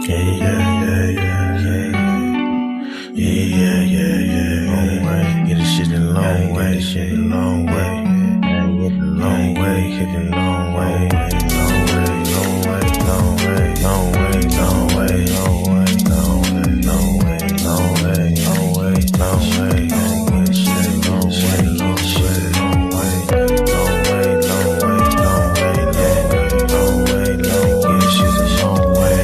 Long way, get this shit a long way, this shit a long way. Long way, hit the long way, long way, long way, long way, long way, long way, long way, long way, long way, long way, long way, long way, long way, shit, long way, long shit, long way, long way, long way, long way, long way, long way, shit a long way.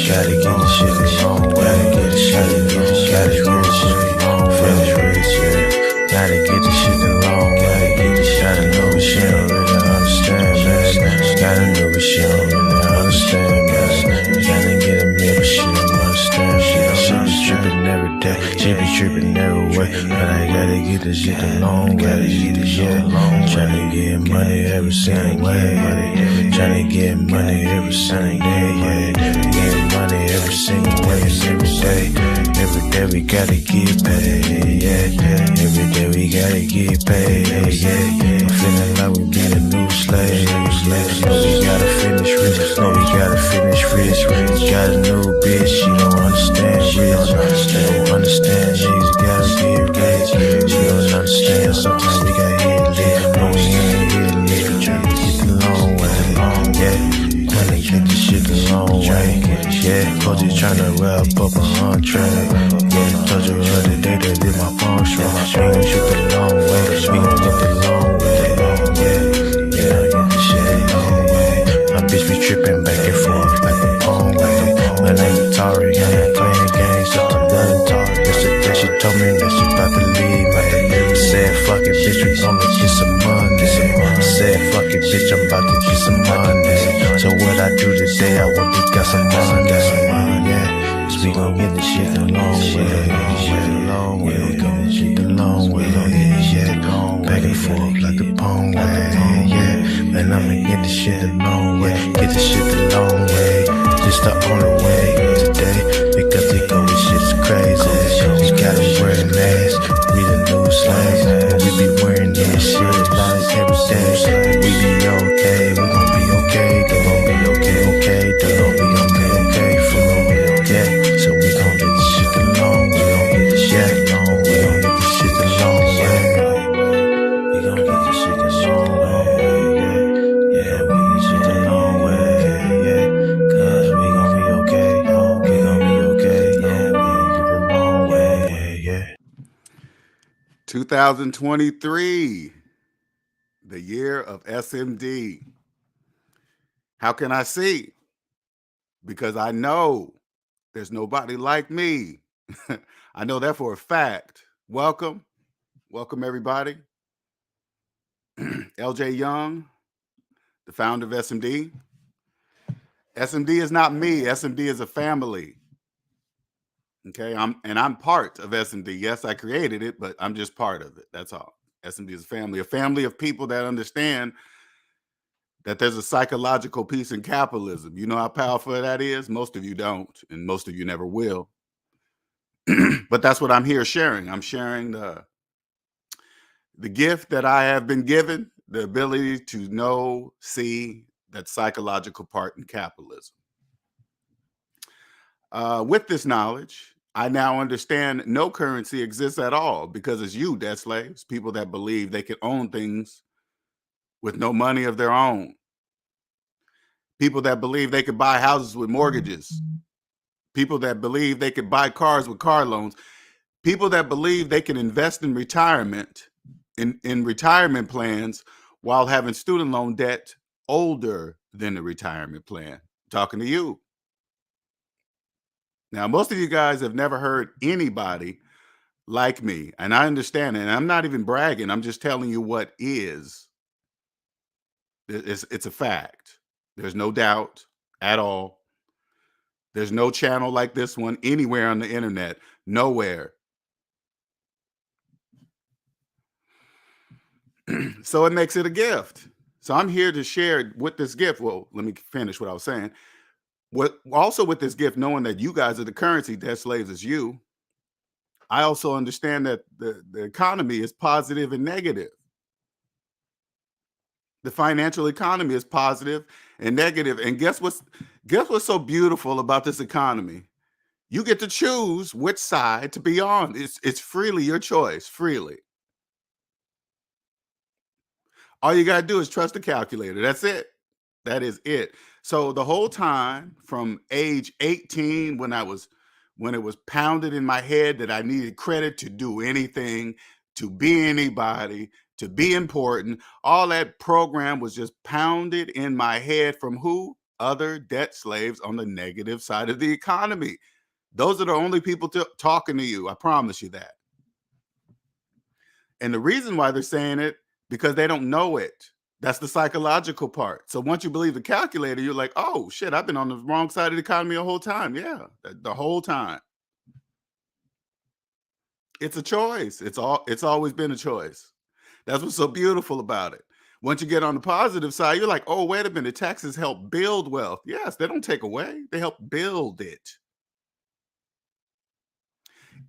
Gotta get the shit a long way, get the shit a long way, gotta get the shit a long way, finish rich, yeah. Gotta get the shit a long way, get the shit a long way, shit don't really understand, man. Gotta know what she don't really understand, man. Gotta get a mirror, she don't understand, she be tripping every day, she be tripping every way. But I gotta get this shit a long way, gotta get this shit a long way. Tryna get money every single way, tryna get money every single day, yeah. Get money every single way, every day. Every day we gotta get paid, yeah. Every day we gotta get paid, yeah. I'm feeling like we be the new slaves. No, we gotta finish rich. No, we gotta finish rich. Got a new bitch, she don't understand. She don't understand. Niggas gotta get rich. She don't understand. Sometimes we gotta hit lit. No, we ain't hit lit. Tryna get the long way, yeah. Tryna get the shit the long way, yeah. Coach is tryna wrap up a entree, yeah. Told you the other day that did my phone strong. We gon' shoot the long way, we gon' get the long way, yeah. Yeah, get the shit the long way. My bitch be tripping back and forth like a phone way. My name is Tari, I ain't playing games, just a gun Tari. Yesterday she told me that she about to leave, I said fuck it, bitch, we gonna get some money. Said fuck it, bitch, I'm about to get some money. So what I do today, I want to get some money, yeah. Cause we gon' get this shit the long way, we gon' get shit the long way, yeah. Back and forth like the pong way, yeah. Man, I'ma get this shit the long way, get this shit the long way. Just the only way today, because they go with shit's crazy. We gotta wear masks, we the new slaves, and we be wearing this shit like every day. We be okay, we gon' be okay, they gon' be okay, they gon' be okay for me, yeah. So we gon' get this shit the long way, we gon' get this shit the long way, we gon' get this shit the long way, we gon' get this shit the long way, yeah, we get this shit the long way, yeah, cause we gon' be okay, we gon' be okay, yeah, we gon' get the long way, yeah. 2023, the year of SMD. How can I see? Because I know there's nobody like me. I know that for a fact. Welcome everybody. LJ Young, the founder of SMD. SMD is not me. SMD is a family. Okay, I'm part of SMD. Yes, I created it, but I'm just part of it. That's all. SMD is a family of people that understand that there's a psychological piece in capitalism. You know how powerful that is? Most of you don't, and most of you never will. But that's what I'm here sharing. I'm sharing the gift that I have been given, the ability to know, see that psychological part in capitalism. With this knowledge, I now understand no currency exists at all because it's you, debt slaves, people that believe they can own things with no money of their own. People that believe they could buy houses with mortgages. People that believe they could buy cars with car loans. People that believe they can invest in retirement, in retirement plans while having student loan debt older than the retirement plan. I'm talking to you. Now, most of you guys have never heard anybody like me, and I understand it. And I'm not even bragging. I'm just telling you what is. It's a fact. There's no doubt at all. There's no channel like this one anywhere on the internet. Nowhere. So it makes it a gift. So I'm here to share with this gift. Well, let me finish what I was saying. Also with this gift, knowing that you guys are the currency, debt slaves is you. I also understand that the economy is positive and negative. The financial economy is positive and negative. And guess what's so beautiful about this economy? You get to choose which side to be on. It's freely your choice, freely. All you got to do is trust the calculator. That's it. That is it. So the whole time from age 18, when it was pounded in my head that I needed credit to do anything, to be anybody, to be important, all that program was just pounded in my head from who? Other debt slaves on the negative side of the economy. Those are the only people talking to you. I promise you that. And the reason why they're saying it, because they don't know it. That's the psychological part. So once you believe the calculator, you're like, oh shit, I've been on the wrong side of the economy the whole time. Yeah, the whole time. It's a choice. It's always been a choice. That's what's so beautiful about it. Once you get on the positive side, you're like, oh, wait a minute, taxes help build wealth. Yes, they don't take away, they help build it.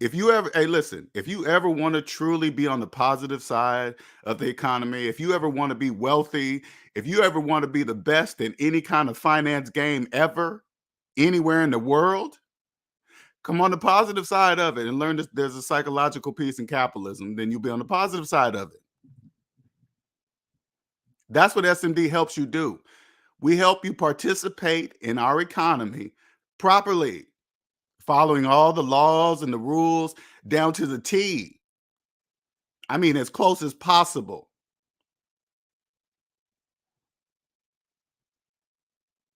If you ever, hey, listen, if you ever want to truly be on the positive side of the economy, if you ever want to be wealthy, if you ever want to be the best in any kind of finance game ever, anywhere in the world, come on the positive side of it and learn that there's a psychological piece in capitalism. Then you'll be on the positive side of it. That's what SMD helps you do. We help you participate in our economy properly, following all the laws and the rules down to the T. I mean, as close as possible.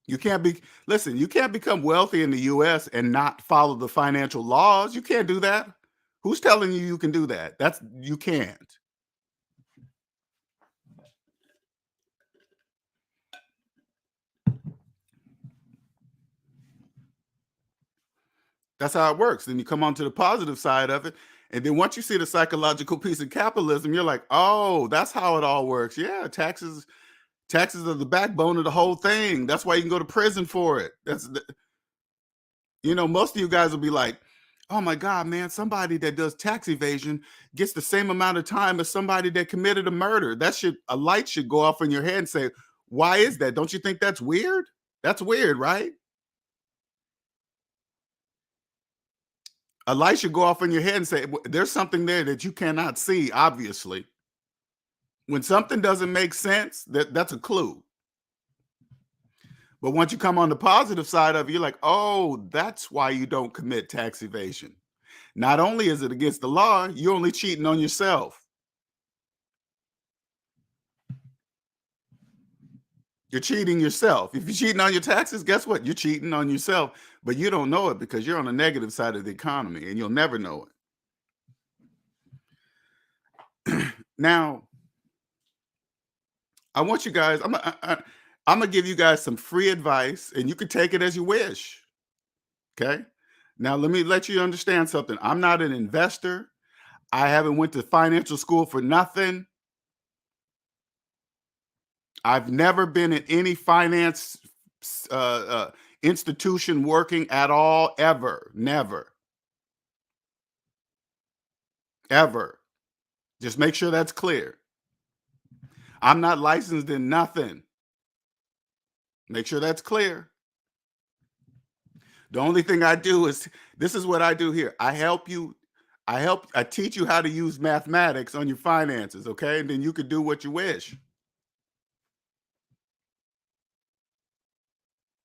You can't be, listen, you can't become wealthy in the US and not follow the financial laws. You can't do that. Who's telling you you can do that? You can't. That's how it works. Then you come onto the positive side of it. And then once you see the psychological piece of capitalism, you're like, oh, that's how it all works. Yeah, taxes are the backbone of the whole thing. That's why you can go to prison for it. Most of you guys will be like, oh my God, man, somebody that does tax evasion gets the same amount of time as somebody that committed a murder. A light should go off in your head and say, why is that? Don't you think that's weird? That's weird, right? A light should go off in your head and say, there's something there that you cannot see, obviously. When something doesn't make sense, that's a clue. But once you come on the positive side of it, you're like, oh, that's why you don't commit tax evasion. Not only is it against the law, you're only cheating on yourself. You're cheating yourself. If you're cheating on your taxes, guess what? You're cheating on yourself, but you don't know it because you're on the negative side of the economy and you'll never know it. Now, I want you guys, I'm gonna give you guys some free advice and you can take it as you wish. Okay. Now let me let you understand something. I'm not an investor. I haven't went to financial school for nothing. I've never been in any finance institution working at all, ever. Never. Ever. Just make sure that's clear. I'm not licensed in nothing. Make sure that's clear. The only thing I do is, this is what I do here. I teach you how to use mathematics on your finances, okay? And then you can do what you wish.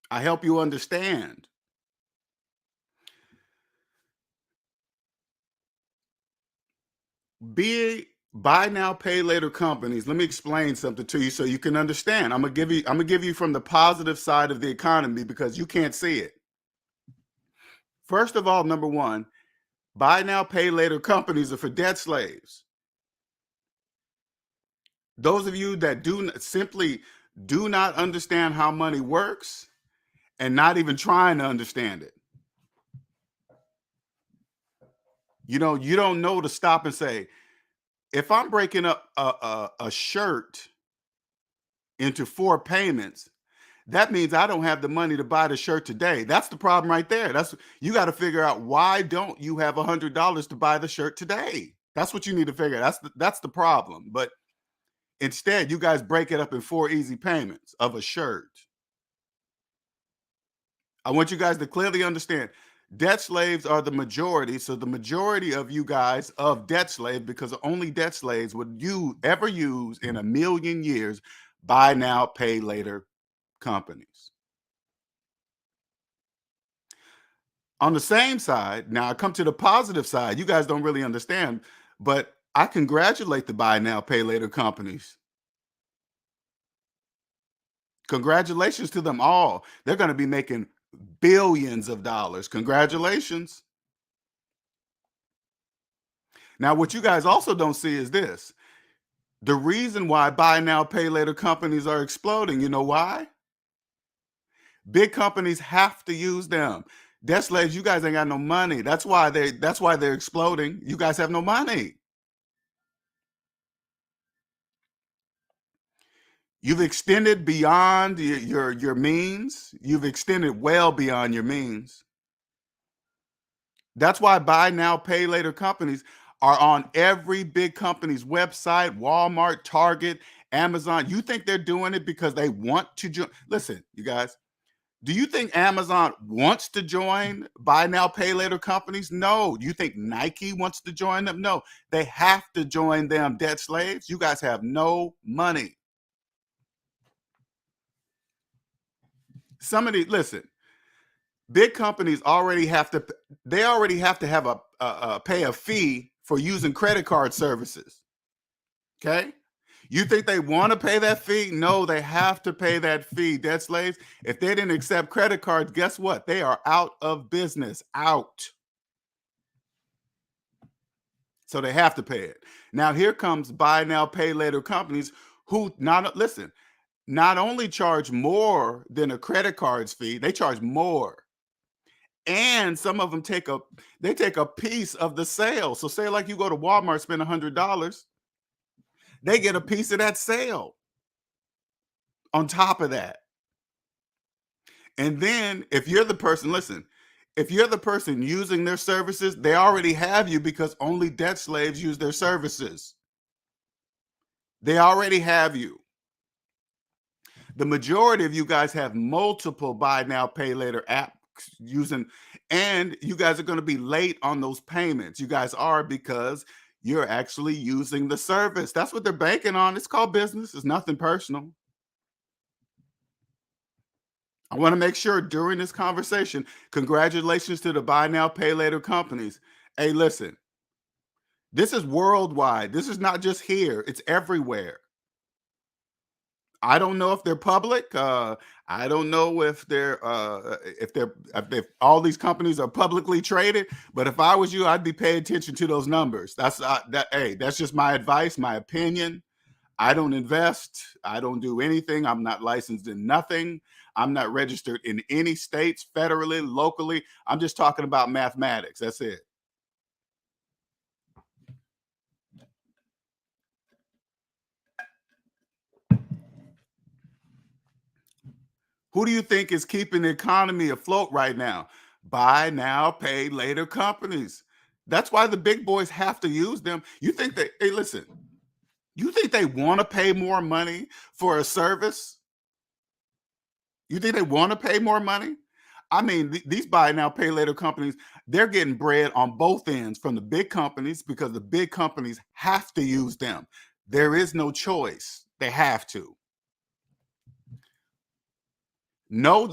I help you understand. Buy now, pay later companies. Let me explain something to you so you can understand. I'm gonna give you from the positive side of the economy because you can't see it. First of all, number one, buy now, pay later companies are for debt slaves. Those of you that simply do not understand how money works and not even trying to understand it. You don't know to stop and say, if I'm breaking up a shirt into 4 payments, that means I don't have the money to buy the shirt today. That's the problem right there. You got to figure out, why don't you have $100 to buy the shirt today? That's what you need to figure out. That's the problem. But Instead, you guys break it up in 4 easy payments of a shirt. I want you guys to clearly understand debt slaves are the majority. So the majority of you guys of debt slaves, because only debt slaves would you ever use in a million years, buy now, pay later companies. On the same side, now I come to the positive side. You guys don't really understand, but I congratulate the buy now, pay later companies. Congratulations to them all. They're going to be making billions of dollars. Congratulations. Now, what you guys also don't see is this. The reason why buy now, pay later companies are exploding, you know why? Big companies have to use them. Debt slaves, you guys ain't got no money. That's why they're exploding. You guys have no money. You've extended beyond your means. You've extended well beyond your means. That's why buy now, pay later companies are on every big company's website, Walmart, Target, Amazon. You think they're doing it because they want to join? Listen, you guys, do you think Amazon wants to join buy now, pay later companies? No. Do you think Nike wants to join them? No. They have to join them, debt slaves. You guys have no money. Listen, big companies already have to have a pay a fee for using credit card services. Okay? You think they want to pay that fee? No, they have to pay that fee. Debt slaves, if they didn't accept credit cards, guess what? They are out of business. Out. So they have to pay it. Now here comes buy now, pay later companies who not only charge more than a credit card's fee, they charge more. And some of them take a piece of the sale. So say like you go to Walmart, spend $100, they get a piece of that sale on top of that. And then if you're the person, if you're the person using their services, they already have you because only debt slaves use their services. They already have you. The majority of you guys have multiple buy now, pay later apps using, and you guys are going to be late on those payments. You guys are, because you're actually using the service. That's what they're banking on. It's called business. It's nothing personal. I want to make sure during this conversation, congratulations to the buy now, pay later companies. Hey, listen, this is worldwide. This is not just here. It's everywhere. I don't know if they're public. I don't know if if all these companies are publicly traded. But if I was you, I'd be paying attention to those numbers. That's just my advice, my opinion. I don't invest. I don't do anything. I'm not licensed in nothing. I'm not registered in any states, federally, locally. I'm just talking about mathematics. That's it. Who do you think is keeping the economy afloat right now? Buy now, pay later companies. That's why the big boys have to use them. You think hey, listen, you think they want to pay more money for a service? You think they want to pay more money? I mean, these buy now, pay later companies, they're getting bread on both ends from the big companies because the big companies have to use them. There is no choice. They have to. No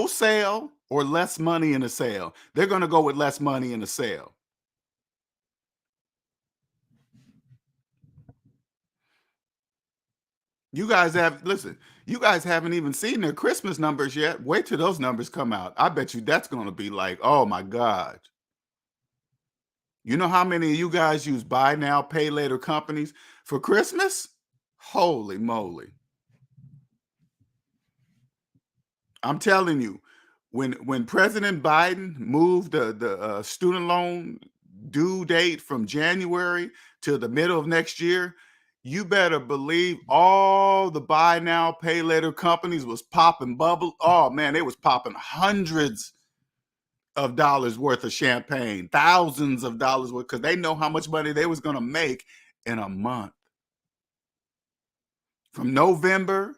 sale or less money in a sale. They're going to go with less money in a sale. You guys haven't even seen their Christmas numbers yet. Wait till those numbers come out. I bet you that's going to be like, oh my God. You know how many of you guys use buy now, pay later companies for Christmas? Holy moly. I'm telling you, when President Biden moved the student loan due date from January to the middle of next year, you better believe all the buy now, pay later companies was popping bubble. Oh man, they was popping hundreds of dollars worth of champagne, thousands of dollars worth, because they know how much money they was going to make in a month. from November.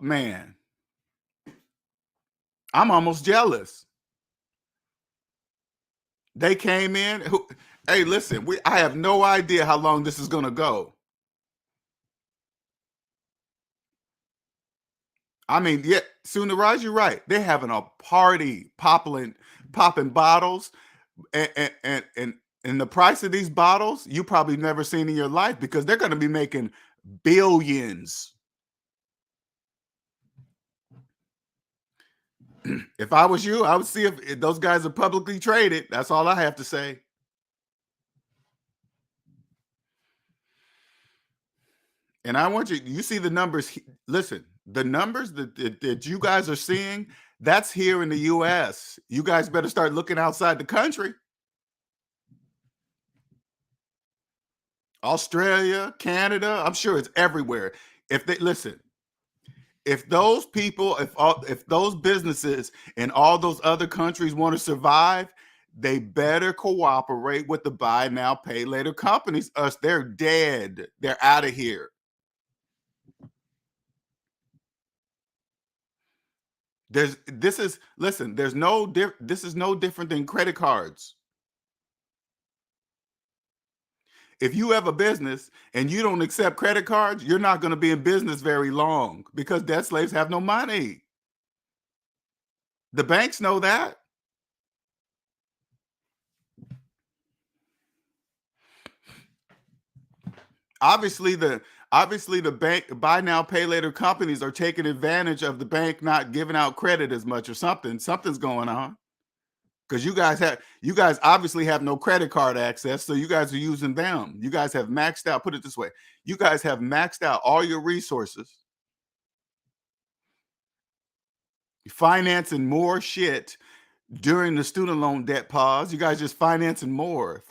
Man, I'm almost jealous. They came in. Hey, listen, I have no idea how long this is going to go. I mean, yeah, Sooner Rise, you're right. They're having a party, popping bottles, and the price of these bottles you probably never seen in your life, because they're going to be making billions. If I was you, I would see if those guys are publicly traded. That's all I have to say. And I want you see the numbers. Listen, the numbers that you guys are seeing, that's here in the US. You guys better start looking outside the country. Australia, Canada, I'm sure it's everywhere. If they listen, if those people, if those businesses in all those other countries want to survive, they better cooperate with the buy now, pay later companies. They're dead. They're out of here. This is no different than credit cards. If you have a business and you don't accept credit cards, you're not going to be in business very long, because debt slaves have no money. The banks know that. Obviously, the bank buy now, pay later companies are taking advantage of the bank not giving out credit as much, or something. Something's going on, because you guys obviously have no credit card access, so you guys are using them. You guys have maxed out. Put it this way: you guys have maxed out all your resources, financing more shit during the student loan debt pause. You guys just financing more.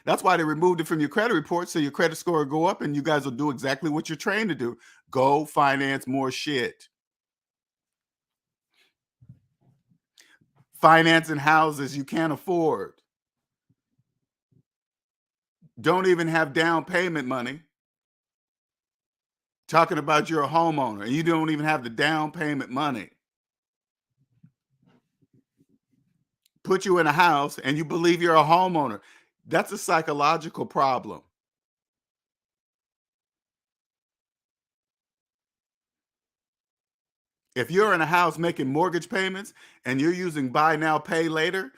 That's why they removed it from your credit report, so your credit score will go up, and you guys will do exactly what you're trained to do: go finance more shit. Financing houses you can't afford. Don't even have down payment money. Talking about you're a homeowner and you don't even have the down payment money. Put you in a house and you believe you're a homeowner. That's a psychological problem. If you're in a house making mortgage payments and you're using buy now, pay later,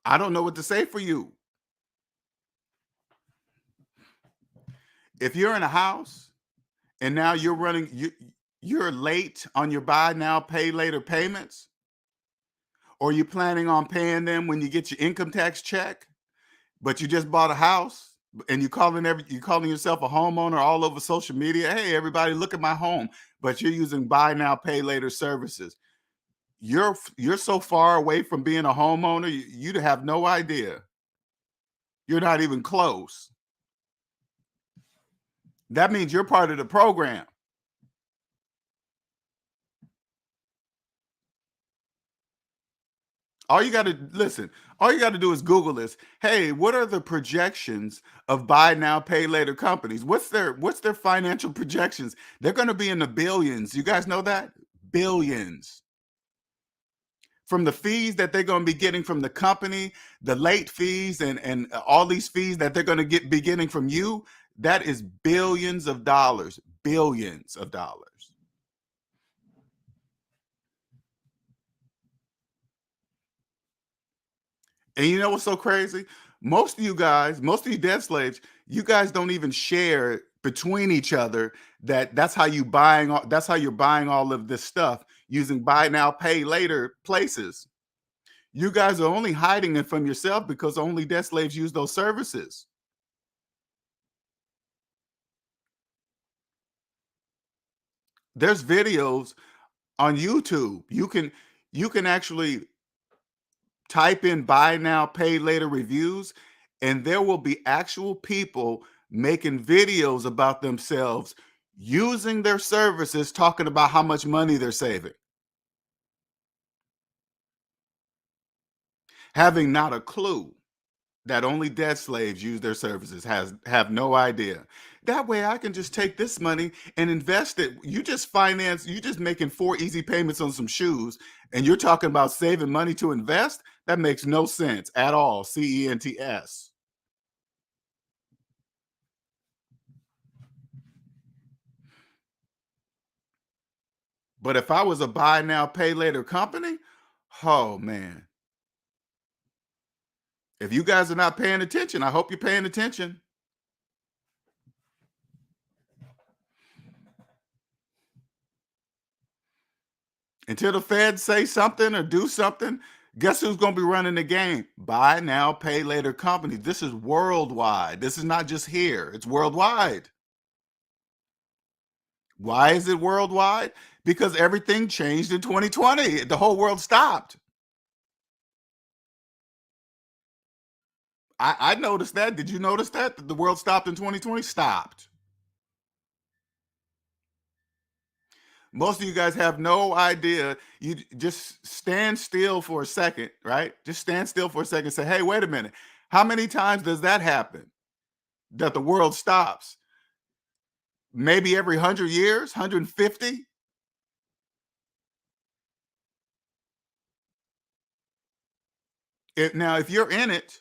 I don't know what to say for you. If you're in a house and now you're late on your buy now, pay later payments, or you're planning on paying them when you get your income tax check, but you just bought a house and you calling yourself a homeowner all over social media. Hey, everybody, look at my home. But you're using buy now, pay later services. You're so far away from being a homeowner, you'd have no idea. You're not even close. That means you're part of the program. All you got to do is Google this. Hey, what are the projections of buy now, pay later companies? What's their financial projections? They're going to be in the billions. You guys know that? Billions. From the fees that they're going to be getting from the company, the late fees, and all these fees that they're going to be getting from you, that is billions of dollars. Billions of dollars. And you know what's so crazy? Most of you debt slaves, you guys don't even share between each other that's how you're buying all of this stuff using buy now, pay later places. You guys are only hiding it from yourself because only debt slaves use those services. There's videos on YouTube. You can actually type in buy now, pay later reviews, and there will be actual people making videos about themselves using their services, talking about how much money they're saving, having not a clue that only debt slaves use their services have no idea. That way I can just take this money and invest it. You just making 4 easy payments on some shoes, and you're talking about saving money to invest? That makes no sense at all. CENTS. But if I was a buy now, pay later company, oh man. If you guys are not paying attention, I hope you're paying attention. Until the Fed say something or do something, guess who's going to be running the game? Buy now, pay later companies. This is worldwide. This is not just here. It's worldwide. Why is it worldwide? Because everything changed in 2020. The whole world stopped. I noticed that. Did you notice that? The world stopped in 2020? Stopped. Most of you guys have no idea. You just stand still for a second, right? Just stand still for a second and say, hey, wait a minute. How many times does that happen? That the world stops? Maybe every 100 years, 150? Now, if you're in it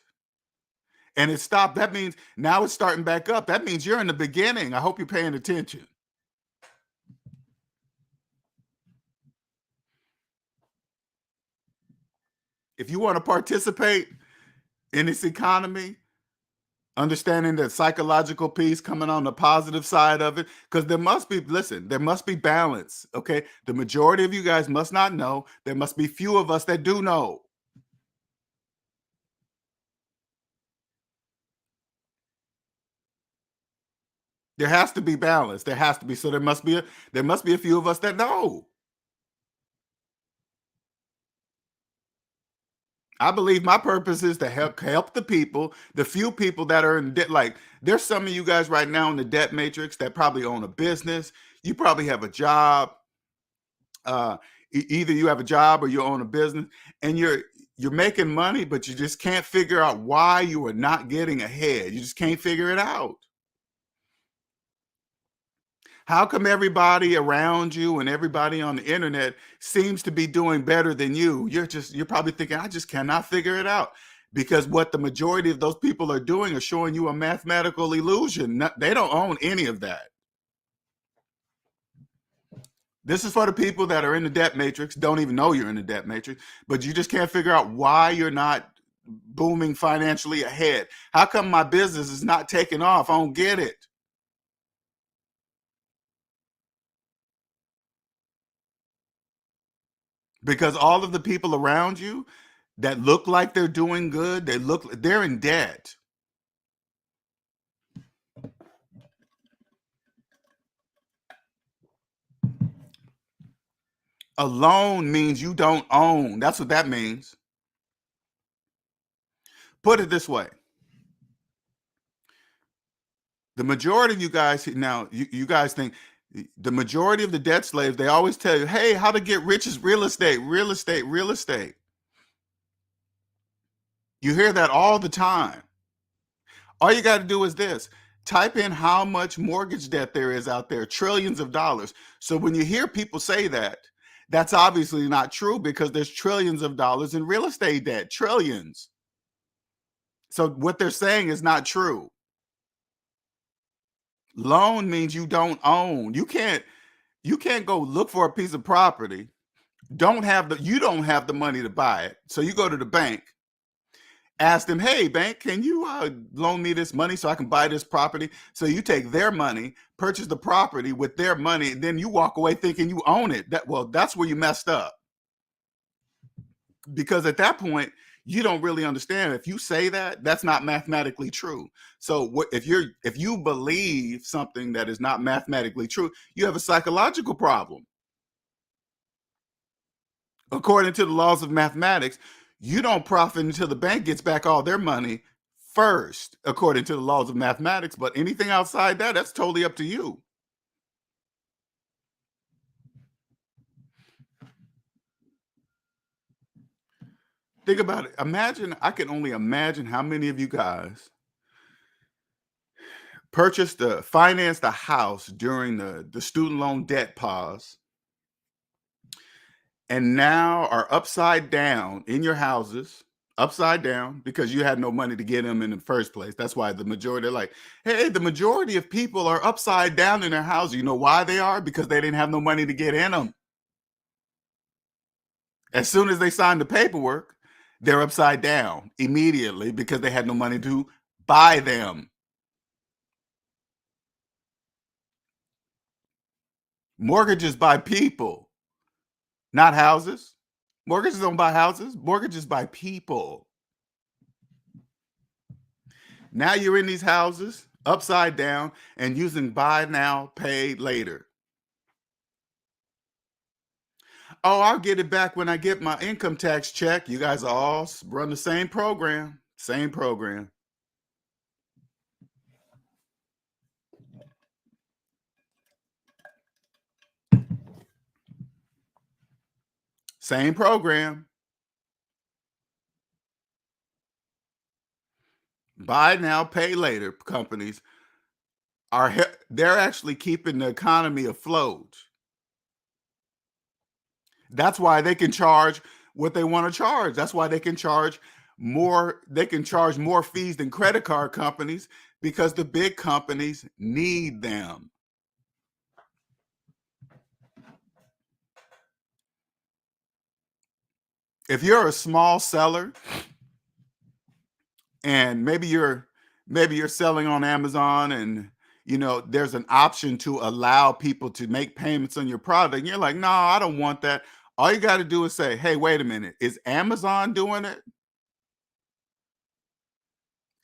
and it stopped, that means now it's starting back up. That means you're in the beginning. I hope you're paying attention. If you want to participate in this economy, understanding that psychological piece, coming on the positive side of it, because there must be, listen, there must be balance. Okay. The majority of you guys must not know. There must be few of us that do know. There has to be balance. There has to be. So there must be a few of us that know. I believe my purpose is to help the people, the few people that are in debt. Like there's some of you guys right now in the debt matrix that probably own a business. You probably have a job. Either you have a job or you own a business, and you're making money, but you just can't figure out why you are not getting ahead. You just can't figure it out. How come everybody around you and everybody on the internet seems to be doing better than you? You're probably thinking, I just cannot figure it out. Because what the majority of those people are doing are showing you a mathematical illusion. They don't own any of that. This is for the people that are in the debt matrix, don't even know you're in the debt matrix, but you just can't figure out why you're not booming financially ahead. How come my business is not taking off? I don't get it. Because all of the people around you that look like they're doing good, they're in debt. A loan means you don't own. That's what that means. Put it this way. The majority of you guys now, you guys think the majority of the debt slaves, they always tell you, hey, how to get rich is real estate, real estate, real estate. You hear that all the time. All you got to do is this. Type in how much mortgage debt there is out there, trillions of dollars. So when you hear people say that, that's obviously not true because there's trillions of dollars in real estate debt, trillions. So what they're saying is not true. Loan means you don't own. You can't go look for a piece of property. You don't have the money to buy it. So you go to the bank, ask them, hey, bank, can you loan me this money so I can buy this property? So you take their money, purchase the property with their money, and then you walk away thinking you own it. That's where you messed up. Because at that point, you don't really understand. If you say that, that's not mathematically true. So if you believe something that is not mathematically true, you have a psychological problem. According to the laws of mathematics, you don't profit until the bank gets back all their money first, according to the laws of mathematics. But anything outside that, that's totally up to you. Think about it. Imagine, I can only imagine how many of you guys financed a house during the student loan debt pause, and now are upside down in your houses, upside down because you had no money to get them in the first place. That's why the majority are like, hey, the majority of people are upside down in their houses. You know why they are? Because they didn't have no money to get in them. As soon as they signed the paperwork, they're upside down immediately because they had no money to buy them. Mortgages buy people, not houses. Mortgages don't buy houses. Mortgages buy people. Now you're in these houses upside down and using buy now, pay later. Oh, I'll get it back when I get my income tax check. You guys all run the same program. Same program. Same program. Buy now, pay later companies they're actually keeping the economy afloat. That's why they can charge what they want to charge. That's why they can charge more. They can charge more fees than credit card companies because the big companies need them. If you're a small seller and maybe you're selling on Amazon, and there's an option to allow people to make payments on your product, and you're like, no, I don't want that. All you got to do is say, hey, wait a minute, is Amazon doing it?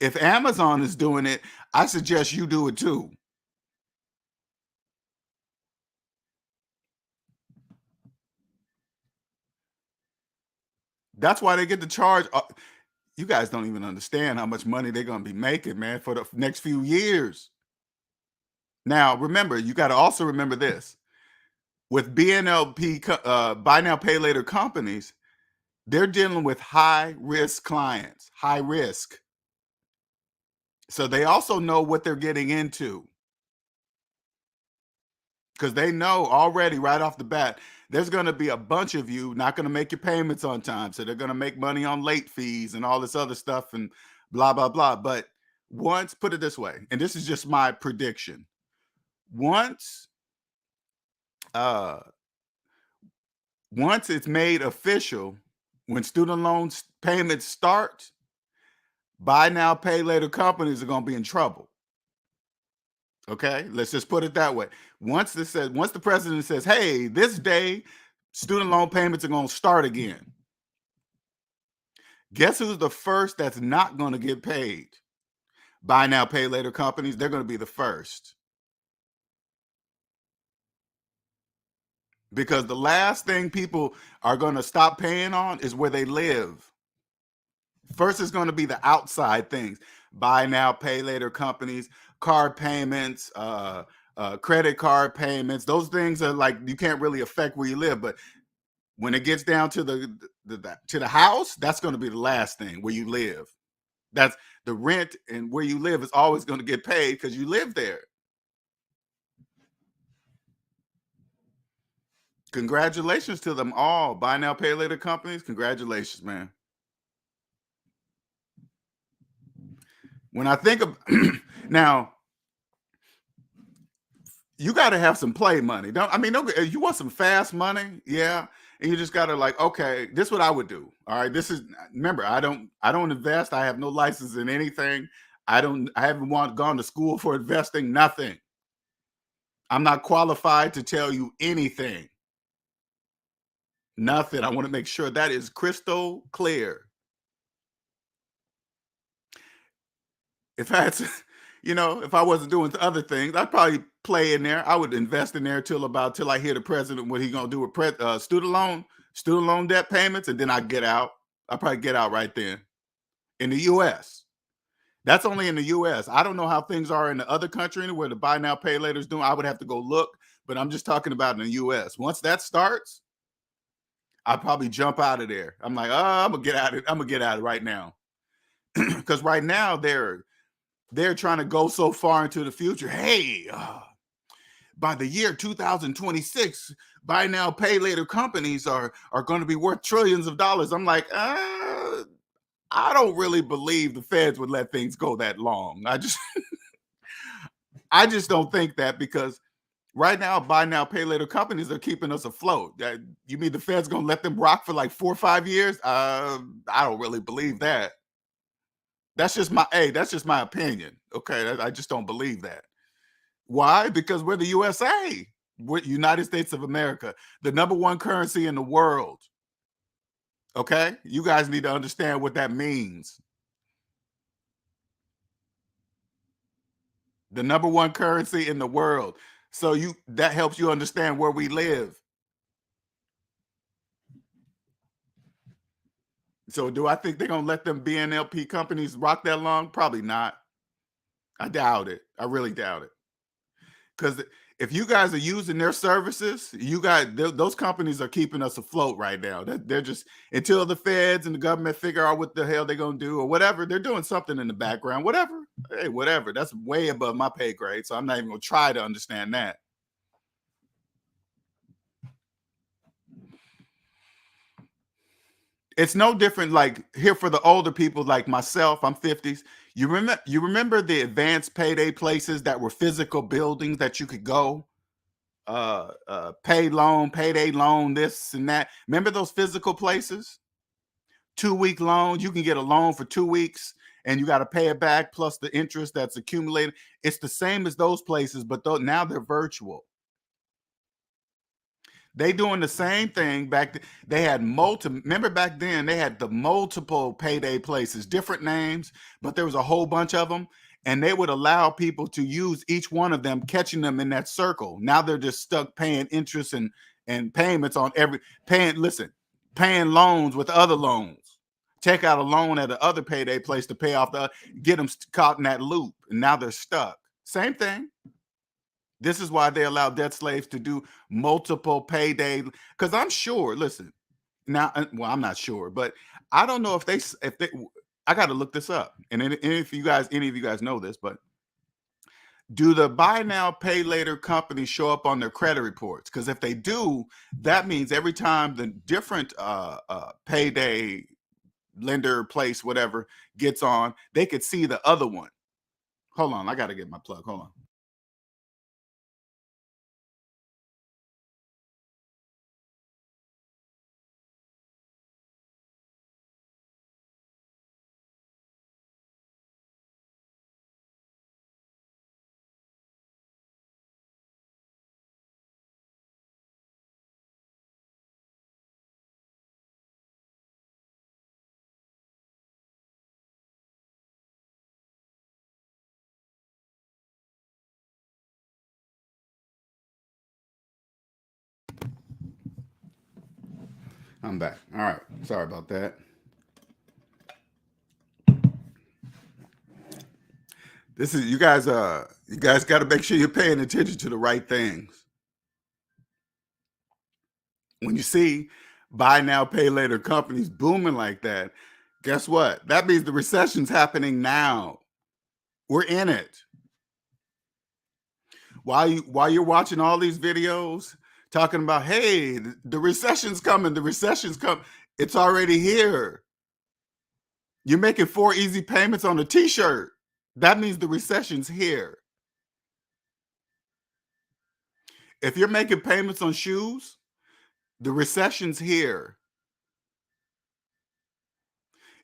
If Amazon is doing it, I suggest you do it too. That's why they get to charge. You guys don't even understand how much money they're going to be making, man, for the next few years. Now, remember, you got to also remember this. With BNLP, buy now, pay later companies, they're dealing with high risk clients, high risk. So they also know what they're getting into, because they know already right off the bat, there's going to be a bunch of you not going to make your payments on time. So they're going to make money on late fees and all this other stuff and blah, blah, blah. But put it this way, and this is just my prediction. Once it's made official, when student loans payments start, buy now, pay later companies are going to be in trouble. Okay, let's just put it that way. Once the president says, hey, this day, student loan payments are going to start again. Guess who's the first that's not going to get paid? Buy now, pay later companies. They're going to be the first. Because the last thing people are going to stop paying on is where they live. First is going to be the outside things. Buy now, pay later companies, card payments, credit card payments. Those things are like, you can't really affect where you live. But when it gets down to the house, that's going to be the last thing, where you live. That's the rent, and where you live is always going to get paid because you live there. Congratulations to them all. Buy now, pay later companies. Congratulations, man. When I think of now, you got to have some play money. Don't you want some fast money? Yeah. And you just got to, like, okay, this is what I would do. All right. Remember, I don't invest. I have no license in anything. I haven't gone to school for investing, nothing. I'm not qualified to tell you anything. Nothing. I want to make sure that is crystal clear. If if I wasn't doing other things, I'd probably play in there. I would invest in there till I hear the president what he's gonna do with student loan debt payments, and then I get out. I probably get out right then. In the U.S., that's only in the U.S. I don't know how things are in the other country where the buy now, pay later is doing. I would have to go look, but I'm just talking about in the U.S. Once that starts, I'd probably jump out of there. I'm like, oh, I'm gonna get out of it. I'm gonna get out of it right now. Because right now they're trying to go so far into the future. Hey, by the year 2026, buy now, pay later companies are going to be worth trillions of dollars. I'm like, I don't really believe the feds would let things go that long. I just don't think that, because right now, buy now, pay later companies are keeping us afloat. You mean the Fed's gonna let them rock for like 4 or 5 years? I don't really believe that. That's just my opinion. Okay, I just don't believe that. Why? Because we're the USA, we're United States of America, the number one currency in the world. Okay, you guys need to understand what that means. The number one currency in the world. So that helps you understand where we live. So do I think they're gonna let them BNLP companies rock that long? Probably not. I doubt it. I really doubt it. Because if you guys are using their services, those companies are keeping us afloat right now. They're just, until the feds and the government figure out what the hell they're gonna do or whatever. They're doing something in the background. Whatever. Hey, whatever. That's way above my pay grade. So I'm not even gonna try to understand that. It's no different, like here for the older people like myself. I'm 50s. You remember the advanced payday places that were physical buildings that you could go, pay loan, payday loan, this and that. Remember those physical places? 2-week loans. You can get a loan for 2 weeks and you got to pay it back plus the interest that's accumulated. It's the same as those places, but now they're virtual. They doing the same thing back. They had multiple. Remember back then they had the multiple payday places, different names, but there was a whole bunch of them, and they would allow people to use each one of them, catching them in that circle. Now they're just stuck paying interest and payments on paying loans with other loans. Take out a loan at the other payday place to pay off get them caught in that loop, and now they're stuck. Same thing. This is why they allow debt slaves to do multiple payday. Because I'm sure, listen, now, well, I'm not sure, but I don't know if they, I got to look this up. And if any of you guys know this, but do the buy now, pay later companies show up on their credit reports? Because if they do, that means every time the different payday lender place, whatever, gets on, they could see the other one. Hold on, I got to get my plug. Hold on. I'm back. All right. Sorry about that. This is you guys got to make sure you're paying attention to the right things. When you see buy now, pay later companies booming like that, guess what? That means the recession's happening now. We're in it. While you're watching all these videos talking about, hey, the recession's coming, the recession's coming, it's already here. You're making 4 easy payments on a t-shirt. That means the recession's here. If you're making payments on shoes, the recession's here.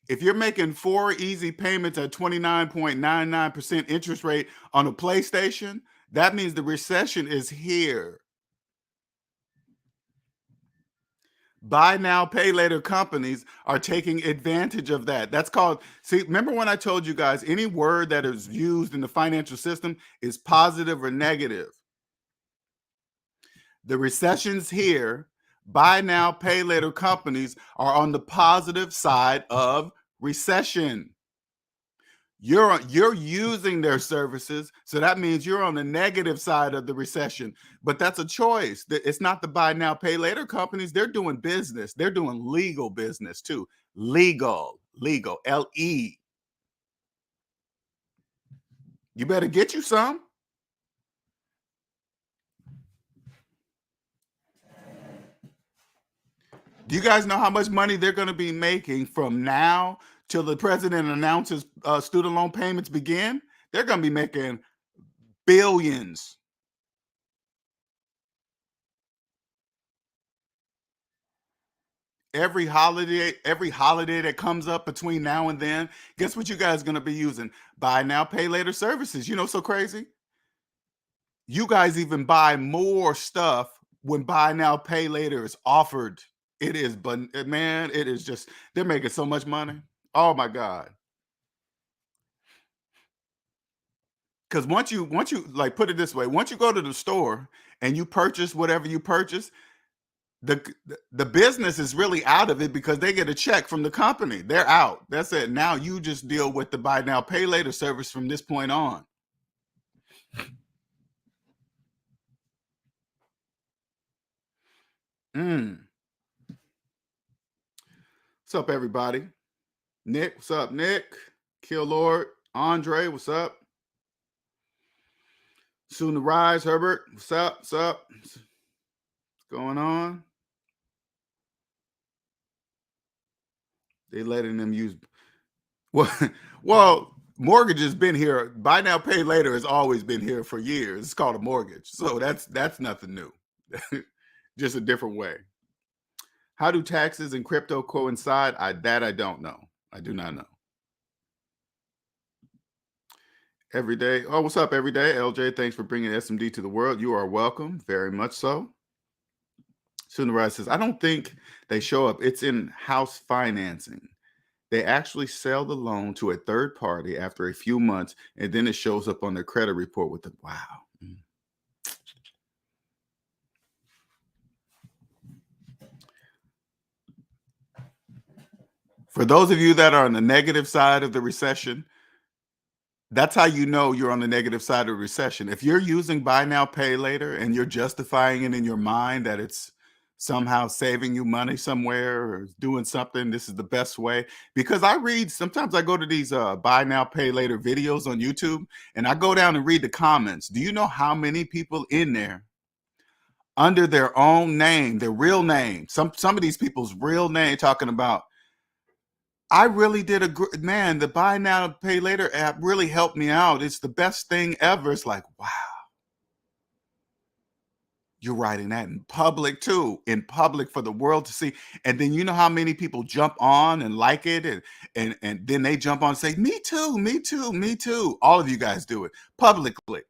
If you're making 4 easy payments at 29.99% interest rate on a PlayStation, that means the recession is here. Buy now, pay later companies are taking advantage of that. That's called, see, remember when I told you guys, any word that is used in the financial system is positive or negative. The recession's here. Buy now, pay later companies are on the positive side of recession. You're using their services, so that means you're on the negative side of the recession. But that's a choice. It's not the buy now, pay later companies. They're doing business. They're doing legal business too. Legal, LE. You better get you some. Do you guys know how much money they're going to be making from now till the president announces student loan payments begin? They're going to be making billions. Every holiday that comes up between now and then, guess what you guys are going to be using? Buy now, pay later services. You know, so crazy. You guys even buy more stuff when buy now, pay later is offered. It is, but man, it is just, they're making so much money. Oh my God. Because once you like, put it this way, once you go to the store and you purchase whatever you purchase, the business is really out of it because they get a check from the company. They're out. That's it. Now you just deal with the buy now, pay later service from this point on. What's up, everybody? Nick, what's up, Nick? Kill Lord, Andre, what's up? Soon to rise, Herbert, what's up? What's up? What's going on? They letting them use well, mortgage has been here. Buy now, pay later has always been here for years. It's called a mortgage, so that's nothing new. Just a different way. How do taxes and crypto coincide? I don't know. I do not know. Every day. Oh, what's up, every day? LJ, thanks for bringing SMD to the world. You are welcome. Very much so. Sundarai says, I don't think they show up. It's in house financing. They actually sell the loan to a third party after a few months, and then it shows up on their credit report with the wow. For those of you that are on the negative side of the recession, that's how you know you're on the negative side of recession. If you're using buy now, pay later, and you're justifying it in your mind that it's somehow saving you money somewhere or doing something, this is the best way. Because sometimes I go to these buy now, pay later videos on YouTube, and I go down and read the comments. Do you know how many people in there under their own name, their real name, some of these people's real name, talking about, I really did man, the buy now pay later app really helped me out. It's the best thing ever. It's like, wow. You're writing that in public too, in public for the world to see. And then you know how many people jump on and like it, and then they jump on and say, me too, me too, me too. All of you guys do it publicly.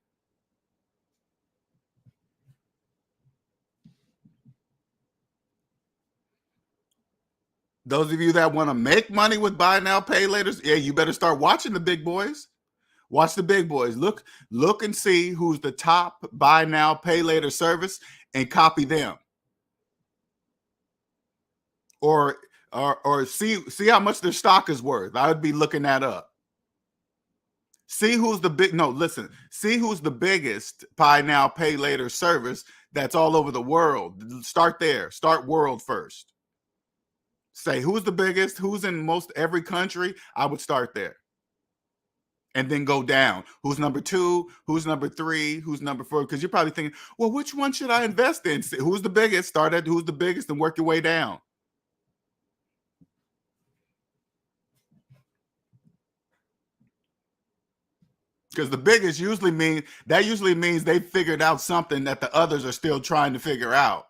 Those of you that want to make money with buy now, pay later, yeah, you better start watching the big boys. Watch the big boys. Look and see who's the top buy now, pay later service and copy them. Or see how much their stock is worth. I would be looking that up. See who's see who's the biggest buy now, pay later service that's all over the world. Start there. Start world first. Say who's the biggest, who's in most every country. I would start there. And then go down. Who's number 2? Who's number 3? Who's number 4? Because you're probably thinking, well, which one should I invest in? Who's the biggest? Start at who's the biggest and work your way down. Because the biggest usually means they figured out something that the others are still trying to figure out.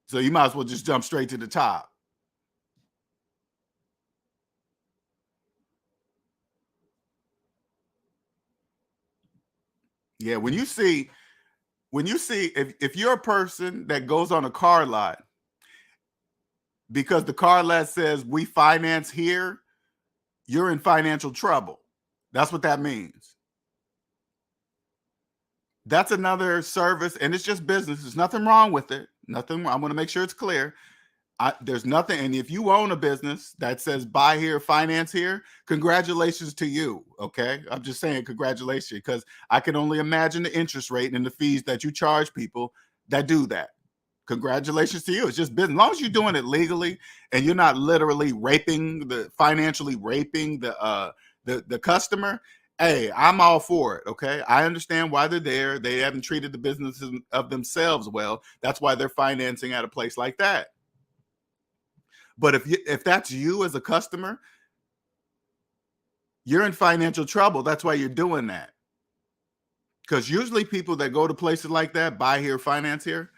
So you might as well just jump straight to the top. Yeah, when you see if you're a person that goes on a car lot because the car lot says we finance here, you're in financial trouble. That's what that means. That's another service, and it's just business. There's nothing wrong with it. Nothing. I want to make sure it's clear. There's nothing. And if you own a business that says buy here, finance here, congratulations to you. Okay. I'm just saying congratulations, because I can only imagine the interest rate and the fees that you charge people that do that. Congratulations to you. It's just business. As long as you're doing it legally and you're not literally financially raping the customer. Hey, I'm all for it. Okay. I understand why they're there. They haven't treated the businesses of themselves well. That's why they're financing at a place like that. But if that's you as a customer, you're in financial trouble. That's why you're doing that. Because usually people that go to places like that, buy here, finance here,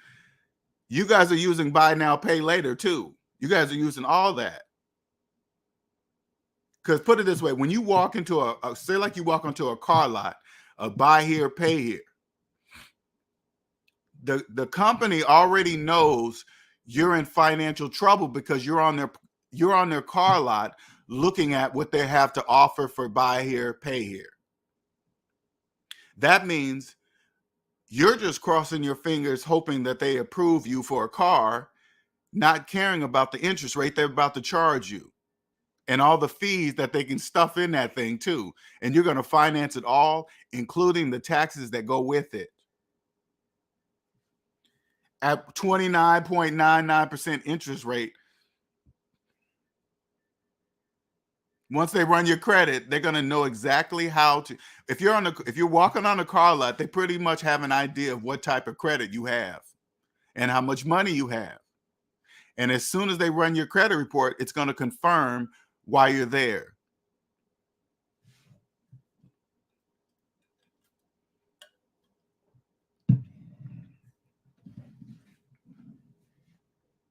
you guys are using buy now, pay later too. You guys are using all that. Because put it this way, when you walk into say like you walk onto a car lot, buy here, pay here, the company already knows you're in financial trouble because you're on their car lot looking at what they have to offer for buy here, pay here. That means you're just crossing your fingers hoping that they approve you for a car, not caring about the interest rate they're about to charge you and all the fees that they can stuff in that thing too. And you're going to finance it all, including the taxes that go with it. At 29.99% interest rate, once they run your credit, they're going to know exactly how to. If you're walking on a car lot, they pretty much have an idea of what type of credit you have and how much money you have. And as soon as they run your credit report, it's going to confirm why you're there.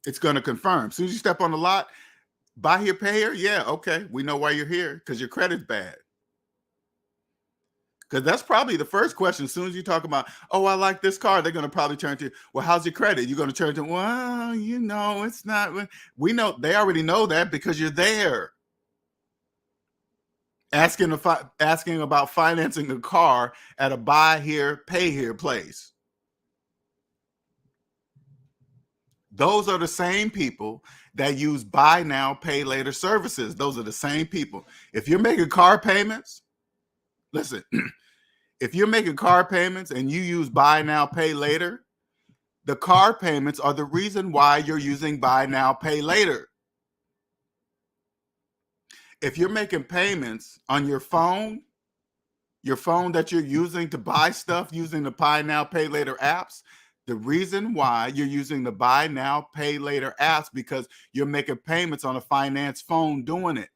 It's going to confirm. As soon as you step on the lot, buy here, pay here. Yeah, okay. We know why you're here, because your credit's bad. Because that's probably the first question. As soon as you talk about, oh, I like this car, they're going to probably turn to, well, how's your credit? You're going to turn to, well, it's not. We know, they already know that because you're there. Asking about financing a car at a buy here, pay here place. Those are the same people that use buy now, pay later services. Those are the same people. If you're making car payments, listen, if you're making car payments and you use buy now, pay later, the car payments are the reason why you're using buy now, pay later. If you're making payments on your phone that you're using to buy stuff using the buy now, pay later apps, the reason why you're using the buy now, pay later apps because you're making payments on a finance phone doing it.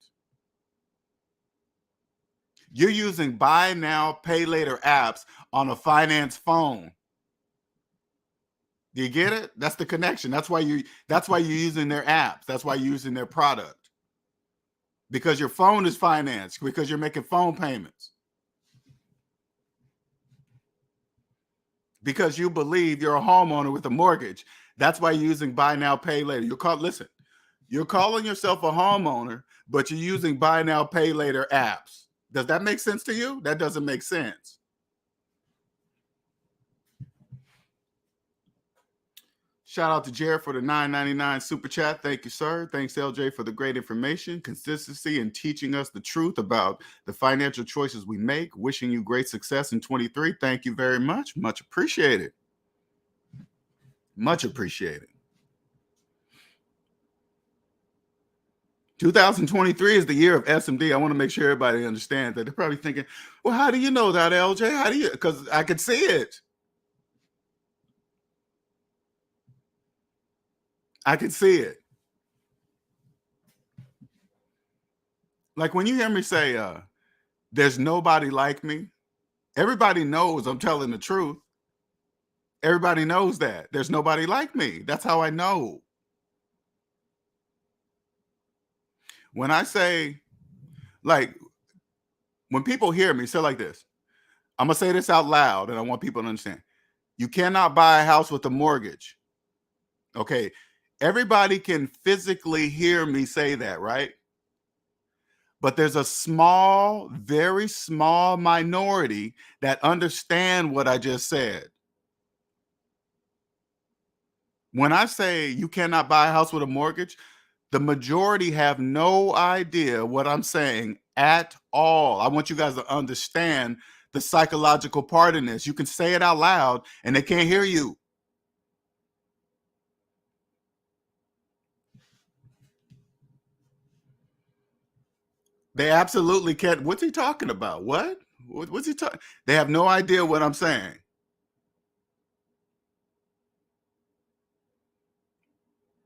You're using buy now, pay later apps on a finance phone. Do you get it? That's the connection. That's why you're using their apps. That's why you're using their product. Because your phone is financed, because you're making phone payments. Because you believe you're a homeowner with a mortgage. That's why you're using buy now, pay later. You're calling yourself a homeowner, but you're using buy now, pay later apps. Does that make sense to you? That doesn't make sense. Shout out to Jared for the $9.99 super chat. Thank you, sir. Thanks, LJ, for the great information, consistency, and teaching us the truth about the financial choices we make. Wishing you great success in 23. Thank you very much. Much appreciated. Much appreciated. 2023 is the year of SMD. I want to make sure everybody understands that. They're probably thinking, well, how do you know that, LJ? How do you? Because I could see it. I can see it. Like when you hear me say, there's nobody like me, everybody knows I'm telling the truth. Everybody knows that. There's nobody like me. That's how I know. When I say, like, when people hear me say like this, I'm going to say this out loud and I want people to understand. You cannot buy a house with a mortgage. Okay. Everybody can physically hear me say that, right? But there's a small, very small minority that understand what I just said. When I say you cannot buy a house with a mortgage, the majority have no idea what I'm saying at all. I want you guys to understand the psychological part in this. You can say it out loud and they can't hear you. They absolutely can't. What's he talking about? What's he talking? They have no idea what I'm saying.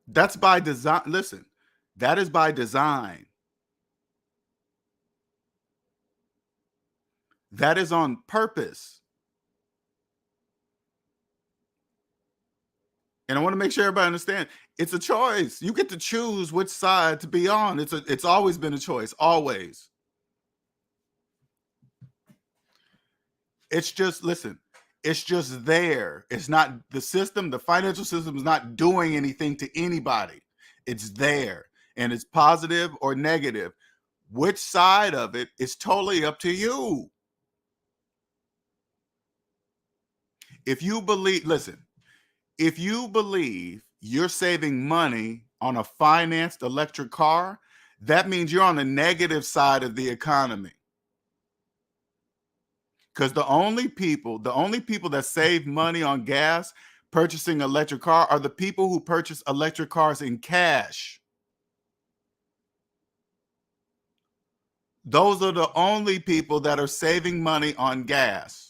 That's by design. Listen, that is by design. That is on purpose. And I want to make sure everybody understands it's a choice. You get to choose which side to be on. It's always been a choice, always. It's just, listen, it's just there. It's not the system, the financial system is not doing anything to anybody. It's there and it's positive or negative. Which side of it is totally up to you. If you believe, listen, if you believe you're saving money on a financed electric car, that means you're on the negative side of the economy. Because the only people that save money on gas purchasing electric car are the people who purchase electric cars in cash. Those are the only people that are saving money on gas.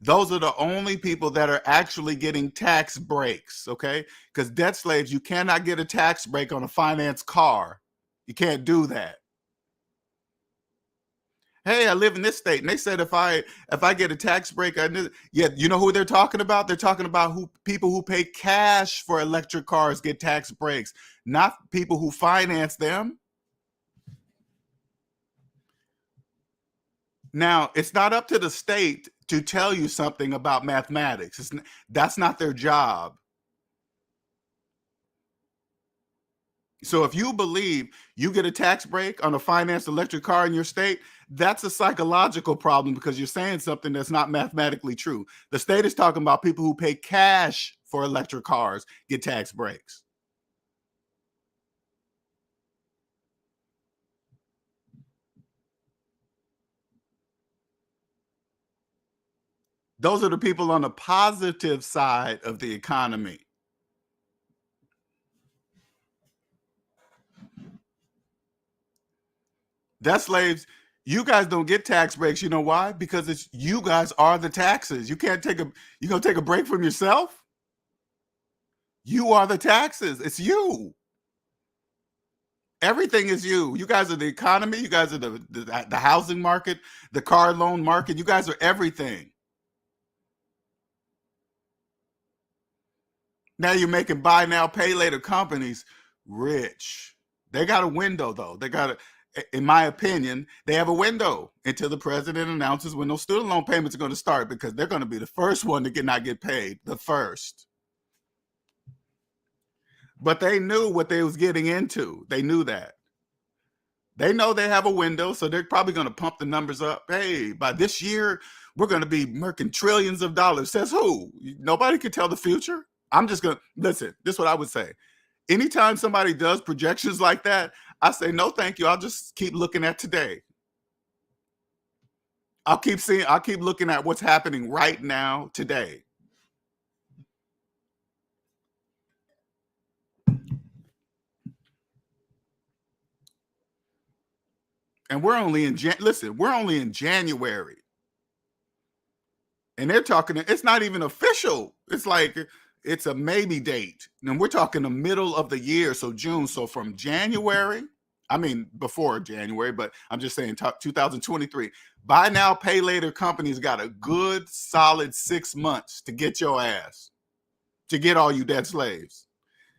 Those are the only people that are actually getting tax breaks, okay? Because debt slaves, you cannot get a tax break on a finance car. You can't do that. Hey, I live in this state, and they said if I get a tax break, yeah, you know who they're talking about? They're talking about people who pay cash for electric cars get tax breaks, not people who finance them. Now, it's not up to the state to tell you something about mathematics. That's not their job. So if you believe you get a tax break on a financed electric car in your state, that's a psychological problem because you're saying something that's not mathematically true. The state is talking about people who pay cash for electric cars get tax breaks. Those are the people on the positive side of the economy. Debt slaves, you guys don't get tax breaks. You know why? Because it's you guys are the taxes. You gonna take a break from yourself? You are the taxes. It's you. Everything is you. You guys are the economy. You guys are the housing market, the car loan market. You guys are everything. Now you're making buy now, pay later companies rich. They got a window though. In my opinion, they have a window until the president announces when those student loan payments are going to start because they're going to be the first one to not get paid. The first. But they knew what they was getting into. They knew that. They know they have a window, so they're probably going to pump the numbers up. Hey, by this year, we're going to be making trillions of dollars. Says who? Nobody can tell the future. I'm just going to listen. This is what I would say. Anytime somebody does projections like that, I say, no, thank you. I'll just keep looking at today. I'll keep looking at what's happening right now, today. And we're only in January. And they're talking, it's not even official. It's like, it's a maybe date. And we're talking the middle of the year, so June. So from January, I mean, before January, but I'm just saying 2023. Buy now, pay later companies got a good, solid 6 months to get your ass, to get all you debt slaves,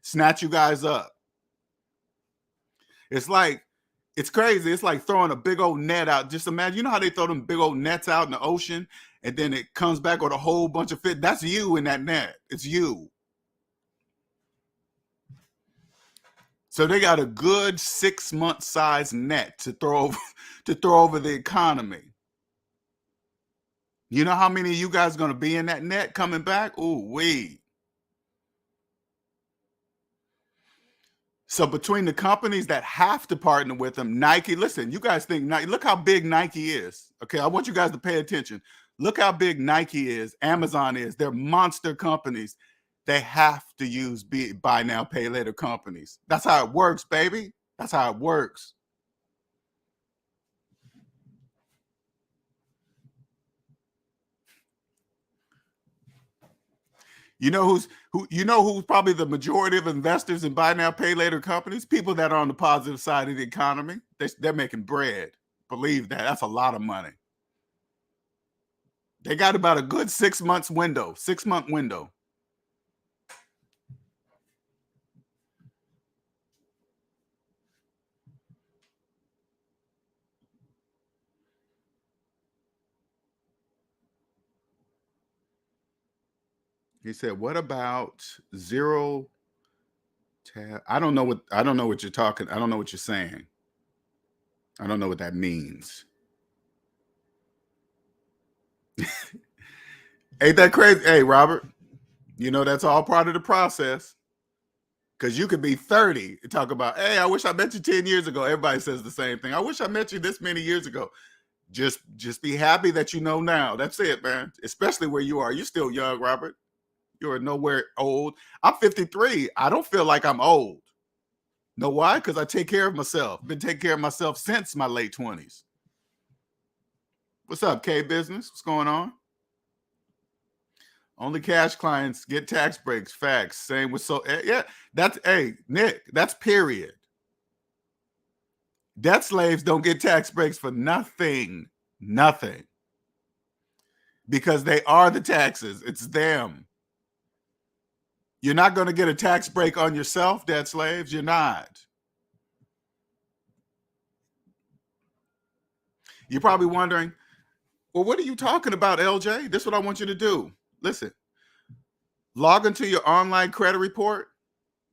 snatch you guys up. It's crazy. It's like throwing a big old net out. Just imagine, you know how they throw them big old nets out in the ocean and then it comes back with a whole bunch of fish? That's you in that net. It's you. So they got a good 6 month size net to throw over the economy. You know how many of you guys are going to be in that net coming back? Ooh, wee. So between the companies that have to partner with them, Nike, listen, you guys think Nike, look how big Nike is. Okay, I want you guys to pay attention. Look how big Nike is, Amazon is. They're monster companies. They have to use buy now, pay later companies. That's how it works, baby. That's how it works. You know who's probably the majority of investors in buy now, pay later companies? People that are on the positive side of the economy. They're making bread. Believe that. That's a lot of money. They got about a good 6 months window, 6-month window. He said, "What about zero tab? I don't know what you're talking. I don't know what you're saying. I don't know what that means." Ain't that crazy? Hey, Robert, you know that's all part of the process. Because you could be 30 and talk about, hey, I wish I met you 10 years ago. Everybody says the same thing. I wish I met you this many years ago. Just be happy that you know now. That's it, man. Especially where you are. You're still young, Robert. You're nowhere old. I'm 53. I don't feel like I'm old. Know why? Because I take care of myself. Been taking care of myself since my late 20s. What's up, K Business? What's going on? Only cash clients get tax breaks. Facts. Same with yeah. That's Nick. That's period. Debt slaves don't get tax breaks for nothing. Nothing. Because they are the taxes. It's them. You're not going to get a tax break on yourself, debt slaves. You're not. You're probably wondering, well, what are you talking about, LJ? This is what I want you to do. Listen, log into your online credit report.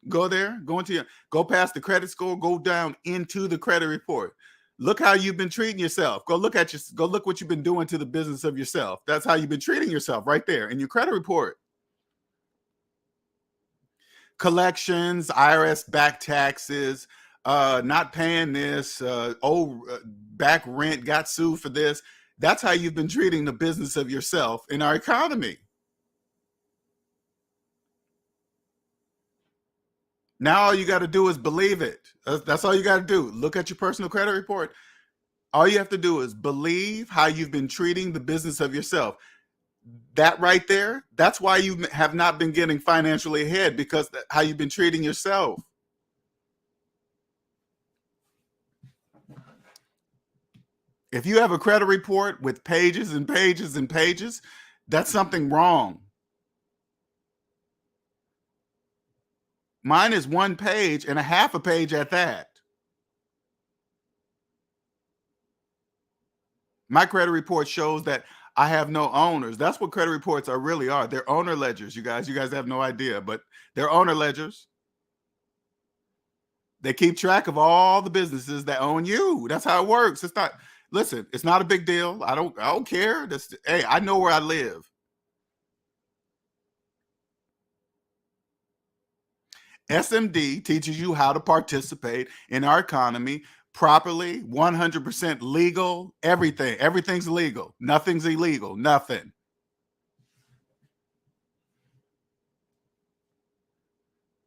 Go there, go past the credit score, go down into the credit report. Look how you've been treating yourself. Go look what you've been doing to the business of yourself. That's how you've been treating yourself right there in your credit report. Collections, IRS back taxes, not paying this, back rent, got sued for this. That's how you've been treating the business of yourself in our economy. Now all you got to do is believe it. That's all you got to do. Look at your personal credit report. All you have to do is believe how you've been treating the business of yourself. That right there, that's why you have not been getting financially ahead, because how you've been treating yourself. If you have a credit report with pages and pages and pages, that's something wrong. Mine is 1 page and a half a page at that. My credit report shows that I have no owners. That's what credit reports really are. They're owner ledgers, you guys. You guys have no idea, but they're owner ledgers. They keep track of all the businesses that own you. That's how it works. It's not, listen, it's not a big deal. I don't care. Hey, I know where I live. SMD teaches you how to participate in our economy properly, 100% legal, everything. Everything's legal. Nothing's illegal. Nothing.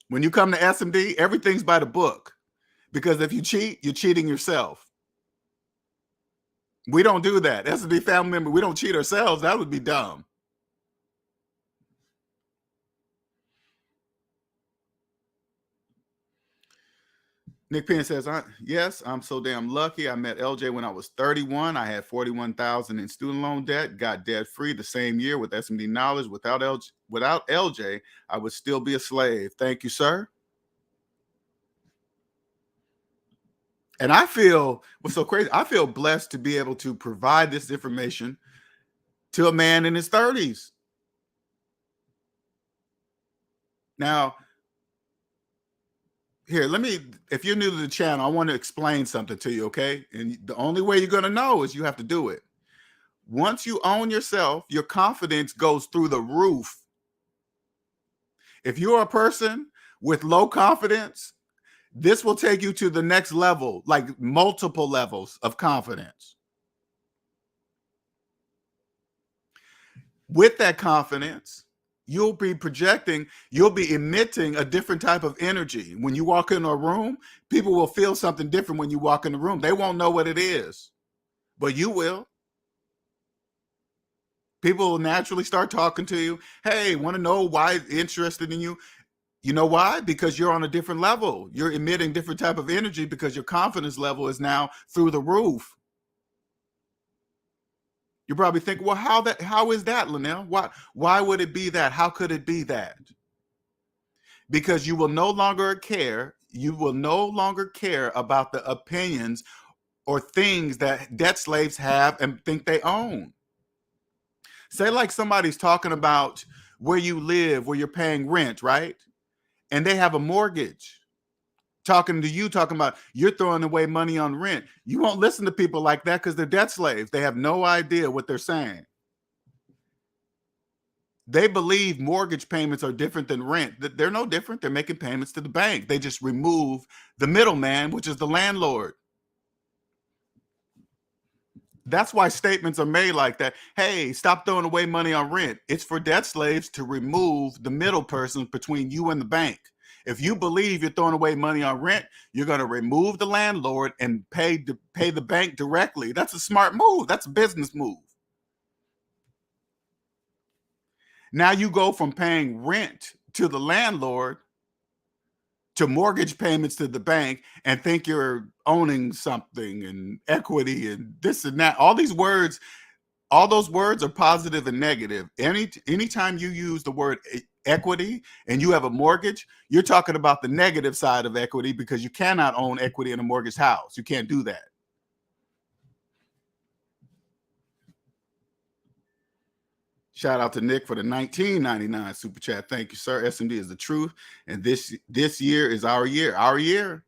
When you come to SMD, everything's by the book. Because if you cheat, you're cheating yourself. We don't do that. SMD family member, we don't cheat ourselves. That would be dumb. Nick Penn says, yes, I'm so damn lucky. I met LJ when I was 31. I had $41,000 in student loan debt, got debt free the same year with SMD knowledge. Without LJ, I would still be a slave. Thank you, sir. And I feel, what's so crazy, I feel blessed to be able to provide this information to a man in his 30s. Now, here, if you're new to the channel, I want to explain something to you, okay? And the only way you're going to know is you have to do it. Once you own yourself, your confidence goes through the roof. If you're a person with low confidence, This will take you to the next level, like multiple levels of confidence. With that confidence, you'll be projecting, you'll be emitting a different type of energy. When you walk in a room, people will feel something different when you walk in the room. They won't know what it is, but you will. People will naturally start talking to you. Hey, want to know why interested in you? You know why? Because you're on a different level. You're emitting different type of energy because your confidence level is now through the roof. You probably think, well, how is that, Linnell? Why would it be that? How could it be that? Because you will no longer care. You will no longer care about the opinions or things that debt slaves have and think they own. Say like somebody's talking about where you live, where you're paying rent, right? And they have a mortgage. Talking to you, talking about you're throwing away money on rent. You won't listen to people like that because they're debt slaves. They have no idea what they're saying. They believe mortgage payments are different than rent. They're no different. They're making payments to the bank. They just remove the middleman, which is the landlord. That's why statements are made like that. Hey, stop throwing away money on rent. It's for debt slaves to remove the middle person between you and the bank. If you believe you're throwing away money on rent, you're going to remove the landlord and pay the bank directly. That's a smart move. That's a business move. Now you go from paying rent to the landlord to mortgage payments to the bank and think you're owning something and equity and this and that. All these words, all those words are positive and negative. Anytime you use the word equity and you have a mortgage, you're talking about the negative side of equity because you cannot own equity in a mortgaged house. You can't do that. Shout out to Nick for the $19.99 super chat. Thank you, sir. SMD is the truth. And this year is our year. Our year.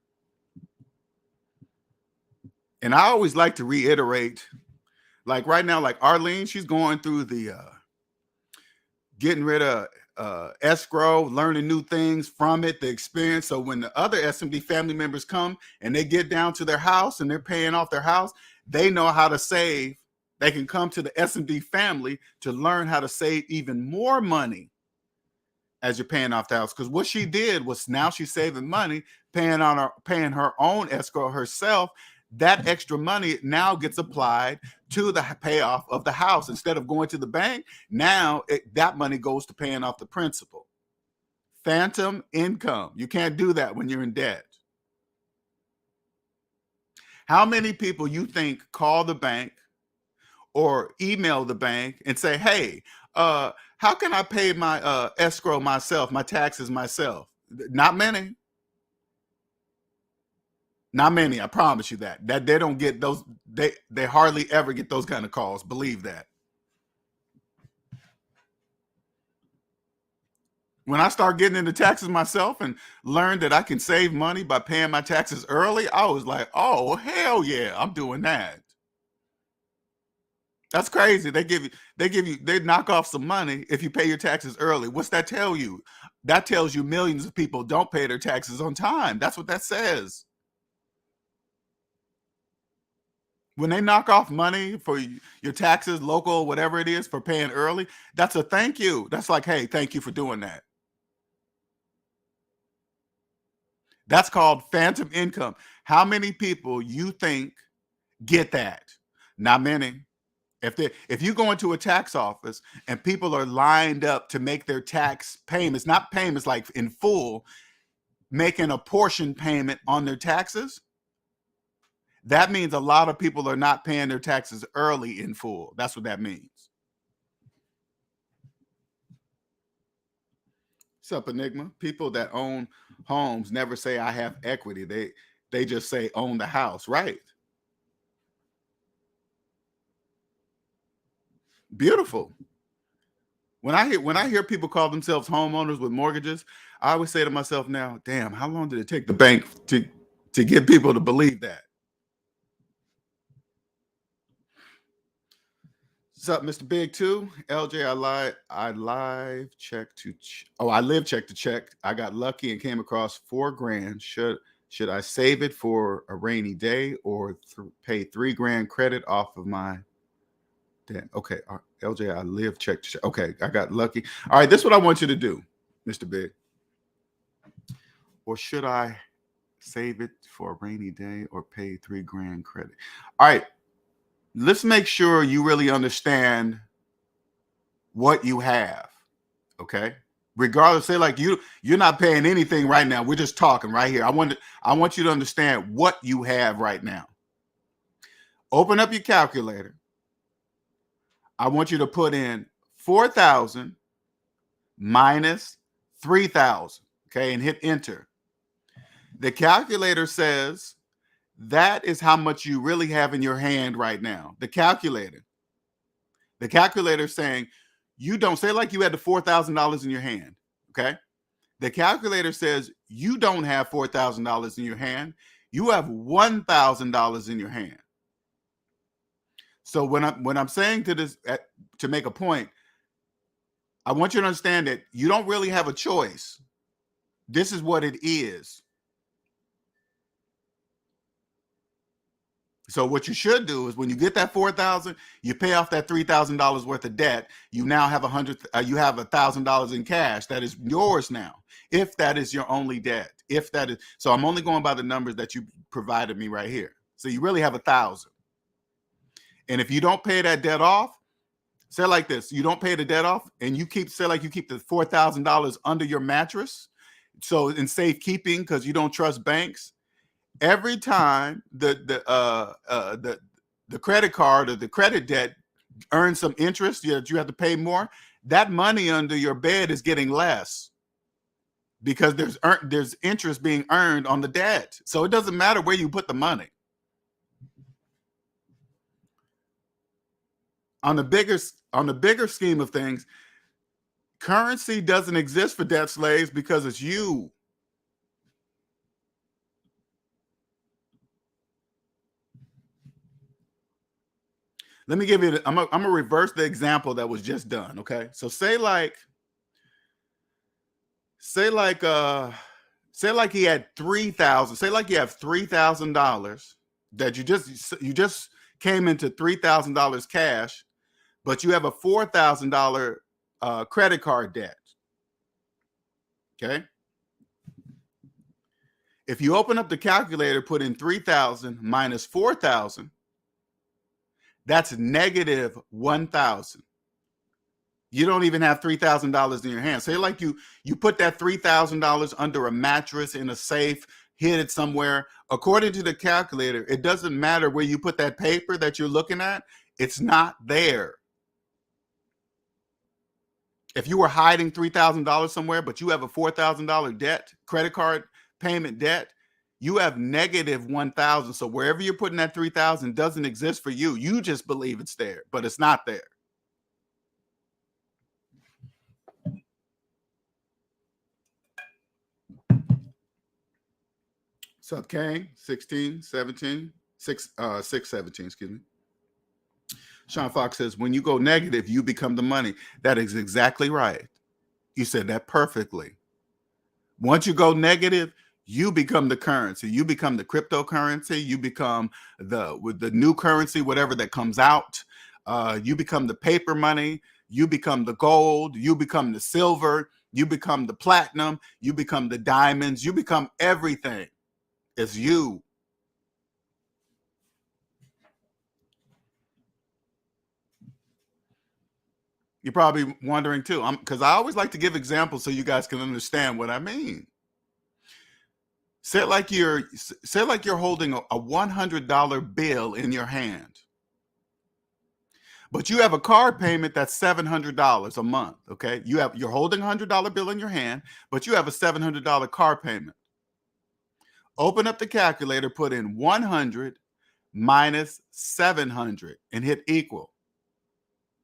And I always like to reiterate, like right now, like Arlene, she's going through the getting rid of escrow, learning new things from it, the experience. So when the other SMD family members come and they get down to their house and they're paying off their house, they know how to save. They can come to the SMD family to learn how to save even more money as you're paying off the house. Because what she did was now she's saving money, paying her own escrow herself. That extra money now gets applied to the payoff of the house. Instead of going to the bank, now that money goes to paying off the principal. Phantom income. You can't do that when you're in debt. How many people you think call the bank or email the bank and say, hey, how can I pay my escrow myself, my taxes myself? Not many. Not many, I promise you that. That they don't get those, they hardly ever get those kind of calls. Believe that. When I start getting into taxes myself and learned that I can save money by paying my taxes early, I was like, oh, hell yeah, I'm doing that. That's crazy. They knock off some money if you pay your taxes early. What's that tell you? That tells you millions of people don't pay their taxes on time. That's what that says. When they knock off money for your taxes, local, whatever it is, for paying early, that's a thank you. That's like, hey, thank you for doing that. That's called phantom income. How many people you think get that? Not many. If you go into a tax office and people are lined up to make their tax payments, not payments like in full, making a portion payment on their taxes, that means a lot of people are not paying their taxes early in full. That's what that means. What's up, Enigma? People that own homes never say I have equity. They just say own the house, right? Beautiful. When I hear people call themselves homeowners with mortgages, I always say to myself now, damn, how long did it take the bank to get people to believe that? What's up, Mr. Big Two? LJ, I live check to check. I got lucky and came across $4 grand. Should I save it for a rainy day or pay $3,000 credit off of my debt? Okay, LJ, I live check. Okay, I got lucky. All right, this is what I want you to do, Mr. Big. Or should I save it for a rainy day or pay $3,000 credit? All right, let's make sure you really understand what you have. Okay, regardless, say like you're not paying anything right now. We're just talking right here. I want you to understand what you have right now. Open up your calculator. I want you to put in 4,000 minus 3,000. Okay, and hit enter. The calculator says that is how much you really have in your hand right now. The calculator saying you don't, say like you had the $4,000 in your hand. Okay. The calculator says you don't have $4,000 in your hand. You have $1,000 in your hand. So when I'm saying to this, to make a point, I want you to understand that you don't really have a choice. This is what it is. So what you should do is when you get that 4,000, you pay off that $3,000 worth of debt. You now have you have $1,000 in cash that is yours now. If that is your only debt, so I'm only going by the numbers that you provided me right here. So you really have 1,000. And if you don't pay that debt off, say like this, you don't pay the debt off and you keep the $4,000 under your mattress. So in safekeeping, because you don't trust banks, every time the credit card or the credit debt earns some interest, you have to pay more. That money under your bed is getting less because there's interest being earned on the debt. So it doesn't matter where you put the money. On the bigger scheme of things, currency doesn't exist for debt slaves because it's you. Let me give you, I'm going to reverse the example that was just done. Okay. So say like he had 3,000, say like you have $3,000 that you just came into $3,000 cash, but you have a $4,000 credit card debt. Okay. If you open up the calculator, put in 3,000 minus 4,000, that's negative 1,000. You don't even have $3,000 in your hand. Say like you put that $3,000 under a mattress in a safe, hid it somewhere. According to the calculator, it doesn't matter where you put that paper that you're looking at. It's not there. If you were hiding $3,000 somewhere, but you have a $4,000 debt, credit card payment debt, you have negative 1,000. So wherever you're putting that 3,000 doesn't exist for you. You just believe it's there, but it's not there. What's up, Kang? 16, 17, 617, excuse me. Sean Fox says, when you go negative, you become the money. That is exactly right. You said that perfectly. Once you go negative, you become the currency. You become the cryptocurrency. You become the new currency, whatever that comes out. You become the paper money. You become the gold. You become the silver. You become the platinum. You become the diamonds. You become everything. It's you. You're probably wondering too, because I always like to give examples so you guys can understand what I mean. Say like you're holding a $100 bill in your hand, but you have a car payment that's $700 a month. Okay, you're holding a $100 bill in your hand, but you have a $700 car payment. Open up the calculator, put in 100 minus 700 and hit equal.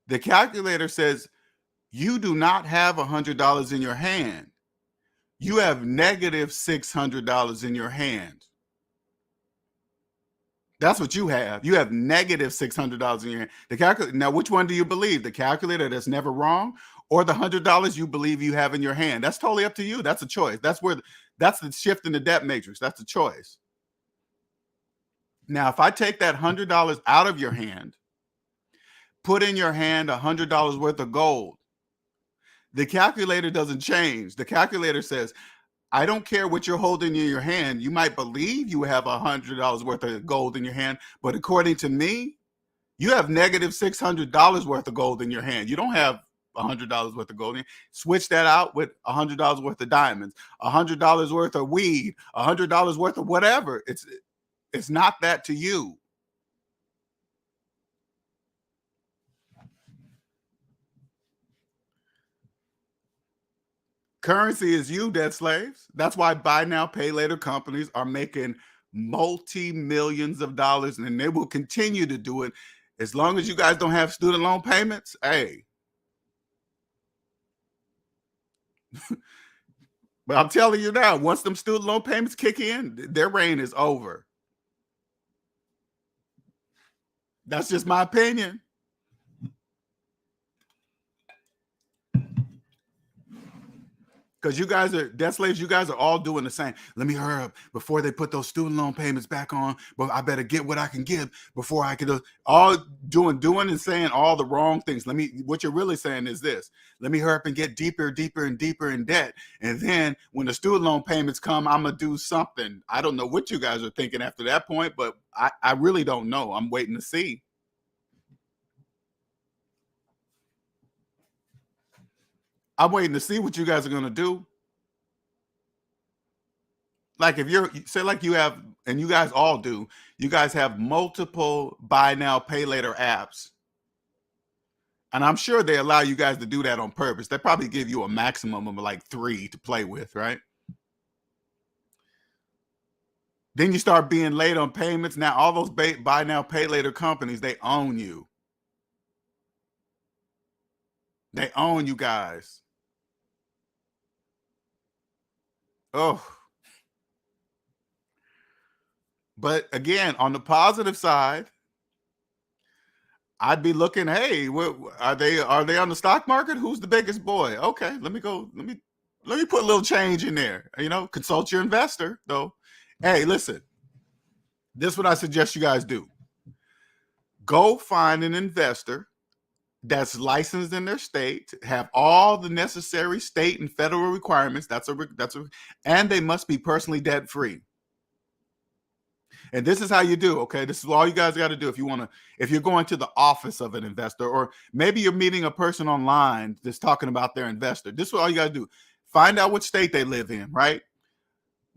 The calculator says you do not have $100 in your hand. You have negative $600 in your hand. That's what you have. You have negative $600 in your hand. Now, which one do you believe? The calculator that's never wrong, or the $100 you believe you have in your hand. That's totally up to you. That's a choice. That's the shift in the debt matrix. That's a choice. Now, if I take that $100 out of your hand, put in your hand $100 worth of gold, the calculator doesn't change. The calculator says, I don't care what you're holding in your hand. You might believe you have $100 worth of gold in your hand, but according to me, you have negative $600 worth of gold in your hand. You don't have $100 worth of gold. Switch that out with $100 worth of diamonds, $100 worth of weed, $100 worth of whatever. It's not that to you. Currency is you, debt slaves. That's why buy now, pay later companies are making multi-millions of dollars, and they will continue to do it as long as you guys don't have student loan payments. Hey. But I'm telling you now, once them student loan payments kick in, their reign is over. That's just my opinion. Because you guys are debt slaves, you guys are all doing the same. Let me hurry up before they put those student loan payments back on. But I better get what I can get before I can all doing and saying all the wrong things. What you're really saying is this: let me hurry up and get deeper in debt. And then when the student loan payments come, I'm gonna do something. I don't know what you guys are thinking after that point, but I really don't know. I'm waiting to see. I'm waiting to see what you guys are going to do. Like if you're, say like you have, and you guys all do, you guys have multiple buy now, pay later apps. And I'm sure they allow you guys to do that on purpose. They probably give you a maximum of like 3 to play with, right? Then you start being late on payments. Now all those buy now, pay later companies, they own you. They own you guys. Oh. But again, on the positive side, I'd be looking, hey, are they on the stock market? Who's the biggest boy? Okay, let me put a little change in there. Consult your investor though. Hey, listen, this is what I suggest you guys do. Go find an investor that's licensed in their state, have all the necessary state and federal requirements. And they must be personally debt free. And this is how you do, okay? This is all you guys got to do if you're going to the office of an investor, or maybe you're meeting a person online that's talking about their investor. This is all you got to do. Find out what state they live in, right?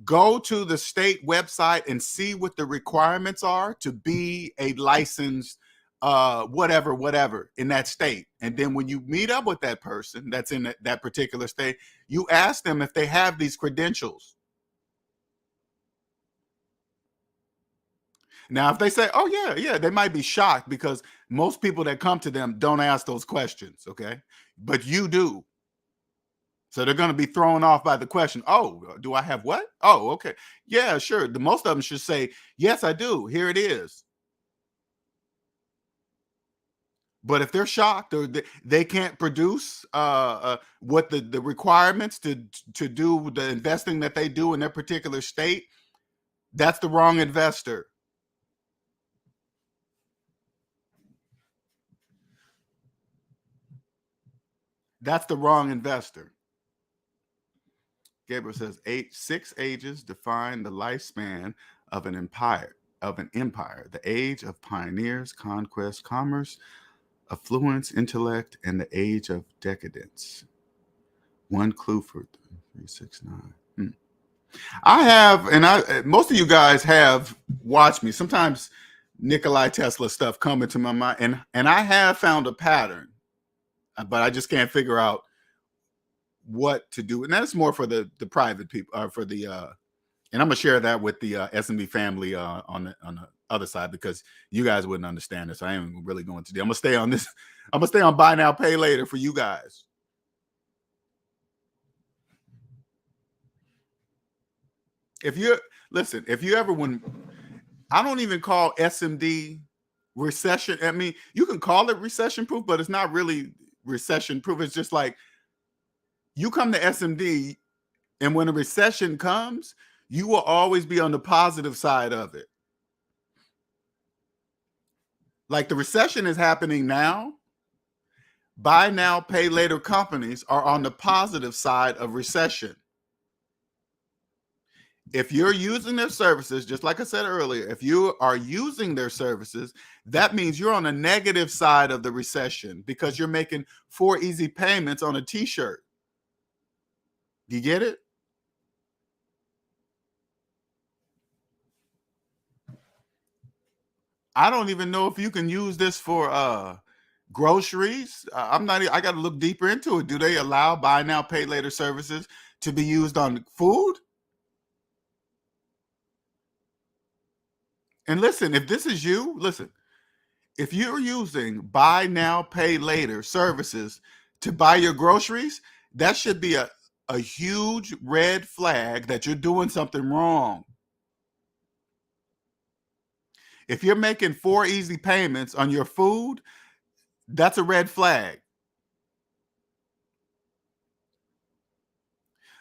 Go to the state website and see what the requirements are to be a licensed whatever in that state. And then when you meet up with that person that's in that particular state, you ask them if they have these credentials. Now, if they say, oh, yeah, they might be shocked because most people that come to them don't ask those questions, okay? But you do. So they're going to be thrown off by the question, oh, do I have what? Oh, okay. Yeah, sure. Most of them should say, yes, I do. Here it is. But if they're shocked or they can't produce what the requirements to do the investing that they do in their particular state, that's the wrong investor. That's the wrong investor. Gabriel says 6 ages define the lifespan of an empire. The age of pioneers, conquest, commerce, affluence, intellect, and the age of decadence. One clue for 369. I have, and most of you guys have watched me. Sometimes Nikolai Tesla stuff come into my mind, and I have found a pattern, but I just can't figure out what to do. And that's more for the private people, for the and I'm gonna share that with the S&B family on the other side, because you guys wouldn't understand this. I am really going to do. I'm gonna stay on this. I'm gonna stay on buy now, pay later for you guys. If you ever, I don't even call SMD recession. I mean, you can call it recession proof, but it's not really. recession proof. It's just like you come to SMD, and when a recession comes, you will always be on the positive side of it. Like the recession is happening now. Buy now, pay later companies are on the positive side of recession. If you're using their services, just like I said earlier, if you are using their services, that means you're on the negative side of the recession because you're making 4 easy payments on a t-shirt. Do you get it? I don't even know if you can use this for groceries. I got to look deeper into it. Do they allow buy now, pay later services to be used on food? And listen, if this is you, listen, if you're using buy now, pay later services to buy your groceries, that should be a huge red flag that you're doing something wrong. If you're making 4 easy payments on your food, that's a red flag.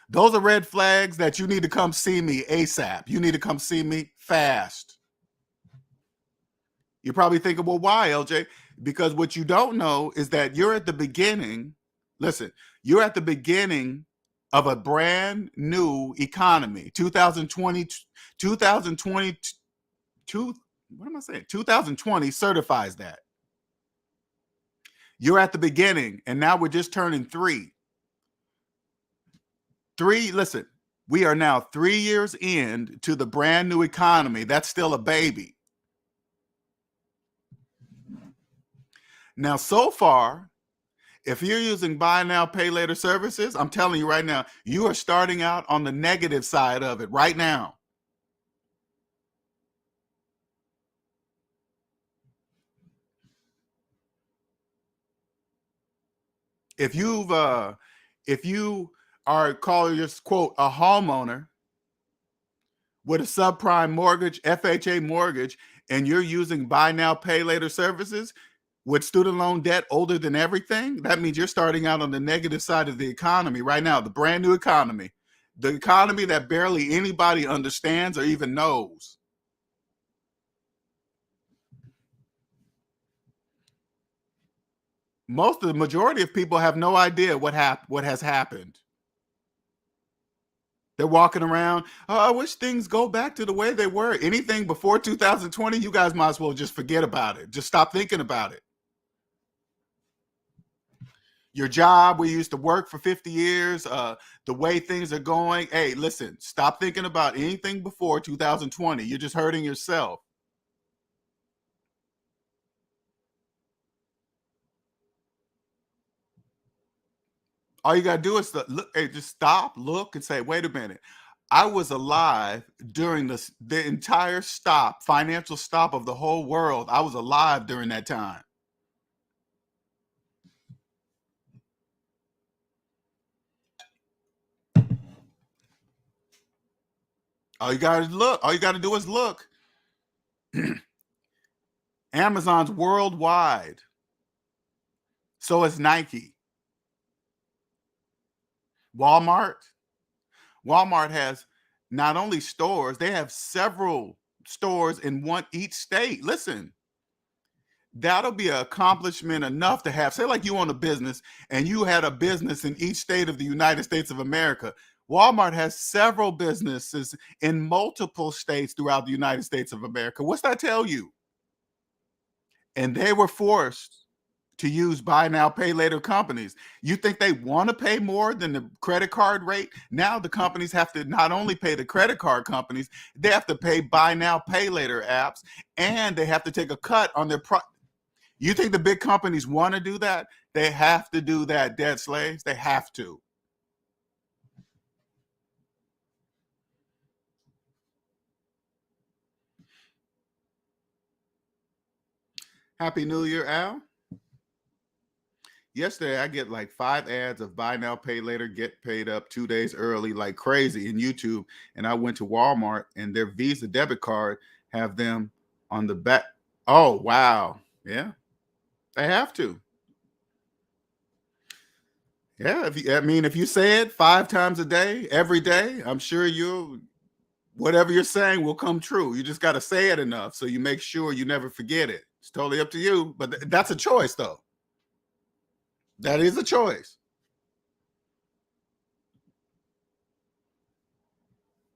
Those are red flags that you need to come see me ASAP. You need to come see me fast. You're probably thinking, well, why, LJ? Because what you don't know is that you're at the beginning. Listen, you're at the beginning of a brand new economy. 2020, what am I saying? 2020 certifies that. You're at the beginning, and now we're just turning 3. Listen, we are now 3 years in to the brand new economy. That's still a baby. Now, so far, if you're using buy now, pay later services, I'm telling you right now, you are starting out on the negative side of it right now. If you are calling your quote a homeowner with a subprime mortgage, FHA mortgage, and you're using buy now, pay later services with student loan debt older than everything, that means you're starting out on the negative side of the economy right now, the brand new economy, the economy that barely anybody understands or even knows. The majority of people have no idea what has happened. They're walking around, oh, I wish things go back to the way they were. Anything before 2020, you guys might as well just forget about it. Just stop thinking about it. Your job, we used to work for 50 years, the way things are going. Hey, listen, stop thinking about anything before 2020. You're just hurting yourself. All you got to do is look, hey, just stop, look, and say, wait a minute. I was alive during the entire financial stop of the whole world. I was alive during that time. All you got to look. All you got to do is look. Amazon's worldwide. So is Nike. Walmart has not only stores, they have several stores in each state. Listen, that'll be an accomplishment enough to have, say like you own a business and you had a business in each state of the United States of America. Walmart has several businesses in multiple states throughout the United States of America. What's that tell you? And they were forced to use buy now, pay later companies. You think they want to pay more than the credit card rate? Now the companies have to not only pay the credit card companies, they have to pay buy now, pay later apps, and they have to take a cut on their You think the big companies want to do that? They have to do that, dead slaves. They have to. Happy New Year, Al. Yesterday, I get like 5 ads of buy now, pay later, get paid up 2 days early, like crazy in YouTube. And I went to Walmart and their Visa debit card have them on the back. Oh, wow. Yeah, they have to. Yeah, if you say it 5 times a day, every day, I'm sure whatever you're saying will come true. You just got to say it enough so you make sure you never forget it. It's totally up to you, but that's a choice though. That is a choice.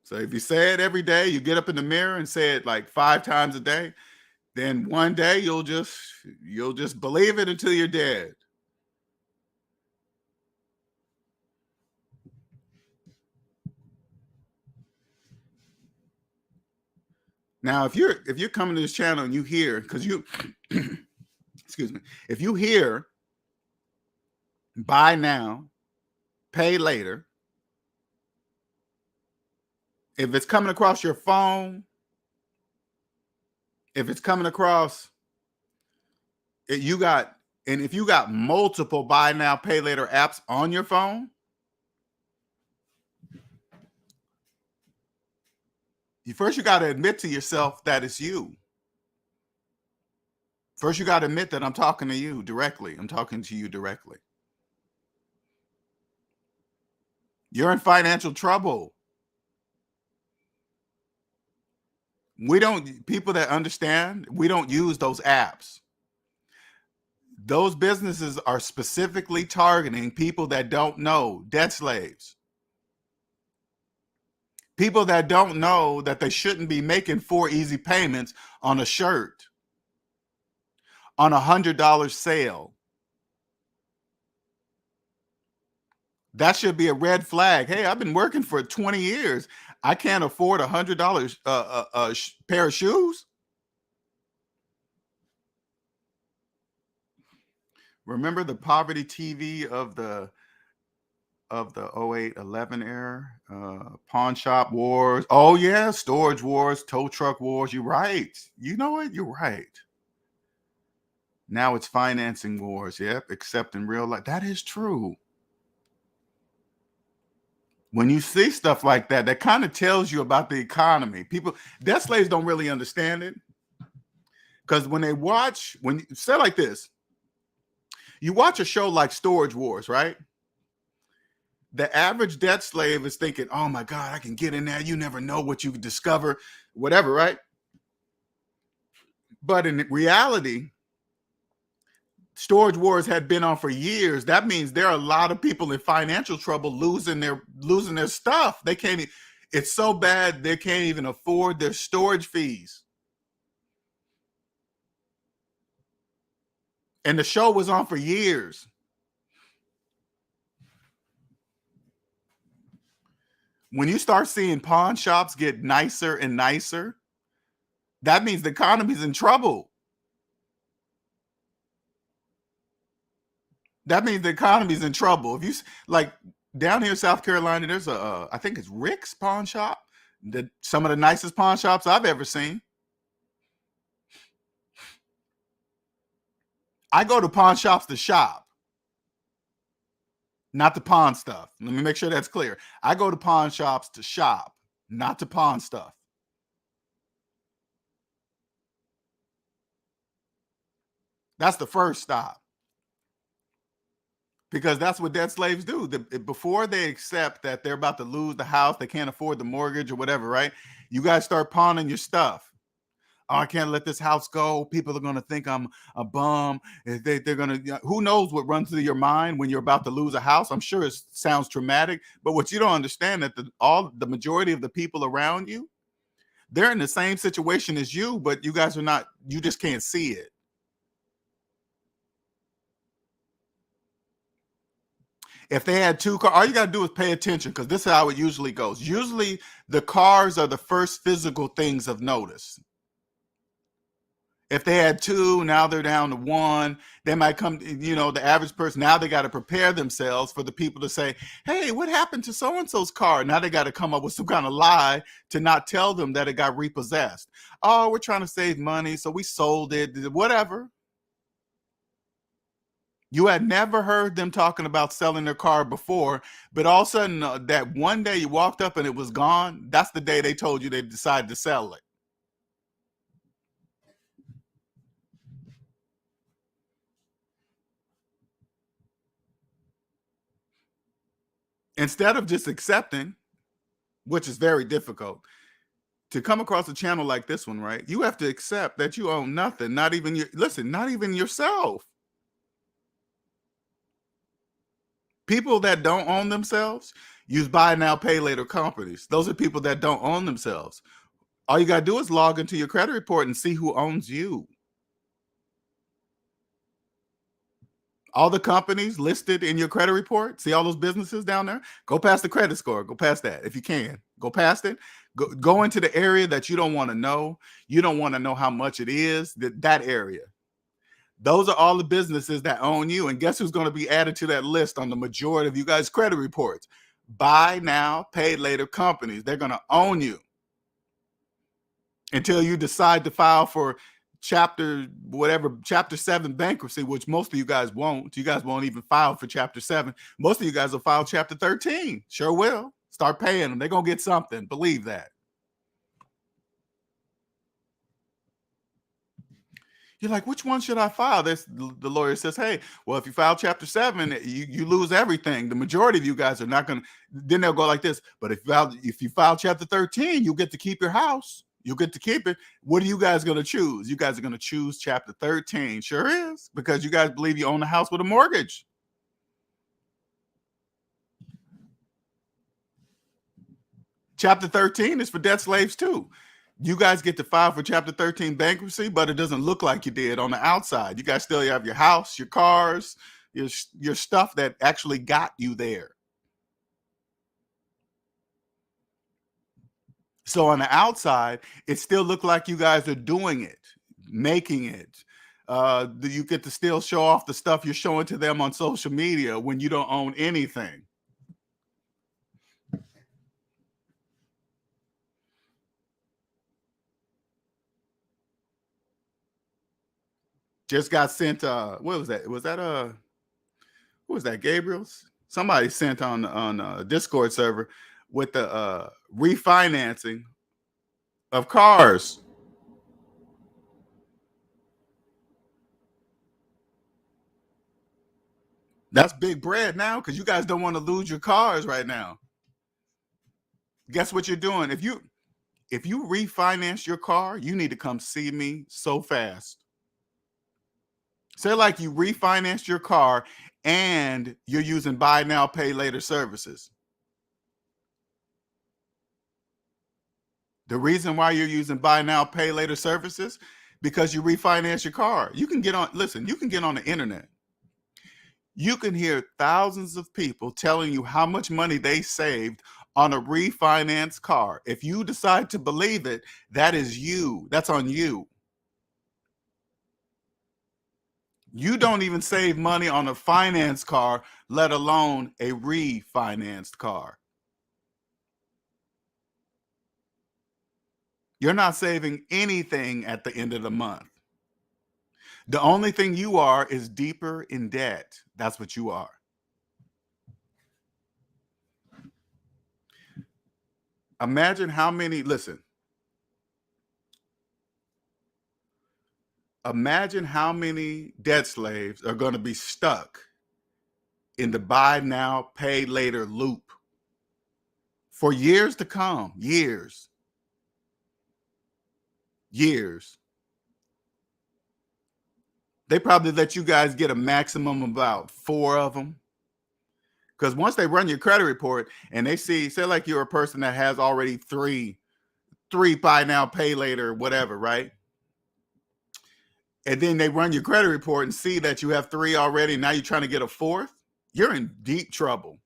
So if you say it every day, you get up in the mirror and say it like 5 times a day, then one day you'll just believe it until you're dead. Now, if you're coming to this channel and you hear, because you excuse me, if you hear buy now, pay later, if it's coming across your phone, if it's coming across, you got, and if you got multiple buy now, pay later apps on your phone, you got to admit to yourself that it's you. First, you got to admit that I'm talking to you directly. I'm talking to you directly. You're in financial trouble. People that understand, we don't use those apps. Those businesses are specifically targeting people that don't know, debt slaves. People that don't know that they shouldn't be making 4 easy payments on a shirt, on $100 sale. That should be a red flag. Hey, I've been working for 20 years. I can't afford $100 pair of shoes. Remember the poverty TV of the 08-11 era, pawn shop wars. Oh yeah, storage wars, tow truck wars. You're right. You know what? You're right. Now it's financing wars. Yep, except in real life. That is true. When you see stuff like that, that kind of tells you about the economy. Debt slaves don't really understand it. Because when you say like this, you watch a show like Storage Wars, right? The average debt slave is thinking, oh my God, I can get in there. You never know what you could discover, whatever, right? But in reality, Storage Wars had been on for years. That means there are a lot of people in financial trouble losing their stuff. It's so bad they can't even afford their storage fees. And the show was on for years. When you start seeing pawn shops get nicer and nicer, that means the economy's in trouble. That means the economy's in trouble. If you like down here in South Carolina, there's I think it's Rick's pawn shop. Some of the nicest pawn shops I've ever seen. I go to pawn shops to shop, not to pawn stuff. Let me make sure that's clear. I go to pawn shops to shop, not to pawn stuff. That's the first stop. Because that's what debt slaves do. Before they accept that they're about to lose the house, they can't afford the mortgage or whatever, right? You guys start pawning your stuff. Oh, I can't let this house go. People are going to think I'm a bum. They're going to, who knows what runs through your mind when you're about to lose a house? I'm sure it sounds traumatic, but what you don't understand that the majority of the people around you, they're in the same situation as you, but you guys are not, you just can't see it. If they had 2 cars, all you got to do is pay attention because this is how it usually goes. Usually the cars are the first physical things of notice. If they had 2, now they're down to 1. They might come, the average person, now they got to prepare themselves for the people to say, hey, what happened to so-and-so's car? Now they got to come up with some kind of lie to not tell them that it got repossessed. Oh, we're trying to save money, so we sold it, whatever. You had never heard them talking about selling their car before, but all of a sudden that one day you walked up and it was gone. That's the day they told you they decided to sell it. Instead of just accepting, which is very difficult, to come across a channel like this one, right? You have to accept that you own nothing, not even not even yourself. People that don't own themselves use buy now, pay later companies. Those are people that don't own themselves. All you got to do is log into your credit report and see who owns you. All the companies listed in your credit report, see all those businesses down there? Go past the credit score. Go past that if you can. Go past it. Go into the area that you don't want to know. You don't want to know how much it is, that area. Those are all the businesses that own you. And guess who's going to be added to that list on the majority of you guys' credit reports? Buy now, pay later companies. They're going to own you until you decide to file for chapter 7 bankruptcy, which most of you guys won't. You guys won't even file for chapter 7. Most of you guys will file chapter 13. Sure will. Start paying them. They're going to get something. Believe that. You're like, which one should I file? The lawyer says, hey, well, if you file chapter 7, you lose everything. The majority of you guys are not going to. Then they'll go like this. But if you file chapter 13, you'll get to keep your house. You'll get to keep it. What are you guys going to choose? You guys are going to choose chapter 13. Sure is. Because you guys believe you own a house with a mortgage. Chapter 13 is for debt slaves too. You guys get to file for chapter 13 bankruptcy, but it doesn't look like you did on the outside. You guys still have your house, your cars, your stuff that actually got you there. So on the outside, it still looked like you guys are doing it, making it. You get to still show off the stuff you're showing to them on social media when you don't own anything. Just got sent, what was that? Was that who was that? Gabriel's? Somebody sent on a Discord server with the refinancing of cars. That's big bread now because you guys don't want to lose your cars right now. Guess what you're doing? If you refinance your car, you need to come see me so fast. Say like you refinanced your car and you're using buy now, pay later services. The reason why you're using buy now, pay later services, because you refinance your car. You can get on, listen, you can get on the internet. You can hear thousands of people telling you how much money they saved on a refinance car. If you decide to believe it, that is you. That's on you. You don't even save money on a finance car, let alone a refinanced car. You're not saving anything at the end of the month. The only thing you are is deeper in debt. That's what you are. Imagine how many, listen, imagine how many debt slaves are going to be stuck in the buy now, pay later loop for years to come. Years. They probably let you guys get a maximum of about 4 of them. Because once they run your credit report and they see, say like you're a person that has already three buy now, pay later, whatever, right? And then they run your credit report and see that you have 3 already. Now you're trying to get a 4th. You're in deep trouble.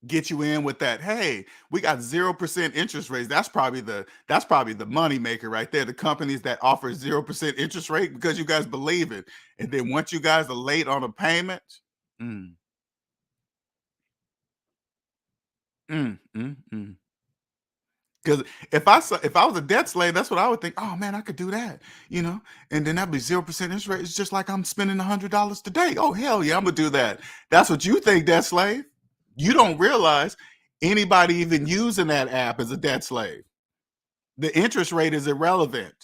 Get you in with that. Hey, we got 0% interest rates. That's probably the money maker right there. The companies that offer 0% interest rate because you guys believe it. And then once you guys are late on a payment, because if I was a debt slave, that's what I would think. Oh man, I could do that, and then that'd be 0% interest rate. It's just like I'm spending $100 today. Oh hell yeah, I'm gonna do that. That's what you think, debt slave. You don't realize anybody even using that app is a debt slave. The interest rate is irrelevant.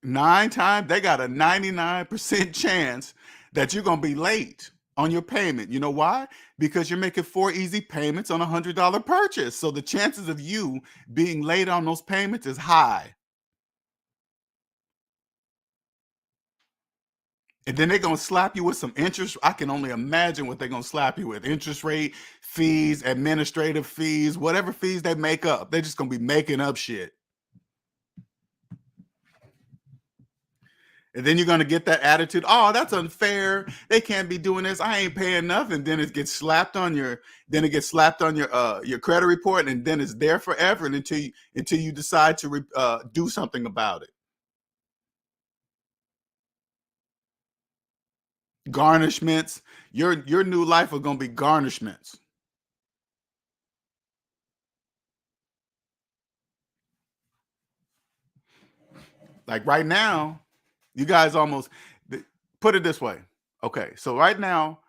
9 times, they got a 99% chance that you're going to be late on your payment. You know why? Because you're making 4 easy payments on a $100 purchase. So the chances of you being late on those payments is high. And then they're going to slap you with some interest. I can only imagine what they're going to slap you with. Interest rate, fees, administrative fees, whatever fees they make up. They're just going to be making up shit. And then you're going to get that attitude, oh, that's unfair. They can't be doing this. I ain't paying nothing. Then it gets slapped on your credit report, and then it's there forever until you decide to do something about it. Garnishments. Your new life are going to be garnishments. Like right now, you guys almost put it this way. Okay, so right now,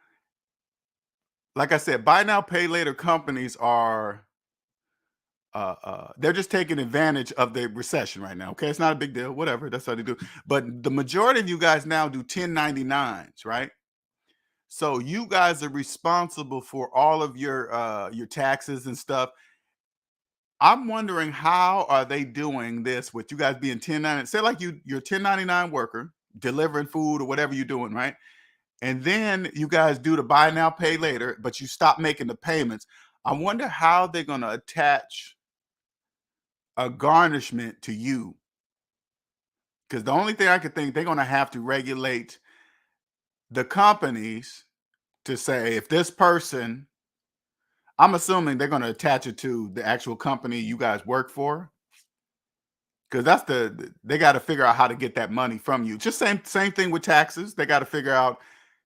like I said, buy now, pay later companies are they're just taking advantage of the recession right now. Okay, it's not a big deal. Whatever, that's how they do. But the majority of you guys now do 1099s, right? So you guys are responsible for all of your taxes and stuff. I'm wondering, how are they doing this with you guys being 1099? Say like you're 1099 worker delivering food or whatever you're doing, right? And then you guys do the buy now, pay later, but you stop making the payments. I wonder how they're going to attach a garnishment to you. Because the only thing I could think, they're going to have to regulate the companies to say, if this person, I'm assuming they're going to attach it to the actual company you guys work for. Because they got to figure out how to get that money from you. Just same thing with taxes. They got to figure out,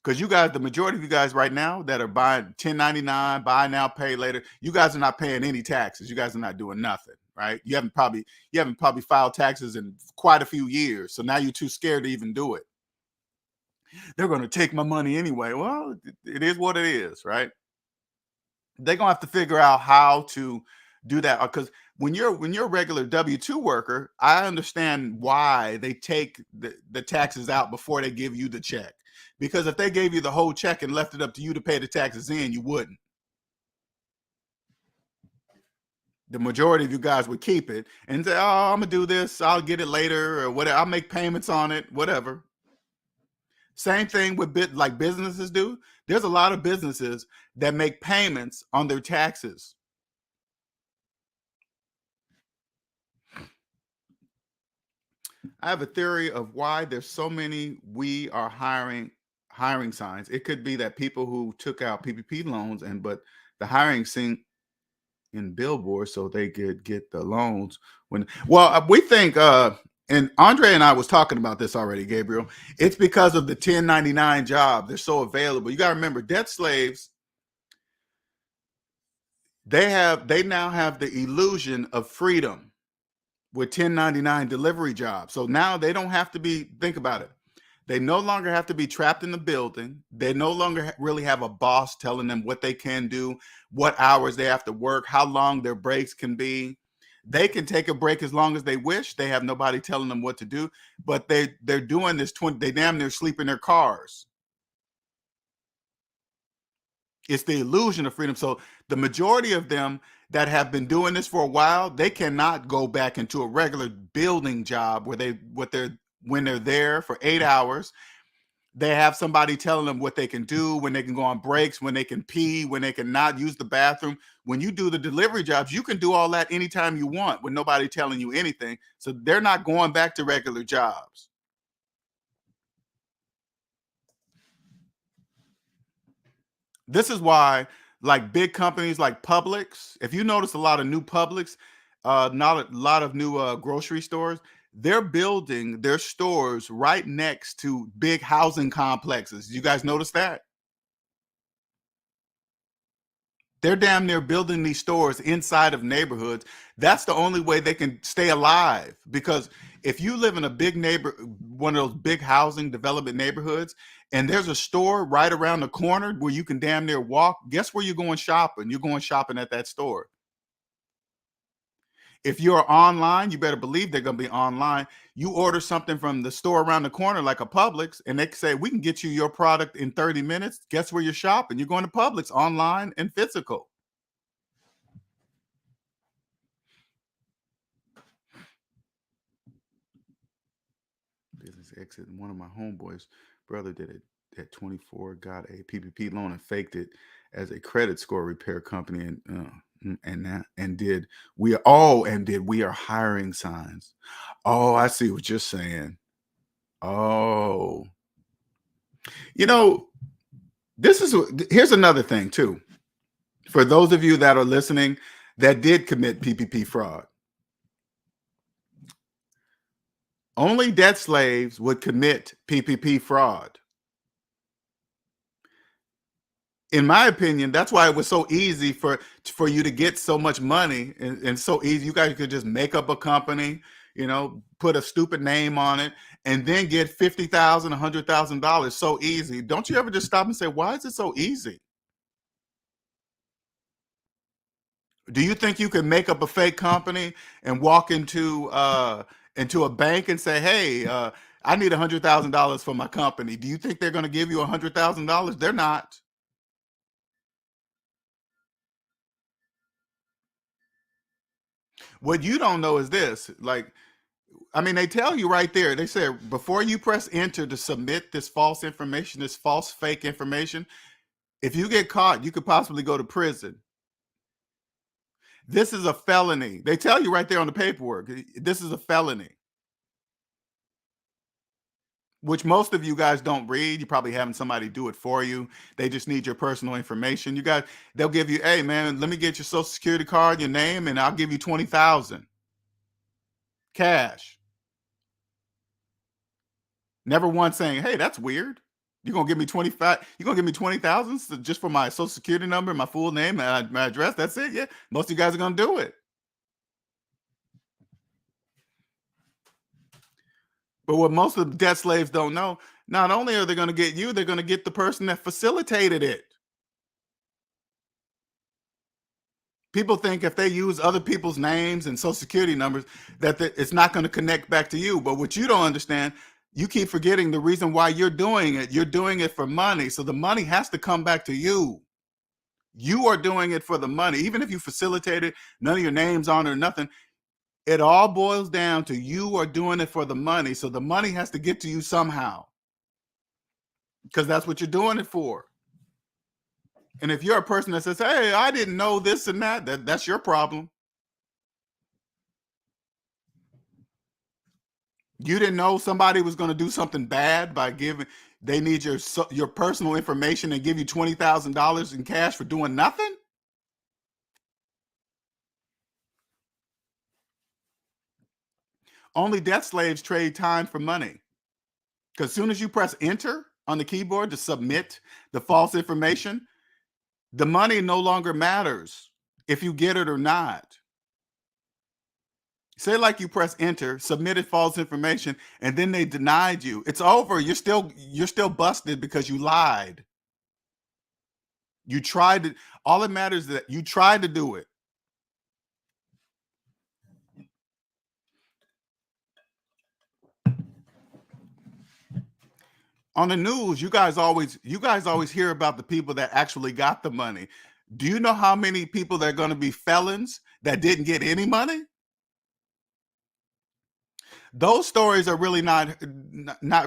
because you guys, the majority of you guys right now that are buying 1099, buy now, pay later, you guys are not paying any taxes. You guys are not doing nothing, right? You haven't probably filed taxes in quite a few years. So now you're too scared to even do it. They're going to take my money anyway. Well, it is what it is, right? They're going to have to figure out how to do that, because when you're a regular W-2 worker, I understand why they take the taxes out before they give you the check. Because if they gave you the whole check and left it up to you to pay the taxes in, you wouldn't. The majority of you guys would keep it and say, oh, I'm gonna do this, I'll get it later, or whatever, I'll make payments on it, whatever. Same thing with like businesses do. There's a lot of businesses that make payments on their taxes. I have a theory of why there's so many "we are hiring" signs. It could be that people who took out PPP loans, but the hiring scene in billboards so they could get the loans. We think, and Andre and I was talking about this already, Gabriel. It's because of the 1099 job. They're so available. You got to remember, debt slaves, they now have the illusion of freedom with 1099 delivery jobs. So now they don't have to be, think about it. They no longer have to be trapped in the building. They no longer really have a boss telling them what they can do, what hours they have to work, how long their breaks can be. They can take a break as long as they wish. They have nobody telling them what to do, but they're doing this they damn near sleep in their cars. It's the illusion of freedom. So the majority of them that have been doing this for a while, they cannot go back into a regular building job when they're there for 8 hours. They have somebody telling them what they can do, when they can go on breaks, when they can pee, when they can not use the bathroom. When you do the delivery jobs, you can do all that anytime you want with nobody telling you anything. So they're not going back to regular jobs. This is why, like big companies like Publix, if you notice a lot of new Publix, not a lot of new grocery stores, they're building their stores right next to big housing complexes. You guys notice that? They're damn near building these stores inside of neighborhoods. That's the only way they can stay alive. Because if you live in a big one of those big housing development neighborhoods, and there's a store right around the corner where you can damn near walk, guess where you're going shopping? You're going shopping at that store. If you're online, you better believe they're going to be online. You order something from the store around the corner, like a Publix, and they say, we can get you your product in 30 minutes. Guess where you're shopping? You're going to Publix, online and physical. Business exit. One of my homeboys' brother did it at 24, got a PPP loan and faked it as a credit score repair company, and did we are hiring signs. Oh, I see what you're saying. Oh, here's another thing too. For those of you that are listening that did commit PPP fraud, only debt slaves would commit PPP fraud. In my opinion, that's why it was so easy for you to get so much money, and so easy. You guys could just make up a company, put a stupid name on it, and then get $50,000, $100,000. So easy. Don't you ever just stop and say, why is it so easy? Do you think you can make up a fake company and walk into a bank and say, hey, I need $100,000 for my company? Do you think they're going to give you $100,000? They're not. What you don't know is this, they tell you right there, they say, before you press enter to submit this false information, this false fake information, if you get caught, you could possibly go to prison. This is a felony. They tell you right there on the paperwork, this is a felony, which most of you guys don't read. You're probably having somebody do it for you. They just need your personal information. They'll give you, hey man, let me get your social security card, your name, and I'll give you 20,000 cash. Never once saying, hey, that's weird. You're gonna give me 25, you're gonna give me 20,000 just for my social security number, my full name, and my address. That's it. Yeah. Most of you guys are gonna do it. But what most of the debt slaves don't know, not only are they going to get you, they're going to get the person that facilitated it. People think if they use other people's names and social security numbers, that it's not going to connect back to you. But what you don't understand, you keep forgetting the reason why you're doing it. You're doing it for money. So the money has to come back to you. You are doing it for the money. Even if you facilitate it, none of your names on it or nothing, it all boils down to you are doing it for the money. So the money has to get to you somehow, because that's what you're doing it for. And if you're a person that says, hey, I didn't know this and that's your problem. You didn't know somebody was going to do something bad by they need your personal information and give you $20,000 in cash for doing nothing. Only debt slaves trade time for money. Because as soon as you press enter on the keyboard to submit the false information, the money no longer matters if you get it or not. Say like you press enter, submitted false information, and then they denied you. It's over. You're still busted because you lied. You tried to. All that matters is that you tried to do it. On the news, you guys always hear about the people that actually got the money. Do you know how many people that are going to be felons that didn't get any money? Those stories are really not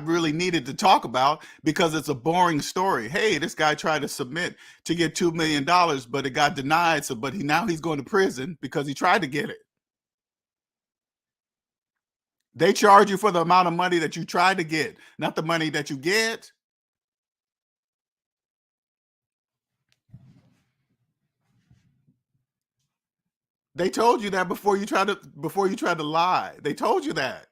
really needed to talk about, because it's a boring story. Hey, this guy tried to submit to get $2 million, but it got denied. But now he's going to prison because he tried to get it. They charge you for the amount of money that you tried to get, not the money that you get. They told you that before you tried to lie. They told you that.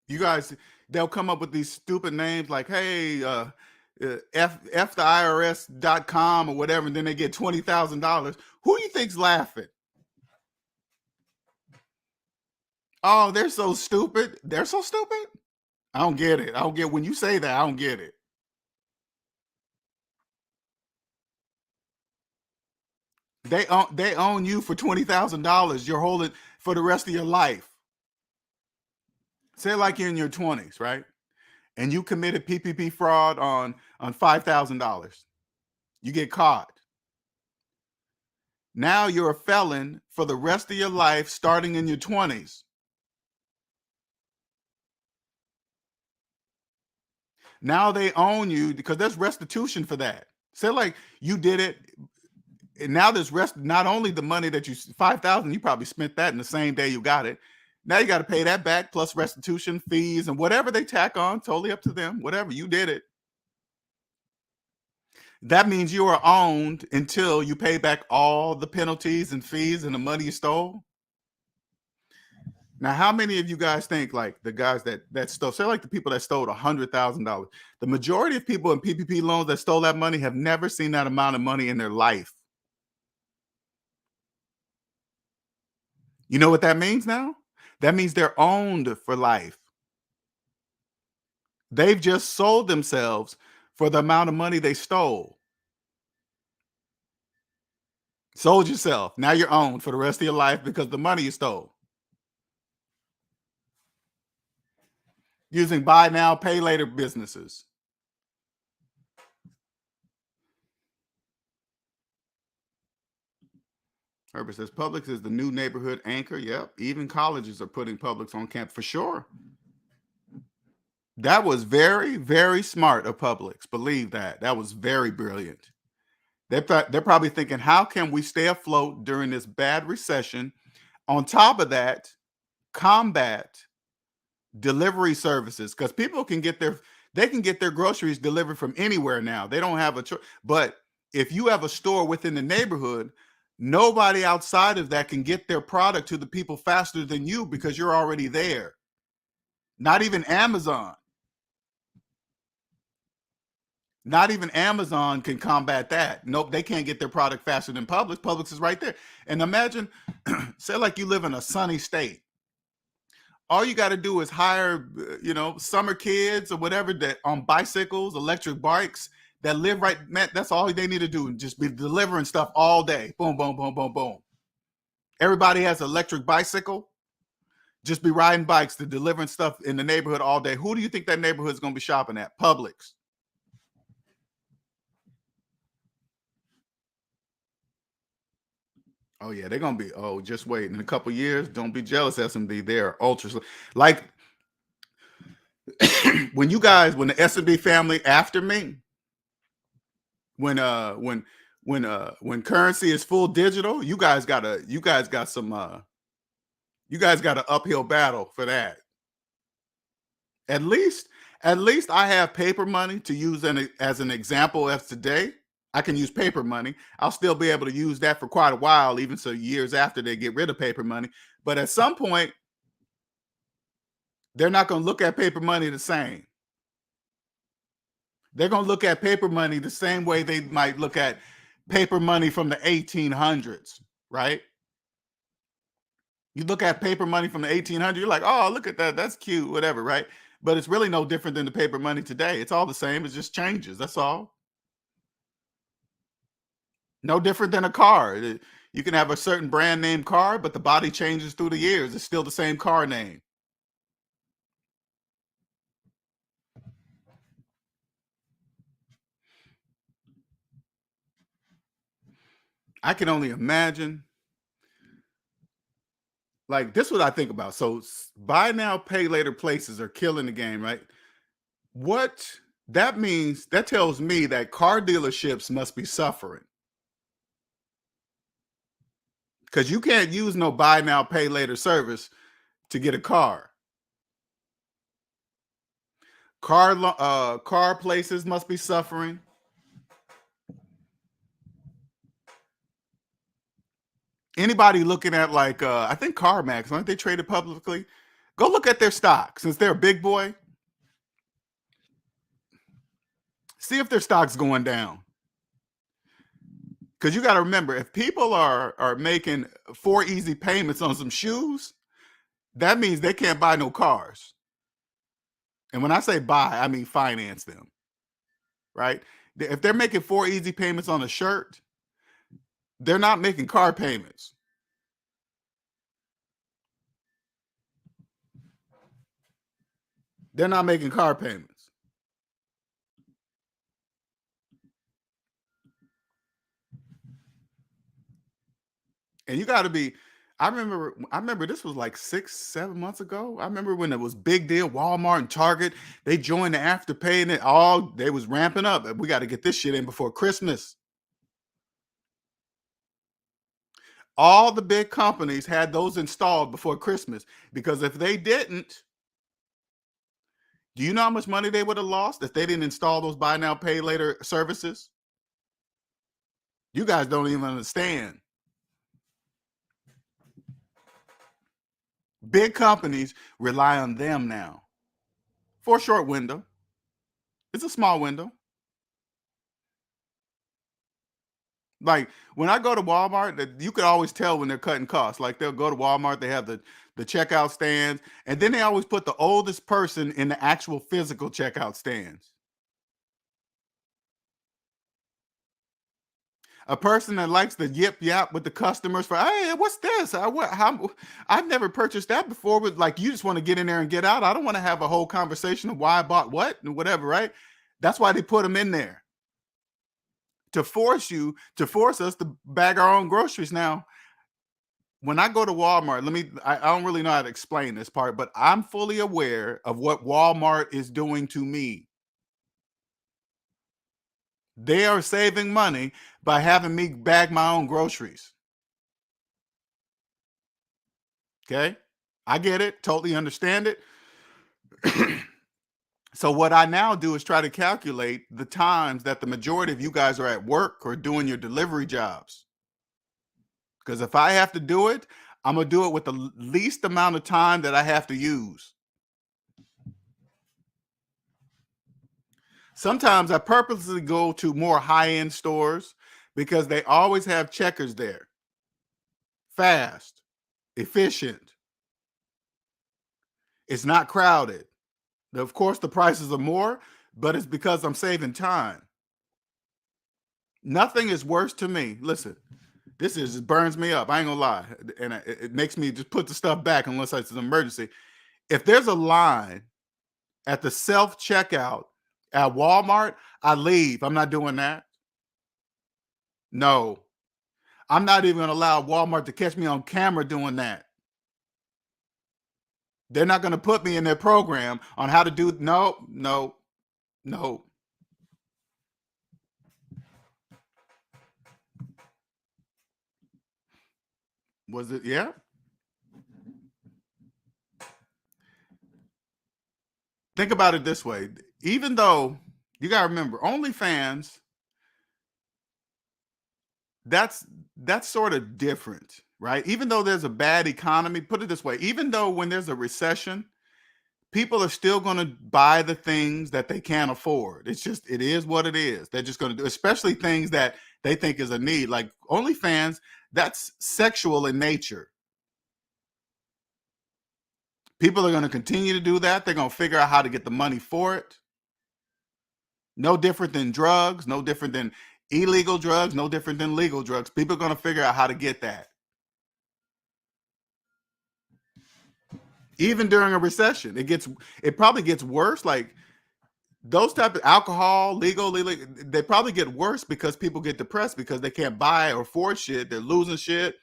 You guys, they'll come up with these stupid names like, hey, F the IRS.com or whatever, and then they get $20,000. Who do you think's laughing? Oh, they're so stupid. They're so stupid. I don't get it. I don't get when you say that. I don't get it. They own you for $20,000. You're holding for the rest of your life. Say like you're in your 20s, right? And you committed PPP fraud on $5,000. You get caught. Now you're a felon for the rest of your life, starting in your 20s. Now they own you because there's restitution for that. Say like you did it, and now there's not only the money that you 5,000, you probably spent that in the same day you got it. Now you got to pay that back plus restitution fees and whatever they tack on, totally up to them. Whatever, you did it. That means you are owned until you pay back all the penalties and fees and the money you stole. Now, how many of you guys think like the guys that stole, say like the people that stole $100,000, the majority of people in PPP loans that stole that money have never seen that amount of money in their life. You know what that means now? That means they're owned for life. They've just sold themselves for the amount of money they stole. Sold yourself. Now you're owned for the rest of your life because of the money you stole. Using buy now, pay later businesses. Herbert says Publix is the new neighborhood anchor. Yep. Even colleges are putting Publix on campus for sure. That was very, very smart of Publix. Believe that. That was very brilliant. They're probably thinking, how can we stay afloat during this bad recession? On top of that, combat delivery services, because people can get their groceries delivered from anywhere now. They don't have a choice. But if you have a store within the neighborhood, nobody outside of that can get their product to the people faster than you because you're already there. Not even Amazon. Not even Amazon can combat that. Nope, they can't get their product faster than Publix. Publix is right there. And imagine, say like you live in a sunny state. All you got to do is hire, summer kids or whatever that on bicycles, electric bikes that live right. Man, that's all they need to do. Just be delivering stuff all day. Boom, boom, boom, boom, boom. Everybody has an electric bicycle. Just be riding bikes to delivering stuff in the neighborhood all day. Who do you think that neighborhood is going to be shopping at? Publix. Oh yeah, they're gonna be. Oh, just wait. In a couple years, don't be jealous, SMB. They're ultra like when the SMB family after me, when currency is full digital, you guys got an uphill battle for that. At least I have paper money to use as an example as today. I can use paper money. I'll still be able to use that for quite a while, even so years after they get rid of paper money. But at some point, they're not going to look at paper money the same. They're going to look at paper money the same way they might look at paper money from the 1800s, right? You look at paper money from the 1800s, you're like, oh, look at that. That's cute, whatever, right? But it's really no different than the paper money today. It's all the same. It just changes. That's all. No different than a car. You can have a certain brand name car, but the body changes through the years. It's still the same car name. I can only imagine. Like, this is what I think about. So buy now, pay later places are killing the game, right? What that means, that tells me that car dealerships must be suffering. Because you can't use no buy now, pay later service to get a car. Car places must be suffering. Anybody looking at like I think CarMax, aren't they traded publicly? Go look at their stock since they're a big boy. See if their stock's going down. Because you got to remember, if people are making 4 easy payments on some shoes, that means they can't buy no cars. And when I say buy, I mean finance them, right? If they're making 4 easy payments on a shirt, They're not making car payments. They're not making car payments. And you got to be. I remember this was like 6, 7 months ago. I remember when it was big deal. Walmart and Target, they joined the Afterpay, and they was ramping up. We got to get this shit in before Christmas. All the big companies had those installed before Christmas, because if they didn't, do you know how much money they would have lost if they didn't install those buy now, pay later services? You guys don't even understand. Big companies rely on them now for a short window. It's a small window. Like when I go to Walmart, you could always tell when they're cutting costs. Like they'll go to Walmart, they have the checkout stands, and then they always put the oldest person in the actual physical checkout stands. A person that likes to yip yap with the customers for, hey, what's this? I've never purchased that before. But like, you just want to get in there and get out. I don't want to have a whole conversation of why I bought what and whatever, right? That's why they put them in there, to force us to bag our own groceries. Now, when I go to Walmart, I don't really know how to explain this part, but I'm fully aware of what Walmart is doing to me. They are saving money by having me bag my own groceries. Okay? I get it, totally understand it. So what I now do is try to calculate the times that the majority of you guys are at work or doing your delivery jobs. Because if I have to do it, I'm going to do it with the least amount of time that I have to use. Sometimes I purposely go to more high-end stores because they always have checkers there. Fast, efficient. It's not crowded. Of course, the prices are more, but it's because I'm saving time. Nothing is worse to me. Listen, it burns me up. I ain't gonna lie. And it makes me just put the stuff back unless it's an emergency. If there's a line at the self-checkout at Walmart, I leave. I'm not doing that. No, I'm not even gonna allow Walmart to catch me on camera doing that. They're not gonna put me in their program on how to do. No. Was it? Yeah. Think about it this way. Even though you got to remember, OnlyFans, that's sort of different, right? Even though there's a bad economy, put it this way, even though when there's a recession, people are still going to buy the things that they can't afford. It is what it is. They're just going to do, especially things that they think is a need. Like OnlyFans, that's sexual in nature. People are going to continue to do that. They're going to figure out how to get the money for it. No different than drugs, no different than illegal drugs, no different than legal drugs. People are going to figure out how to get that. Even during a recession, it probably gets worse. Like those type of alcohol, legal, they probably get worse because people get depressed because they can't buy or afford shit. They're losing shit.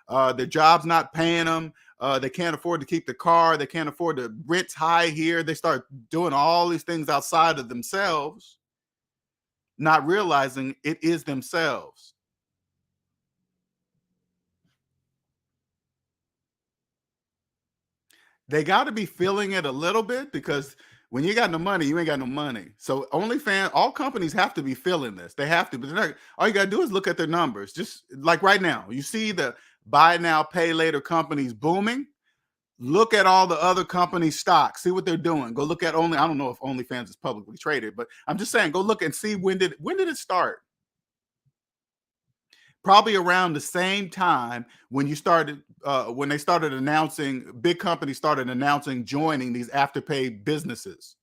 Their job's not paying them. They can't afford to keep the car. They can't afford to rent high here. They start doing all these things outside of themselves, not realizing it is themselves. They got to be feeling it a little bit, because when you got no money, you ain't got no money. So OnlyFans, all companies have to be feeling this. They have to, but all you got to do is look at their numbers. Just like right now, you see the buy now, pay later companies booming. Look at all the other companies' stocks. See what they're doing. Go look at I don't know if OnlyFans is publicly traded, but I'm just saying, go look and see when did it start? Probably around the same time when they started announcing, big companies started announcing joining these Afterpay businesses.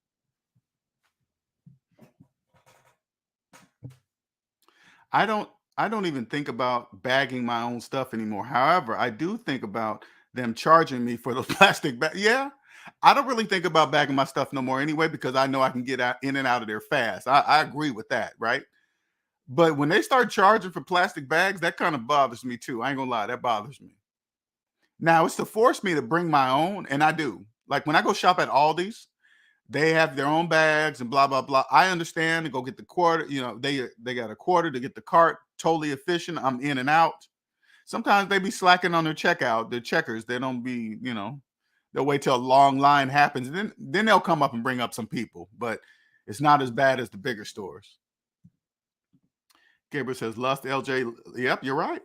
I don't I don't even think about bagging my own stuff anymore. However, I do think about them charging me for those plastic bags. Yeah, I don't really think about bagging my stuff no more anyway because I know I can get out in and out of there fast. I agree with that, right? But when they start charging for plastic bags, that kind of bothers me too. I ain't gonna lie, that bothers me. Now it's to force me to bring my own, and I do. Like when I go shop at Aldi's, they have their own bags and blah blah blah. I understand to go get the quarter. You know, they got a quarter to get the cart. Totally efficient. I'm in and out. Sometimes they be slacking on their checkout. Their checkers. They don't be. They'll wait till a long line happens. And then they'll come up and bring up some people. But it's not as bad as the bigger stores. Gabriel says, "Lust, LJ." Yep, you're right.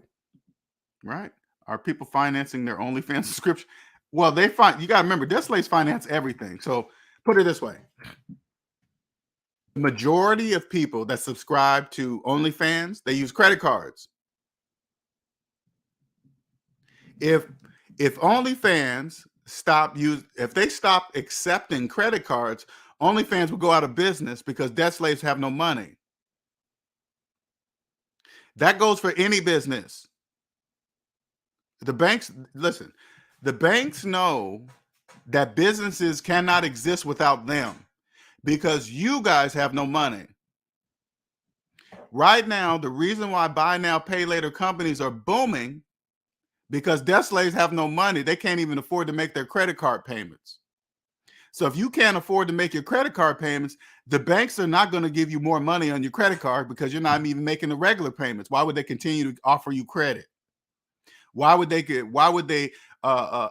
Right. Are people financing their OnlyFans subscription? Well, you got to remember, Deslays finance everything. So put it this way. The majority of people that subscribe to OnlyFans, they use credit cards. If OnlyFans if they stop accepting credit cards, OnlyFans will go out of business because debt slaves have no money. That goes for any business. The banks know that businesses cannot exist without them because you guys have no money. Right now, the reason why buy now, pay later companies are booming because debt slaves have no money. They can't even afford to make their credit card payments. So if you can't afford to make your credit card payments, the banks are not going to give you more money on your credit card because you're not even making the regular payments. Why would they continue to offer you credit? Why would they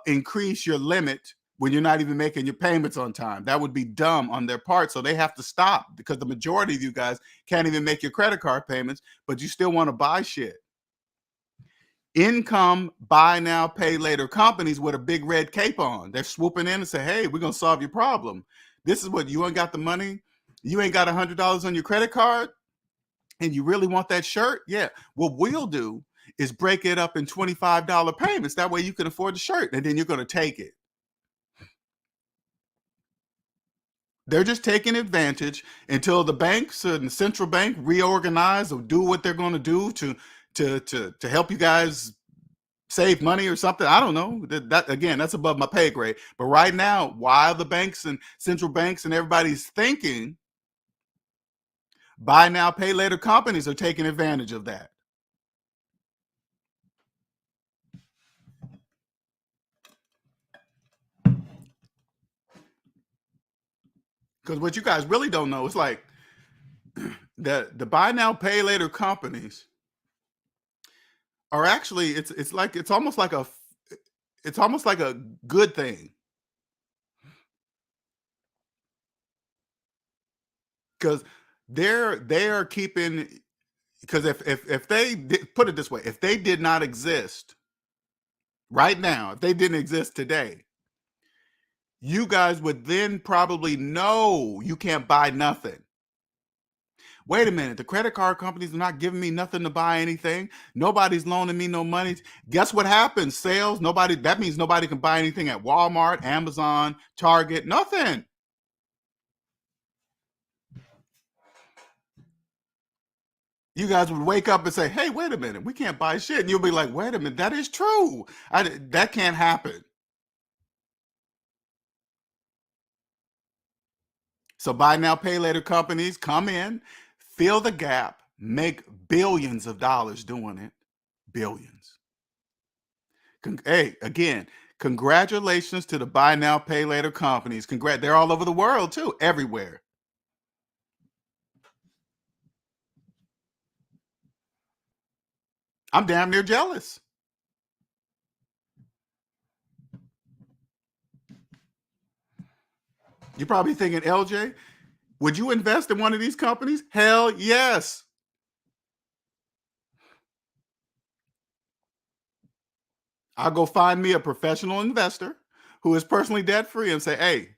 increase your limit when you're not even making your payments on time? That would be dumb on their part. So they have to stop because the majority of you guys can't even make your credit card payments, but you still want to buy shit. Income buy now, pay later companies with a big red cape on. They're swooping in and say, "Hey, we're going to solve your problem. This is what you ain't got the money. You ain't got $100 on your credit card and you really want that shirt? Yeah. What we'll do is break it up in $25 payments. That way you can afford the shirt and then you're going to take it." They're just taking advantage until the banks and the central bank reorganize or do what they're going to do to help you guys save money or something. I don't know. That again, that's above my pay grade. But right now, while the banks and central banks and everybody's thinking, buy now, pay later companies are taking advantage of that. Because what you guys really don't know is like the buy now, pay later companies are actually it's almost like a good thing because they are keeping because if they put it this way, if they did not exist right now, if they didn't exist today, you guys would then probably know you can't buy nothing. Wait a minute, the credit card companies are not giving me nothing to buy anything. Nobody's loaning me no money. Guess what happens? Sales, that means nobody can buy anything at Walmart, Amazon, Target, nothing. You guys would wake up and say, "Hey, wait a minute, we can't buy shit." And you'll be like, "Wait a minute, that is true. That can't happen." So buy now, pay later companies come in, fill the gap, make billions of dollars doing it. Billions. Hey, again, congratulations to the buy now, pay later companies. They're all over the world too, everywhere. I'm damn near jealous. You're probably thinking, "LJ, would you invest in one of these companies?" Hell yes. I'll go find me a professional investor who is personally debt free and say, "Hey,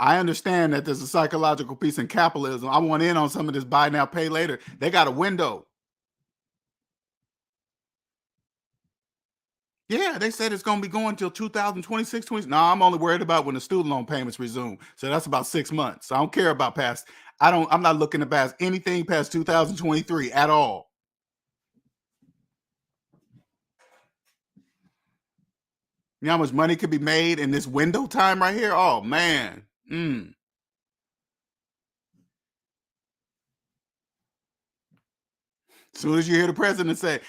I understand that there's a psychological piece in capitalism. I want in on some of this buy now, pay later. They got a window." Yeah, they said it's going to be going till 2026, 20. No, I'm only worried about when the student loan payments resume. So that's about 6 months. I don't care about past. I'm not looking to pass anything past 2023 at all. You know how much money could be made in this window time right here? Oh man. As soon as you hear the president say,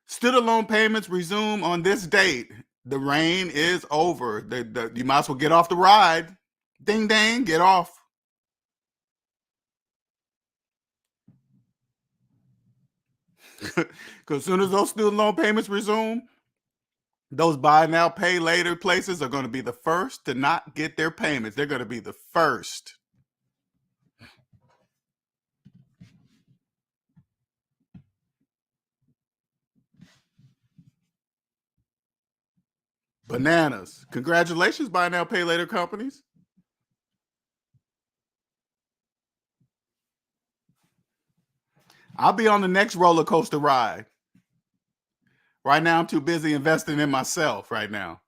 student loan payments resume on this date, the rain is over. You might as well get off the ride. Ding dang, get off. Because as soon as those student loan payments resume, those buy now, pay later places are going to be the first to not get their payments. They're going to be the first. Bananas. Congratulations, buy now, pay later companies. I'll be on the next roller coaster ride. Right now, I'm too busy investing in myself right now.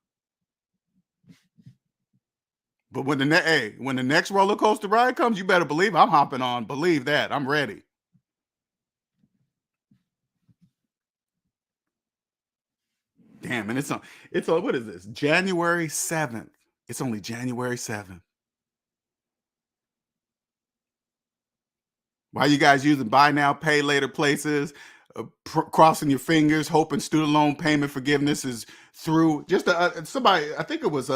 But when the next roller coaster ride comes, you better believe I'm hopping on. Believe that. I'm ready. Damn, and it's on what is this? January 7th. It's only January 7th. Why you guys using buy now, pay later places, crossing your fingers, hoping student loan payment forgiveness is through? Just somebody, I think it was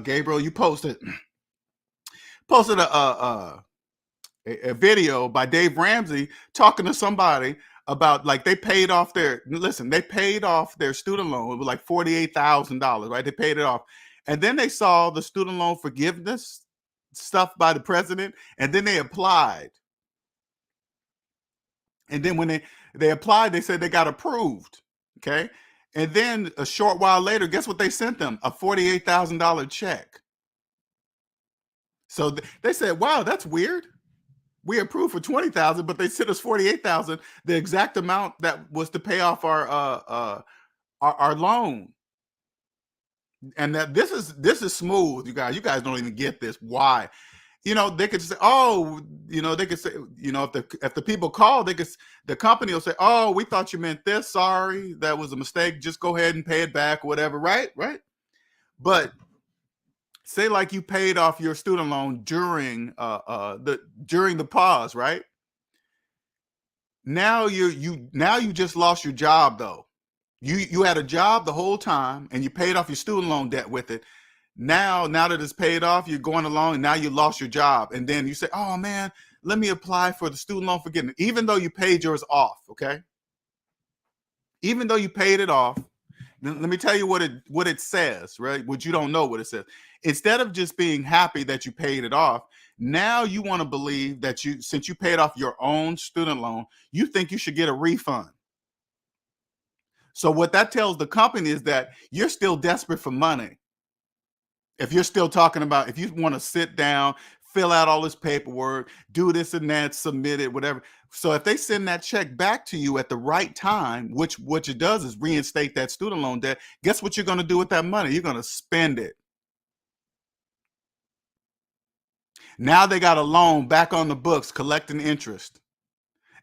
Gabriel. You posted a video by Dave Ramsey talking to somebody about like they paid off their student loan. It was like $48,000, right? They paid it off, and then they saw the student loan forgiveness stuff by the president, and then they applied. And then when they applied, they said they got approved. Okay. And then a short while later, guess what they sent them? A $48,000 check. So they said, wow, that's weird. We approved for 20,000, but they sent us 48,000, the exact amount that was to pay off our loan. And that this is smooth, you guys. You guys don't even get this. Why? They could say, oh, they could say, if the people call, the company will say, oh, we thought you meant this. Sorry, that was a mistake. Just go ahead and pay it back, whatever. Right. But say like you paid off your student loan during the pause, right? Now you just lost your job though. You had a job the whole time and you paid off your student loan debt with it. Now that it's paid off, you're going along and now you lost your job. And then you say, oh man, let me apply for the student loan forgiveness, even though you paid yours off. Okay. Even though you paid it off, let me tell you what it says, right? What you don't know what it says. Instead of just being happy that you paid it off, now you want to believe that since you paid off your own student loan, you think you should get a refund. So what that tells the company is that you're still desperate for money. If you're still talking about, if you want to sit down, fill out all this paperwork, do this and that, submit it, whatever. So if they send that check back to you at the right time, which what it does is reinstate that student loan debt, guess what you're going to do with that money? You're going to spend it. Now they got a loan back on the books collecting interest.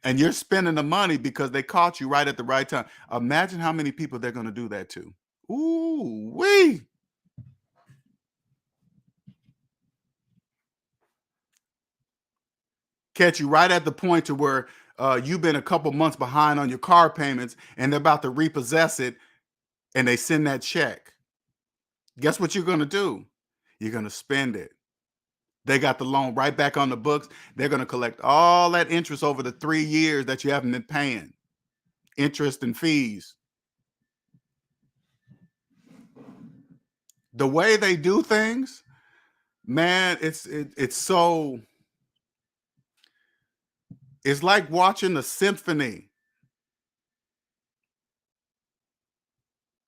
And you're spending the money because they caught you right at the right time. Imagine how many people they're going to do that to. Ooh, wee. Catch you right at the point to where you've been a couple months behind on your car payments and they're about to repossess it and they send that check. Guess what you're going to do? You're going to spend it. They got the loan right back on the books. They're going to collect all that interest over the 3 years that you haven't been paying. Interest and fees. The way they do things, man, it's like watching a symphony.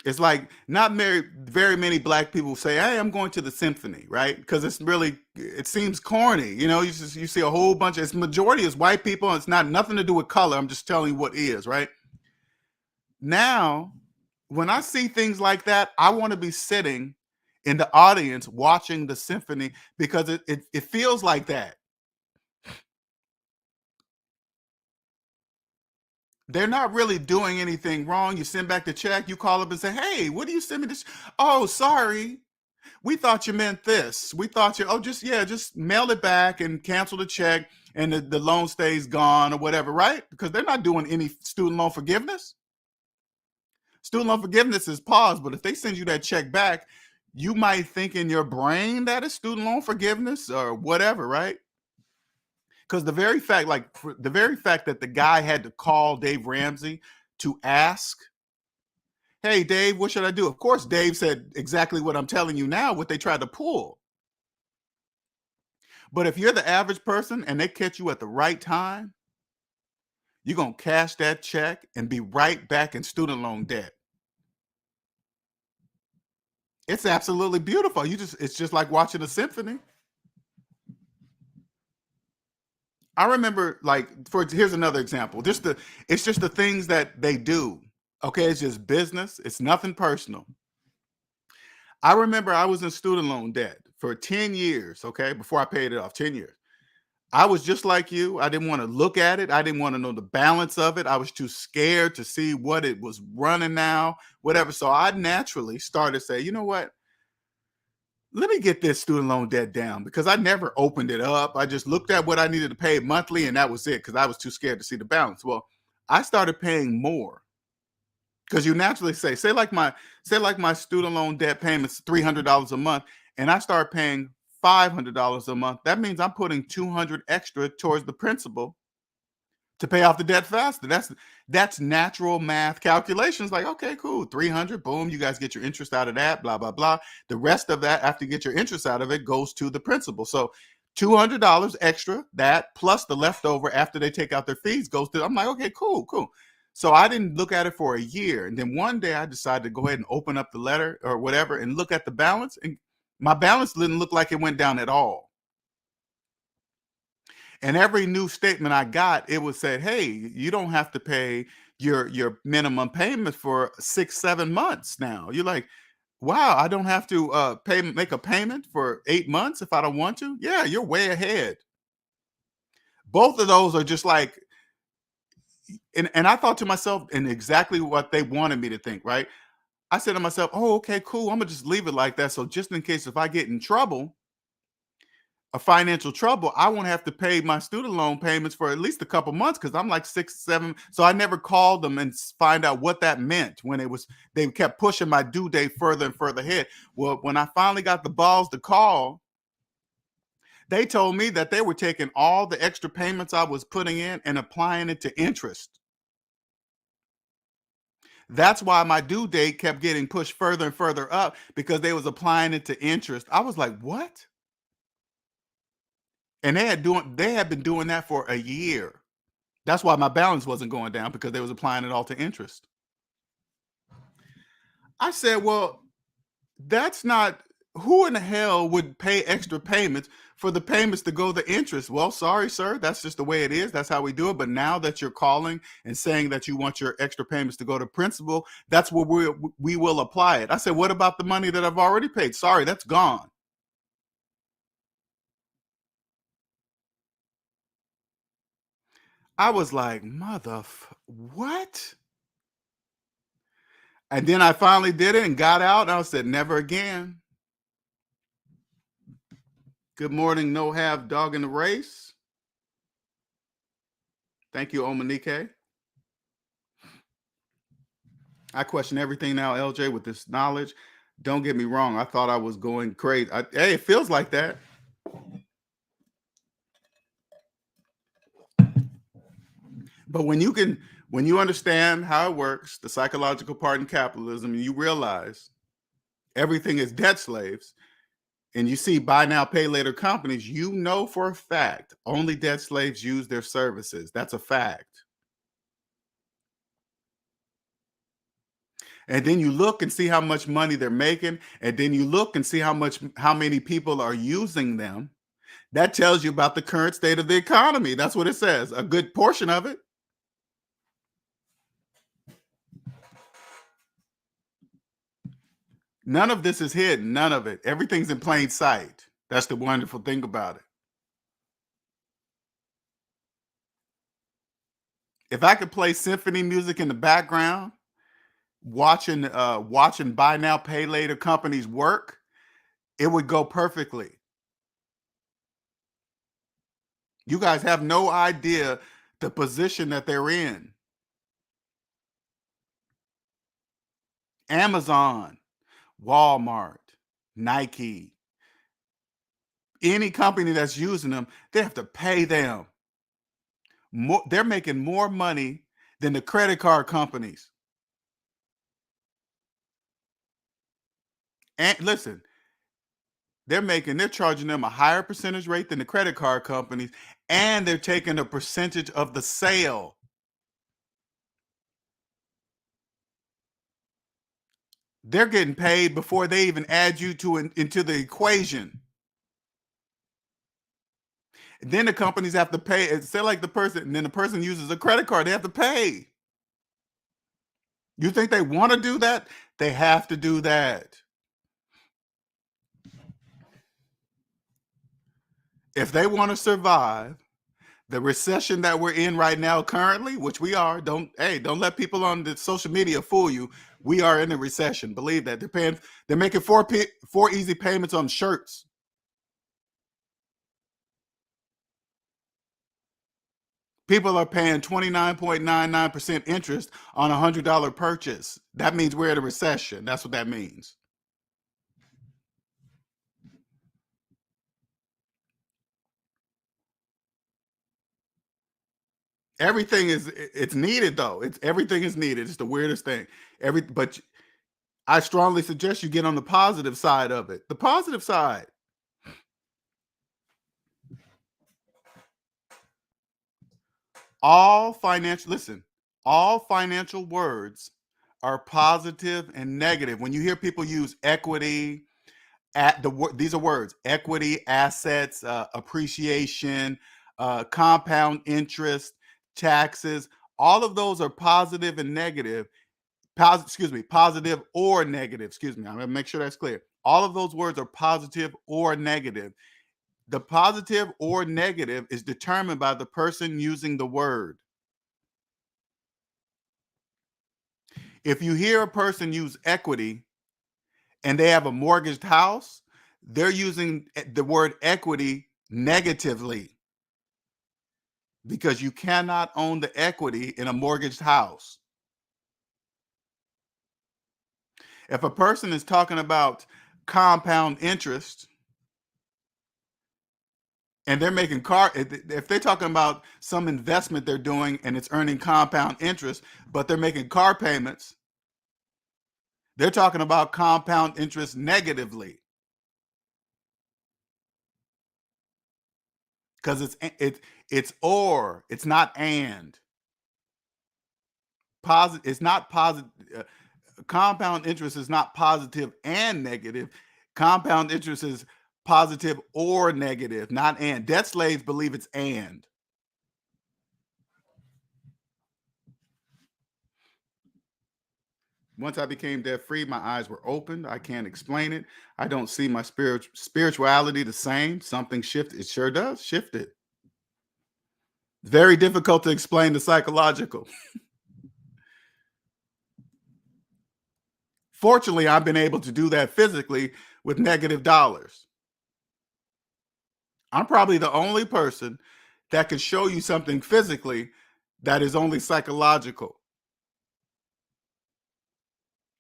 It's like not very many black people say, hey, I'm going to the symphony, right? Because it seems corny. You see a whole bunch its majority is white people. And it's not nothing to do with color. I'm just telling you what is, right? Now, when I see things like that, I want to be sitting in the audience watching the symphony because it feels like that. They're not really doing anything wrong. You send back the check, you call up and say, hey, what do you send me this? Oh, sorry. We thought you meant this. We thought just mail it back and cancel the check and the loan stays gone or whatever, right? Because they're not doing any student loan forgiveness. Student loan forgiveness is paused, but if they send you that check back, you might think in your brain that it's student loan forgiveness or whatever, right? Because the very fact that the guy had to call Dave Ramsey to ask, hey, Dave, what should I do? Of course, Dave said exactly what I'm telling you now, what they tried to pull. But if you're the average person and they catch you at the right time, you're going to cash that check and be right back in student loan debt. It's absolutely beautiful. It's just like watching a symphony. I remember, here's another example. It's just the things that they do. Okay, it's just business. It's nothing personal. I remember I was in student loan debt for 10 years, okay, before I paid it off, 10 years. I was just like you. I didn't want to look at it. I didn't want to know the balance of it. I was too scared to see what it was running now, whatever. So I naturally started to say, you know what? Let me get this student loan debt down, because I never opened it up. I just looked at what I needed to pay monthly, and that was it, because I was too scared to see the balance. Well, I started paying more, because you naturally say like my student loan debt payment's $300 a month, and I start paying $500 a month. That means I'm putting $200 extra towards the principal to pay off the debt faster. That's natural math calculations. Like, okay, cool, 300, boom, you guys get your interest out of that, blah, blah, blah. The rest of that, after you get your interest out of it, goes to the principal. So $200 extra, that plus the leftover after they take out their fees goes to, I'm like, okay, cool. So I didn't look at it for a year. And then one day I decided to go ahead and open up the letter or whatever and look at the balance. And my balance didn't look like it went down at all. And every new statement I got, it would say, hey, you don't have to pay your minimum payment for 6-7 months now. You're like, wow, I don't have to make a payment for 8 months if I don't want to. Yeah, you're way ahead. Both of those are just like, and I thought to myself, and exactly what they wanted me to think, right? I said to myself, oh, okay, cool. I'm gonna just leave it like that. So just in case if I get in trouble, a financial trouble, I won't have to pay my student loan payments for at least a couple months, because I'm like 6-7. So I never called them and find out what that meant when they kept pushing my due date further and further ahead. Well, when I finally got the balls to call, they told me that they were taking all the extra payments I was putting in and applying it to interest. That's why my due date kept getting pushed further and further up, because they was applying it to interest. I was like, what? And they had been doing that for a year. That's why my balance wasn't going down, because they was applying it all to interest. I said, well, that's not, who in the hell would pay extra payments for the payments to go to interest? Well, sorry, sir. That's just the way it is. That's how we do it. But now that you're calling and saying that you want your extra payments to go to principal, that's where we will apply it. I said, what about the money that I've already paid? Sorry, that's gone. I was like, what? And then I finally did it and got out, and I said, never again. Good morning, no have dog in the race. Thank you, Omanike. I question everything now, LJ, with this knowledge. Don't get me wrong. I thought I was going crazy. Hey, it feels like that. But when you understand how it works, the psychological part in capitalism, and you realize everything is debt slaves, and you see buy now, pay later companies, you know for a fact only debt slaves use their services. That's a fact. And then you look and see how much money they're making, and then you look and see how many people are using them. That tells you about the current state of the economy. That's what it says. A good portion of it. None of this is hidden. None of it. Everything's in plain sight. That's the wonderful thing about it. If I could play symphony music in the background, watching buy now, pay later companies work, it would go perfectly. You guys have no idea the position that they're in. Amazon, Walmart, Nike, any company that's using them, they have to pay them. They're making more money than the credit card companies. And listen, they're charging them a higher percentage rate than the credit card companies, and they're taking a percentage of the sale. They're getting paid before they even add you into the equation. Then the companies have to pay. Say like and then the person uses a credit card, they have to pay. You think they want to do that? They have to do that. If they want to survive the recession that we're in right now currently, which we are, don't let people on the social media fool you. We are in a recession. Believe that. They're making four easy payments on shirts. People are paying 29.99% interest on a $100 purchase. That means we're in a recession. That's what that means. It's needed though. Everything is needed. It's the weirdest thing. But I strongly suggest you get on the positive side of it. The positive side. All financial words are positive and negative. When you hear people use equity, these are words: equity, assets, appreciation, compound interest, taxes. All of those are positive and negative. Positive or negative. Excuse me. I'm going to make sure that's clear. All of those words are positive or negative. The positive or negative is determined by the person using the word. If you hear a person use equity and they have a mortgaged house, they're using the word equity negatively, because you cannot own the equity in a mortgaged house. If a person is talking about compound interest and they're making if they're talking about some investment they're doing and it's earning compound interest, but they're making car payments, they're talking about compound interest negatively, because it's or, it's not and. It's not positive. Compound interest is not positive and negative. Compound interest is positive or negative, not and. Debt slaves believe it's and. Once I became debt free, my eyes were opened. I can't explain it. I don't see my spirituality the same. Something shifted. It sure does shift it. Very difficult to explain the psychological. Fortunately, I've been able to do that physically with negative dollars. I'm probably the only person that can show you something physically that is only psychological.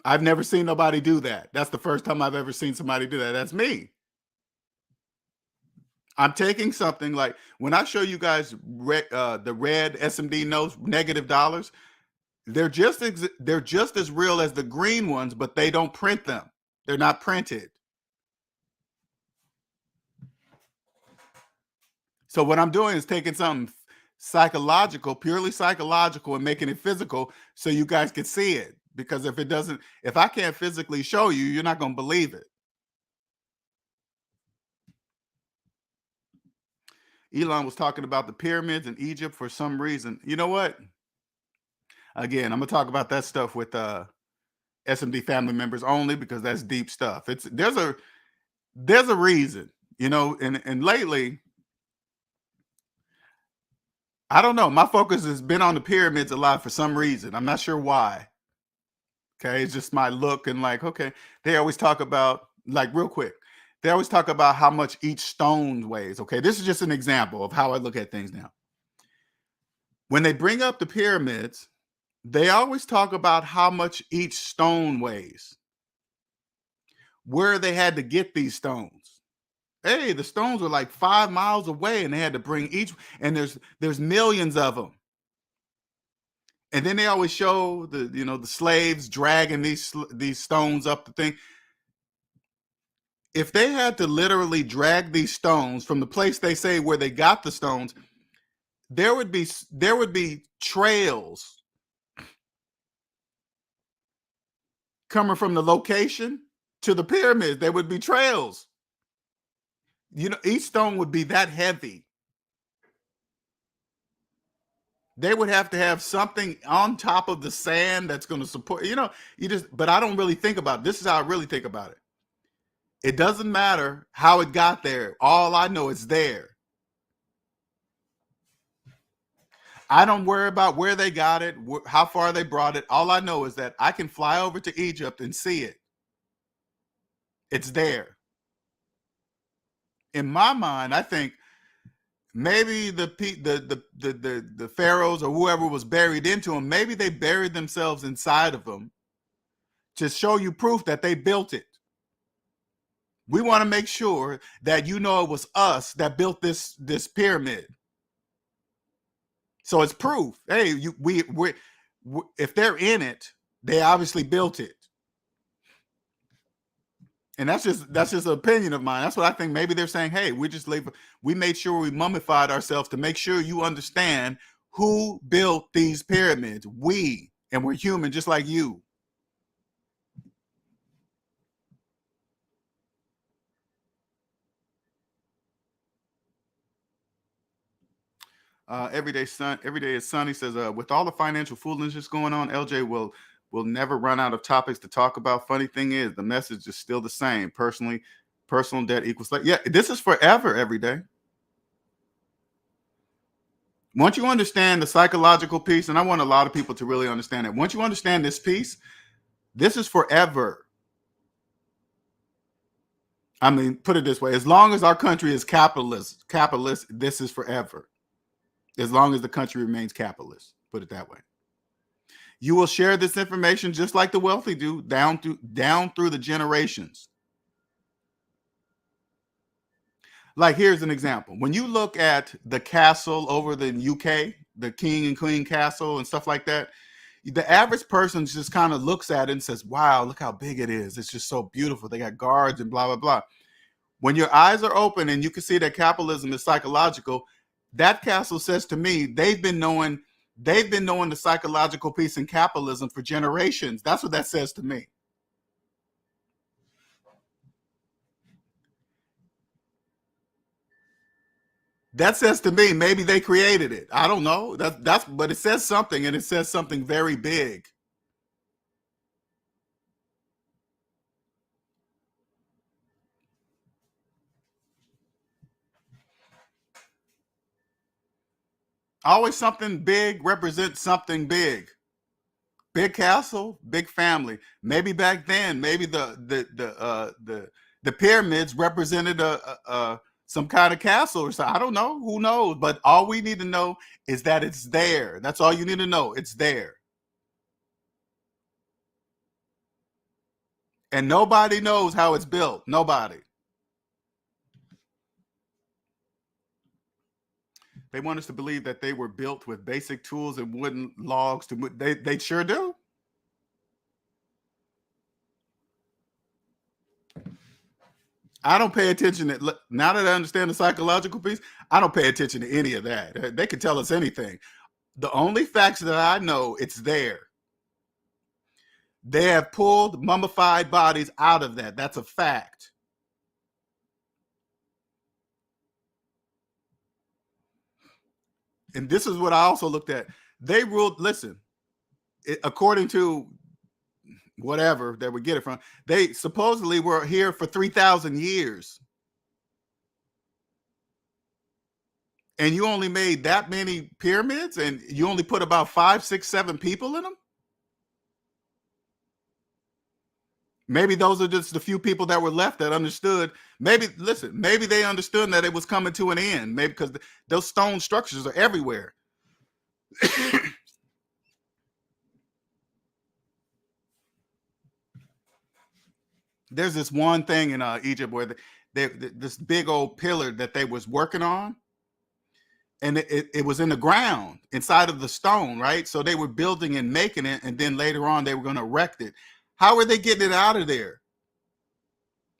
I've never seen nobody do that. That's the first time I've ever seen somebody do that. That's me. I'm taking something like, when I show you guys the red SMD notes, negative dollars, they're just as real as the green ones, but they don't print them. They're not printed. So what I'm doing is taking something psychological, purely psychological, and making it physical so you guys can see it. Because if I can't physically show you, you're not going to believe it. Elon was talking about the pyramids in Egypt for some reason. You know what? Again, I'm going to talk about that stuff with SMD family members only, because that's deep stuff. There's a reason, and lately I don't know. My focus has been on the pyramids a lot for some reason. I'm not sure why. Okay, it's just my look and like, okay, they always talk about, like, real quick, they always talk about how much each stone weighs. Okay, this is just an example of how I look at things now. When they bring up the pyramids, they always talk about how much each stone weighs, where they had to get these stones. Hey, the stones were like 5 miles away, and they had to bring each, and there's millions of them. And then they always show the slaves dragging these stones up the thing. If they had to literally drag these stones from the place they say where they got the stones, there would be trails coming from the location to the pyramids. There would be trails. Each stone would be that heavy. They would have to have something on top of the sand that's going to support, but I don't really think about it. This is how I really think about it. It doesn't matter how it got there. All I know is there. I don't worry about where they got it, how far they brought it. All I know is that I can fly over to Egypt and see it. It's there. In my mind, I think maybe the pharaohs or whoever was buried into them, maybe they buried themselves inside of them to show you proof that they built it. We want to make sure that it was us that built this pyramid. So it's proof. Hey, if they're in it, they obviously built it. And that's just an opinion of mine. That's what I think. Maybe they're saying, hey, we made sure we mummified ourselves to make sure you understand who built these pyramids. And we're human just like you. Every day is sunny. Says, with all the financial foolishness going on, LJ will never run out of topics to talk about. Funny thing is, the message is still the same. Personal debt equals yeah. This is forever. Every day. Once you understand the psychological piece, and I want a lot of people to really understand it. Once you understand this piece, this is forever. I mean, put it this way: as long as our country is capitalist, this is forever. As long as the country remains capitalist, put it that way. You will share this information just like the wealthy do, down through the generations. Like, here's an example. When you look at the castle over the UK, the King and Queen Castle and stuff like that, the average person just kind of looks at it and says, wow, look how big it is. It's just so beautiful. They got guards and blah, blah, blah. When your eyes are open and you can see that capitalism is psychological, that castle says to me, they've been knowing the psychological piece in capitalism for generations. That's what that says to me. That says to me, maybe they created it. I don't know. But it says something, and it says something very big. Always something big represents something big. Big castle, big family. Maybe back then, maybe the pyramids represented some kind of castle or something. I don't know. Who knows? But all we need to know is that it's there. That's all you need to know. It's there. And nobody knows how it's built. Nobody. They want us to believe that they were built with basic tools and wooden logs. They sure do. I don't pay attention to, now that I understand the psychological piece, I don't pay attention to any of that. They could tell us anything. The only facts that I know, it's there. They have pulled mummified bodies out of that. That's a fact. And this is what I also looked at. They ruled, listen, according to whatever that we get it from, they supposedly were here for 3,000 years. And you only made that many pyramids, and you only put about 5, 6, 7 people in them? Maybe those are just the few people that were left that understood. Maybe, listen, maybe they understood that it was coming to an end. Maybe because those stone structures are everywhere. There's this one thing in Egypt where this big old pillar that they was working on, and it was in the ground inside of the stone, right? So they were building and making it, and then later on they were going to erect it. How are they getting it out of there?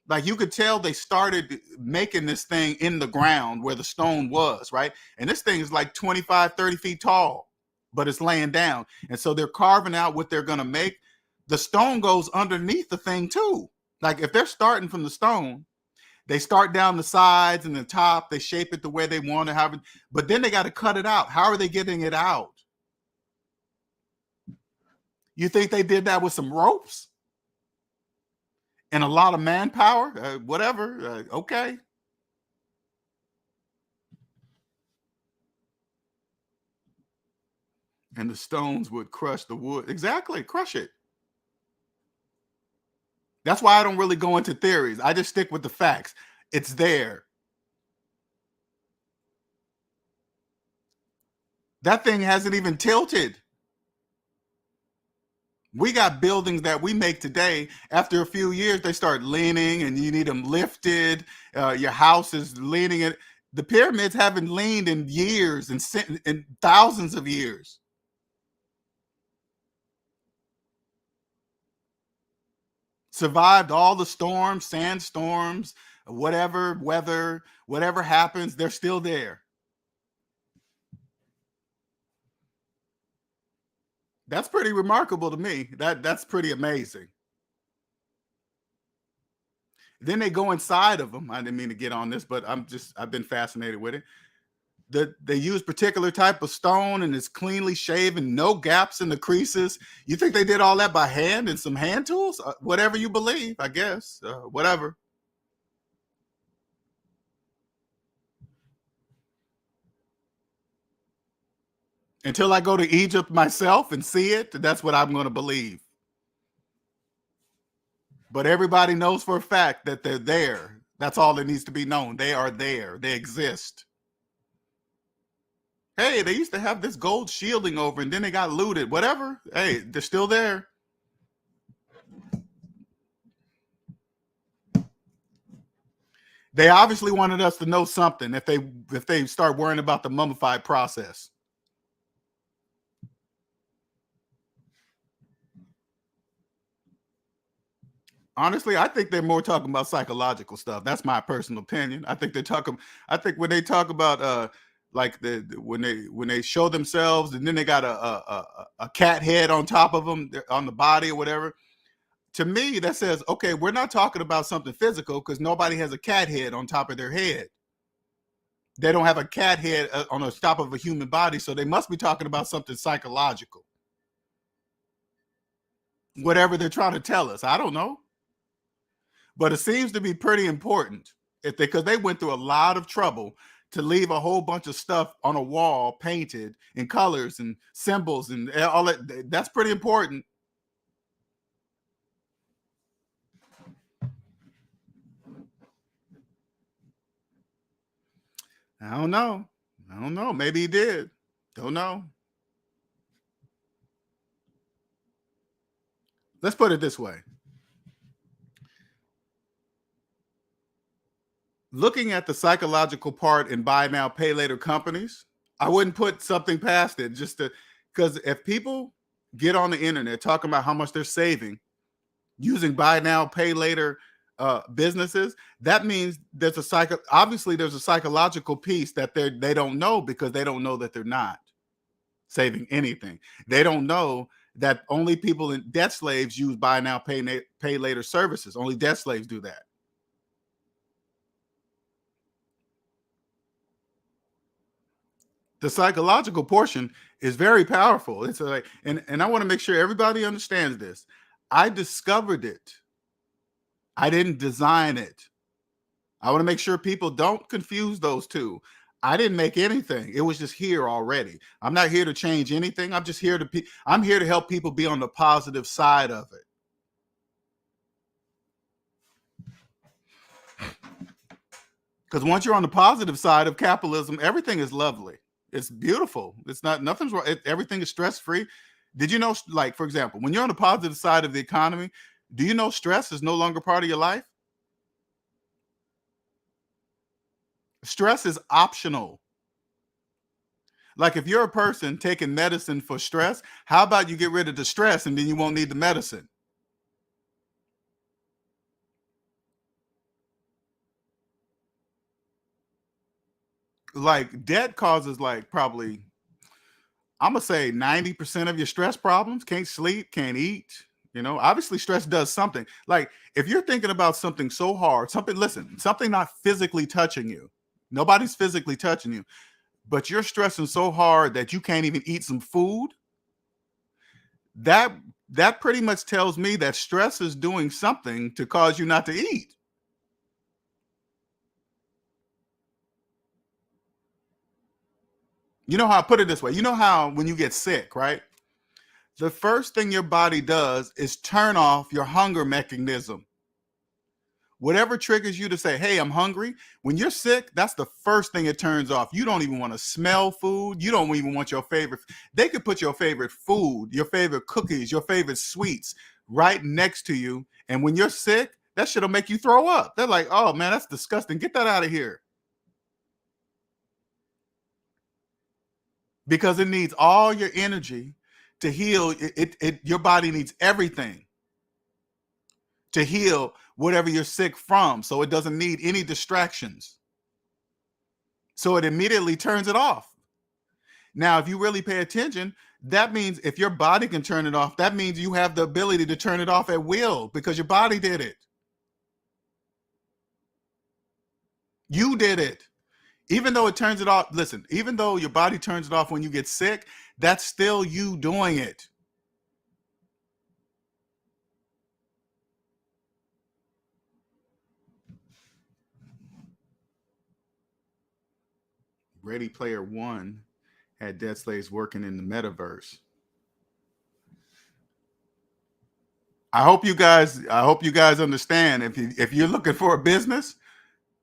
Like, you could tell they started making this thing in the ground where the stone was, right? And this thing is like 25, 30 feet tall, but it's laying down. And so they're carving out what they're going to make. The stone goes underneath the thing too. Like, if they're starting from the stone, they start down the sides and the top, they shape it the way they want to have it, but then they got to cut it out. How are they getting it out? You think they did that with some ropes and a lot of manpower? Whatever. Okay. And the stones would crush the wood. Exactly. Crush it. That's why I don't really go into theories. I just stick with the facts. It's there. That thing hasn't even tilted. We got buildings that we make today. After a few years, they start leaning and you need them lifted. Your house is leaning. It. The pyramids haven't leaned in years and in thousands of years. Survived all the storms, sandstorms, whatever weather, whatever happens, they're still there. That's pretty remarkable to me. That's pretty amazing. Then they go inside of them. I didn't mean to get on this, but I've been fascinated with it. They use particular type of stone and it's cleanly shaven, no gaps in the creases. You think they did all that by hand and some hand tools? Whatever you believe, I guess. Whatever. Until I go to Egypt myself and see it, that's what I'm going to believe. But everybody knows for a fact that they're there. That's all that needs to be known. They are there. They exist. Hey, they used to have this gold shielding over and then they got looted. Whatever. Hey, they're still there. They obviously wanted us to know something if they start worrying about the mummified process. Honestly, I think they're more talking about psychological stuff. That's my personal opinion. I think when they talk about like when they show themselves and then they got a cat head on top of them on the body or whatever. To me, that says, okay, we're not talking about something physical because nobody has a cat head on top of their head. They don't have a cat head on the top of a human body, so they must be talking about something psychological. Whatever they're trying to tell us, I don't know. But it seems to be pretty important because they went through a lot of trouble to leave a whole bunch of stuff on a wall painted in colors and symbols and all that. That's pretty important. I don't know. I don't know. Maybe he did. Don't know. Let's put it this way. Looking at the psychological part in buy now, pay later companies, I wouldn't put something past it because if people get on the internet talking about how much they're saving using buy now, pay later businesses, that means obviously there's a psychological piece that they don't know because they don't know that they're not saving anything. They don't know that only people in debt slaves use buy now, pay later services. Only debt slaves do that. The psychological portion is very powerful. It's like, and I want to make sure everybody understands this. I discovered it. I didn't design it. I want to make sure people don't confuse those two. I didn't make anything. It was just here already. I'm not here to change anything. I'm just here to I'm here to help people be on the positive side of it. Because once you're on the positive side of capitalism, everything is lovely. It's beautiful. It's not, nothing's wrong. Everything is stress free. Did you know, like, for example, when you're on the positive side of the economy, do you know stress is no longer part of your life? Stress is optional. Like, if you're a person taking medicine for stress, how about you get rid of the stress and then you won't need the medicine? Like, debt causes, like, probably, I'm gonna say 90% of your stress problems. Can't sleep, can't eat. You know, obviously stress does something. Like, if you're thinking about something so hard, something, listen, something not physically touching you. Nobody's physically touching you, but you're stressing so hard that you can't even eat some food. That that pretty much tells me that stress is doing something to cause you not to eat. You know how I put it this way. You know how when you get sick, right? The first thing your body does is turn off your hunger mechanism. Whatever triggers you to say, hey, I'm hungry. When you're sick, that's the first thing it turns off. You don't even want to smell food. You don't even want your favorite. They could put your favorite food, your favorite cookies, your favorite sweets right next to you. And when you're sick, that shit'll make you throw up. They're like, oh man, that's disgusting. Get that out of here. Because it needs all your energy to heal. Your body needs everything to heal whatever you're sick from. So it doesn't need any distractions. So it immediately turns it off. Now, if you really pay attention, that means if your body can turn it off, that means you have the ability to turn it off at will because your body did it. You did it. Even though it turns it off, listen, even though your body turns it off when you get sick, that's still you doing it. Ready Player One had debt slaves working in the metaverse. I hope you guys understand. If you're looking for a business,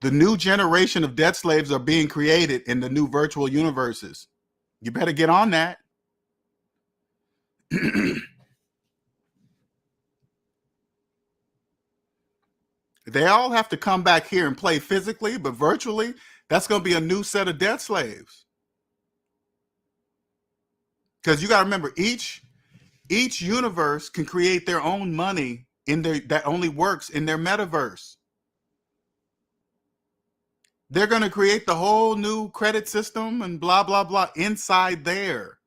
the new generation of debt slaves are being created in the new virtual universes. You better get on that. They all have to come back here and play physically, but virtually, that's going to be a new set of debt slaves. Because you got to remember, each universe can create their own money in their that only works in their metaverse. They're going to create the whole new credit system and blah blah blah inside there.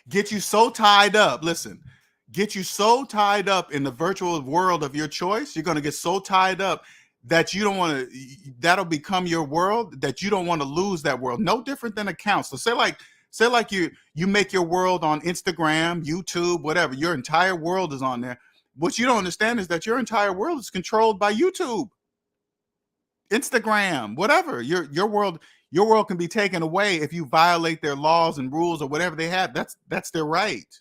Get you so tied up. Listen, get you so tied up in the virtual world of your choice. You're going to get so tied up that you don't want to, that'll become your world, that you don't want to lose that world. No different than accounts. So say like you make your world on Instagram, YouTube, whatever. Your entire world is on there. What you don't understand is that your entire world is controlled by YouTube, Instagram, whatever. Your world can be taken away if you violate their laws and rules or whatever they have. That's their right.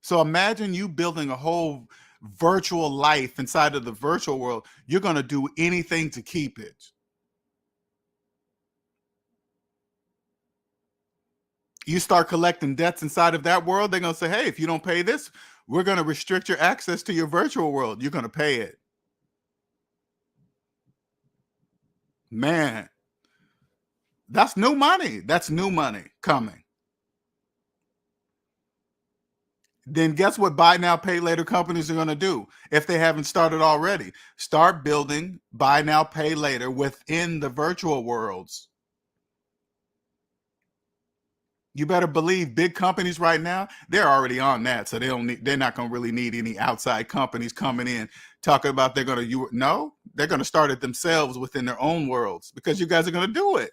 So imagine you building a whole virtual life inside of the virtual world. You're going to do anything to keep it. You start collecting debts inside of that world, they're going to say, hey, if you don't pay this, we're going to restrict your access to your virtual world. You're going to pay it. Man, that's new money. That's new money coming. Then guess what buy now, pay later companies are going to do if they haven't started already? Start building buy now, pay later within the virtual worlds. You better believe big companies right now, they're already on that. So they're not going to really need any outside companies coming in talking about they're going to, no, they're going to start it themselves within their own worlds because you guys are going to do it.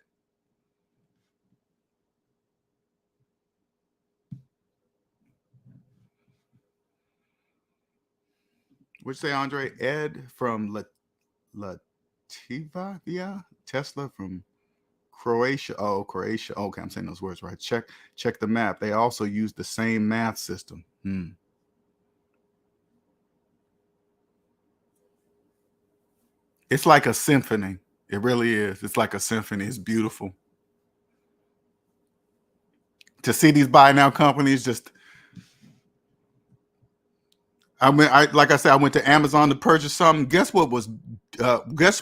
What'd you say, Andre? Ed from Latvia? Tesla from Croatia. Oh, Croatia. Okay, I'm saying those words right. Check the map. They also use the same math system. It's like a symphony. It really is. It's like a symphony. It's beautiful. To see these buy now companies just like I said, I went to Amazon to purchase something. Guess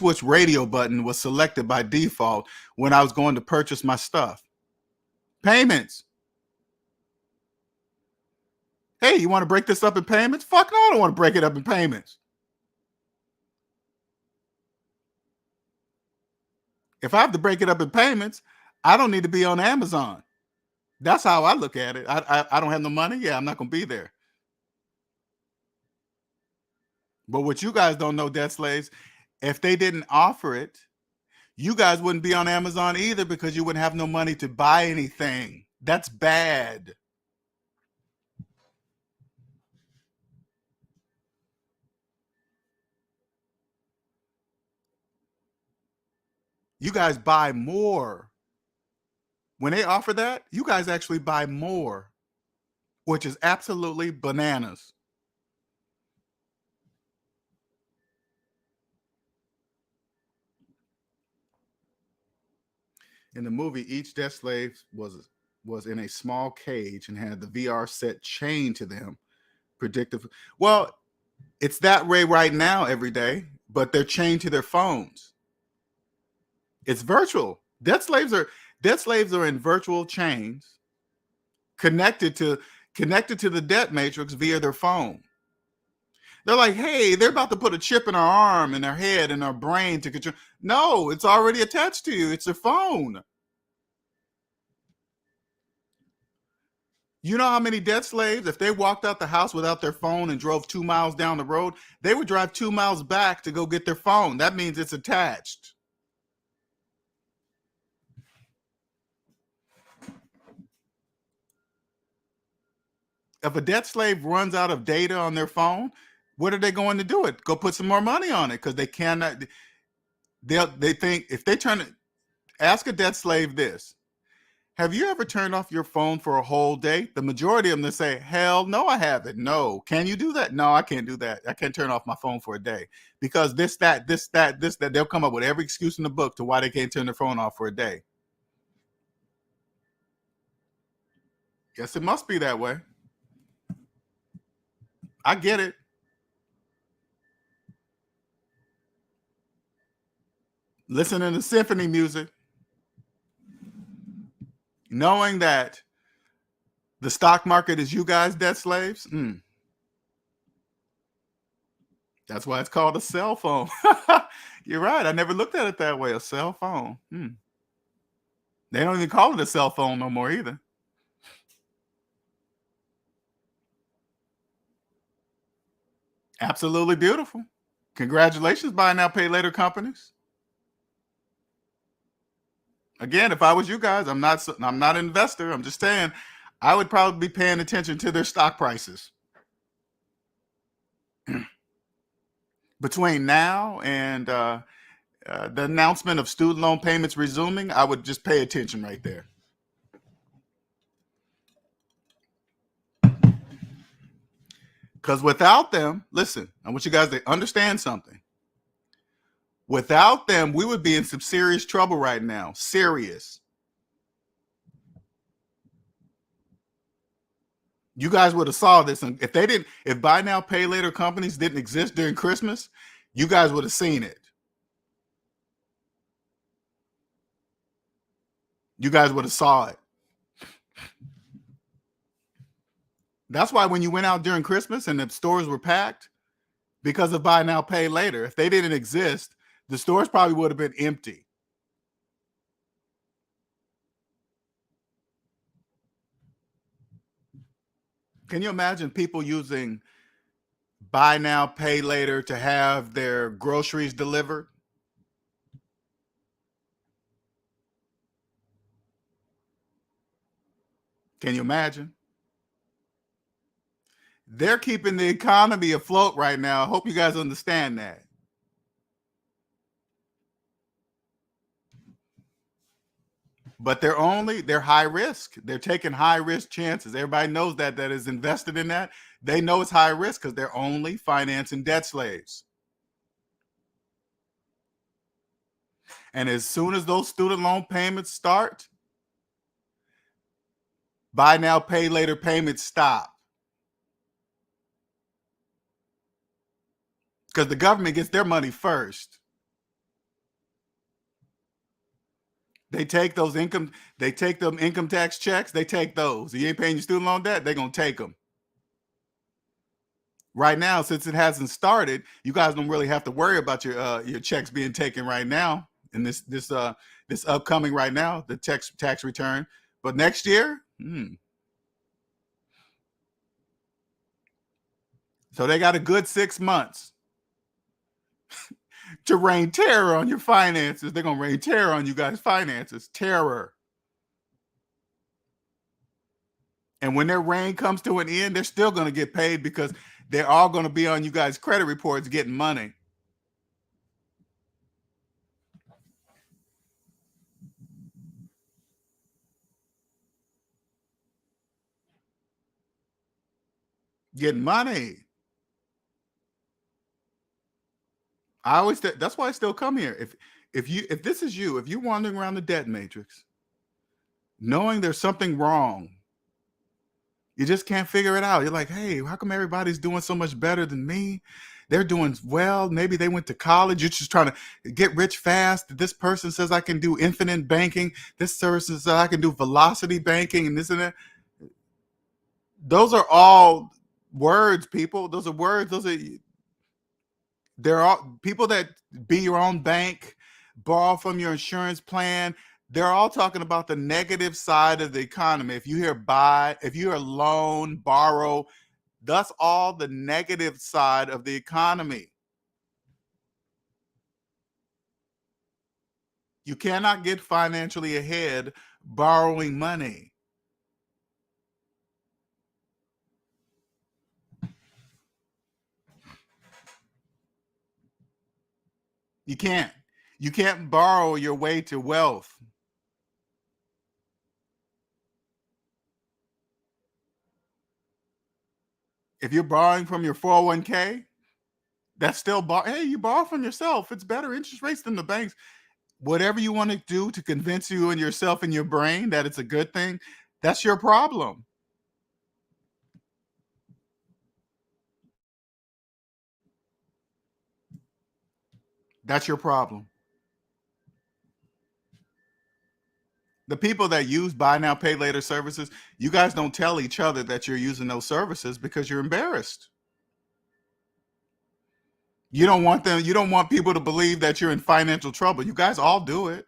which radio button was selected by default when I was going to purchase my stuff? Payments. Hey, you want to break this up in payments? Fuck no, I don't want to break it up in payments. If I have to break it up in payments, I don't need to be on Amazon. That's how I look at it. I don't have no money. Yeah, I'm not going to be there. But what you guys don't know, debt slaves, if they didn't offer it, you guys wouldn't be on Amazon either because you wouldn't have no money to buy anything. That's bad. You guys buy more. When they offer that, you guys actually buy more, which is absolutely bananas. In the movie, each debt slave was in a small cage and had the VR set chained to them. Predictive. Well, it's that way right now every day, but they're chained to their phones. It's virtual. Debt slaves are in virtual chains connected to the debt matrix via their phone. They're like, hey, they're about to put a chip in our arm, in our head, in our brain to control. No, it's already attached to you. It's your phone. You know how many debt slaves, if they walked out the house without their phone and drove 2 miles down the road, they would drive 2 miles back to go get their phone. That means it's attached. If a debt slave runs out of data on their phone, what are they going to do? Go put some more money on it because they cannot. They think if they ask a debt slave this: have you ever turned off your phone for a whole day? The majority of them say, hell no, I haven't. No. Can you do that? No, I can't do that. I can't turn off my phone for a day because this, that. They'll come up with every excuse in the book to why they can't turn their phone off for a day. Guess it must be that way. I get it. Listening to symphony music, knowing that the stock market is you guys debt slaves. That's why it's called a cell phone. You're right. I never looked at it that way. A cell phone. They don't even call it a cell phone no more either. Absolutely beautiful. Congratulations, buy now, pay later companies. Again, if I was you guys, I'm not an investor. I'm just saying, I would probably be paying attention to their stock prices. Between now and the announcement of student loan payments resuming, I would just pay attention right there. Because without them, listen, I want you guys to understand something. Without them, we would be in some serious trouble right now. Serious. You guys would have saw this, and if buy now, pay later companies didn't exist during Christmas, you guys would have seen it. You guys would have saw it. That's why when you went out during Christmas and the stores were packed, because of buy now, pay later. If they didn't exist, the stores probably would have been empty. Can you imagine people using buy now, pay later to have their groceries delivered? Can you imagine? They're keeping the economy afloat right now. I hope you guys understand that. But they're high risk. They're taking high risk chances. Everybody knows that is invested in that. They know it's high risk because they're only financing debt slaves. And as soon as those student loan payments start, buy now, pay later payments stop. Because the government gets their money first. They take them income tax checks, they take those. You ain't paying your student loan debt, they're gonna take them. Right now, since it hasn't started, you guys don't really have to worry about your checks being taken right now in this upcoming right now, the tax return. But next year, so they got a good 6 months to rain terror on your finances. They're gonna rain terror on you guys' finances. Terror. And when their reign comes to an end, they're still going to get paid because they're all going to be on you guys' credit reports getting money. Getting money. That's why I still come here. If this is you, if you're wandering around the debt matrix, knowing there's something wrong, you just can't figure it out. You're like, hey, how come everybody's doing so much better than me? They're doing well. Maybe they went to college. You're just trying to get rich fast. This person says I can do infinite banking. This person says I can do velocity banking and this and that. Those are all words, people. Those are words. They're all people that be your own bank, borrow from your insurance plan. They're all talking about the negative side of the economy. If you hear buy, if you hear loan, borrow, that's all the negative side of the economy. You cannot get financially ahead borrowing money. You can't. You can't borrow your way to wealth. If you're borrowing from your 401k, that's still hey, you borrow from yourself. It's better interest rates than the banks. Whatever you want to do to convince you and yourself in your brain that it's a good thing, that's your problem. That's your problem. The people that use buy now, pay later services, you guys don't tell each other that you're using those services because you're embarrassed. You don't want people to believe that you're in financial trouble. You guys all do it.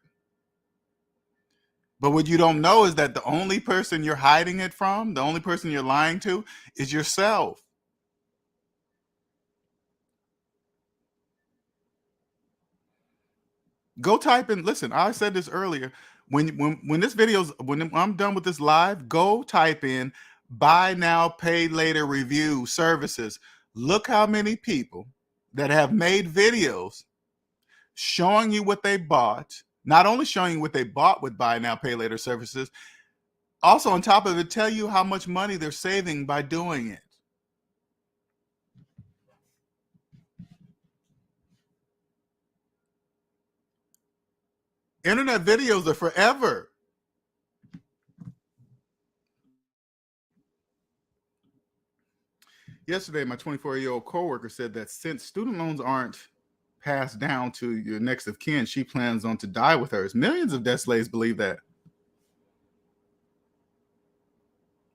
But what you don't know is that the only person you're hiding it from, the only person you're lying to is yourself. Go type in, listen, I said this earlier. When this video's, when I'm done with this live, go type in buy now, pay later review services. Look how many people that have made videos showing you what they bought, not only showing you what they bought with buy now, pay later services, also on top of it, tell you how much money they're saving by doing it. Internet videos are forever. Yesterday, my 24-year-old coworker said that since student loans aren't passed down to your next of kin, she plans on to die with hers. Millions of debt slaves believe that.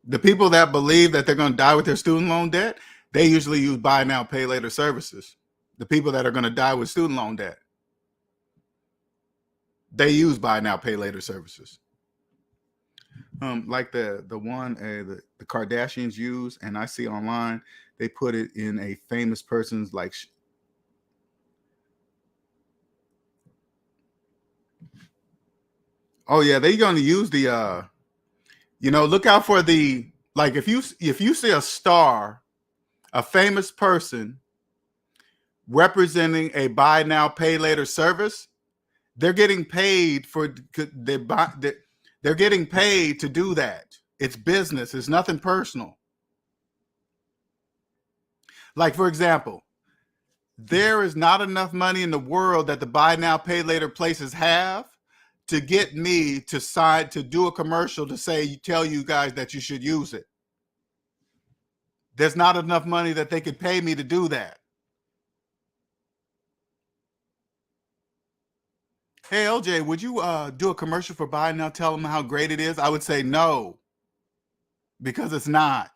The people that believe that they're going to die with their student loan debt, they usually use buy now, pay later services. The people that are going to die with student loan debt, they use buy now, pay later services. Like the one the Kardashians use, and I see online, they put it in a famous person's like. Oh yeah, they're going to use the look out for the, like if you see a star a famous person representing a buy now, pay later service, they're getting paid for they're getting paid to do that. It's business. It's nothing personal. Like, for example, there is not enough money in the world that the buy now, pay later places have to get me to do a commercial to tell you guys that you should use it. There's not enough money that they could pay me to do that. Hey, LJ, would you do a commercial for buy now, tell them how great it is? I would say no, because it's not.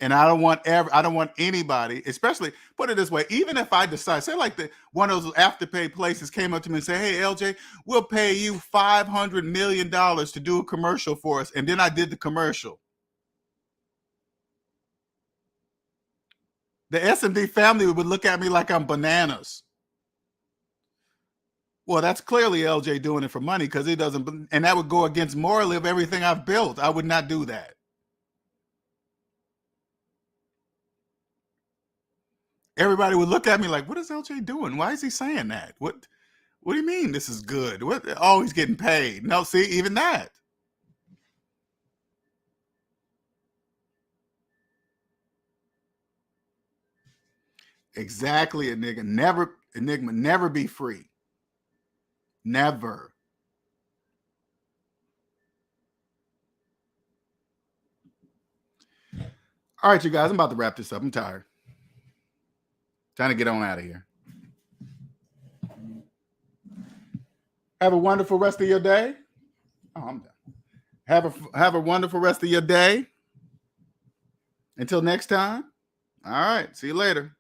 And I don't want anybody, especially, put it this way, even if I decide, say like one of those Afterpay places came up to me and said, hey, LJ, we'll pay you $500 million to do a commercial for us. And then I did the commercial. The SMD family would look at me like I'm bananas. Well, that's clearly LJ doing it for money because he doesn't, and that would go against morally of everything I've built. I would not do that. Everybody would look at me like, what is LJ doing? Why is he saying that? What do you mean this is good? Oh, he's getting paid. No, see, even that. Exactly, Enigma never be free. Never. All right, you guys, I'm about to wrap this up. I'm tired. Trying to get on out of here. Have a wonderful rest of your day. Oh, I'm done. Have a wonderful rest of your day. Until next time. All right. See you later.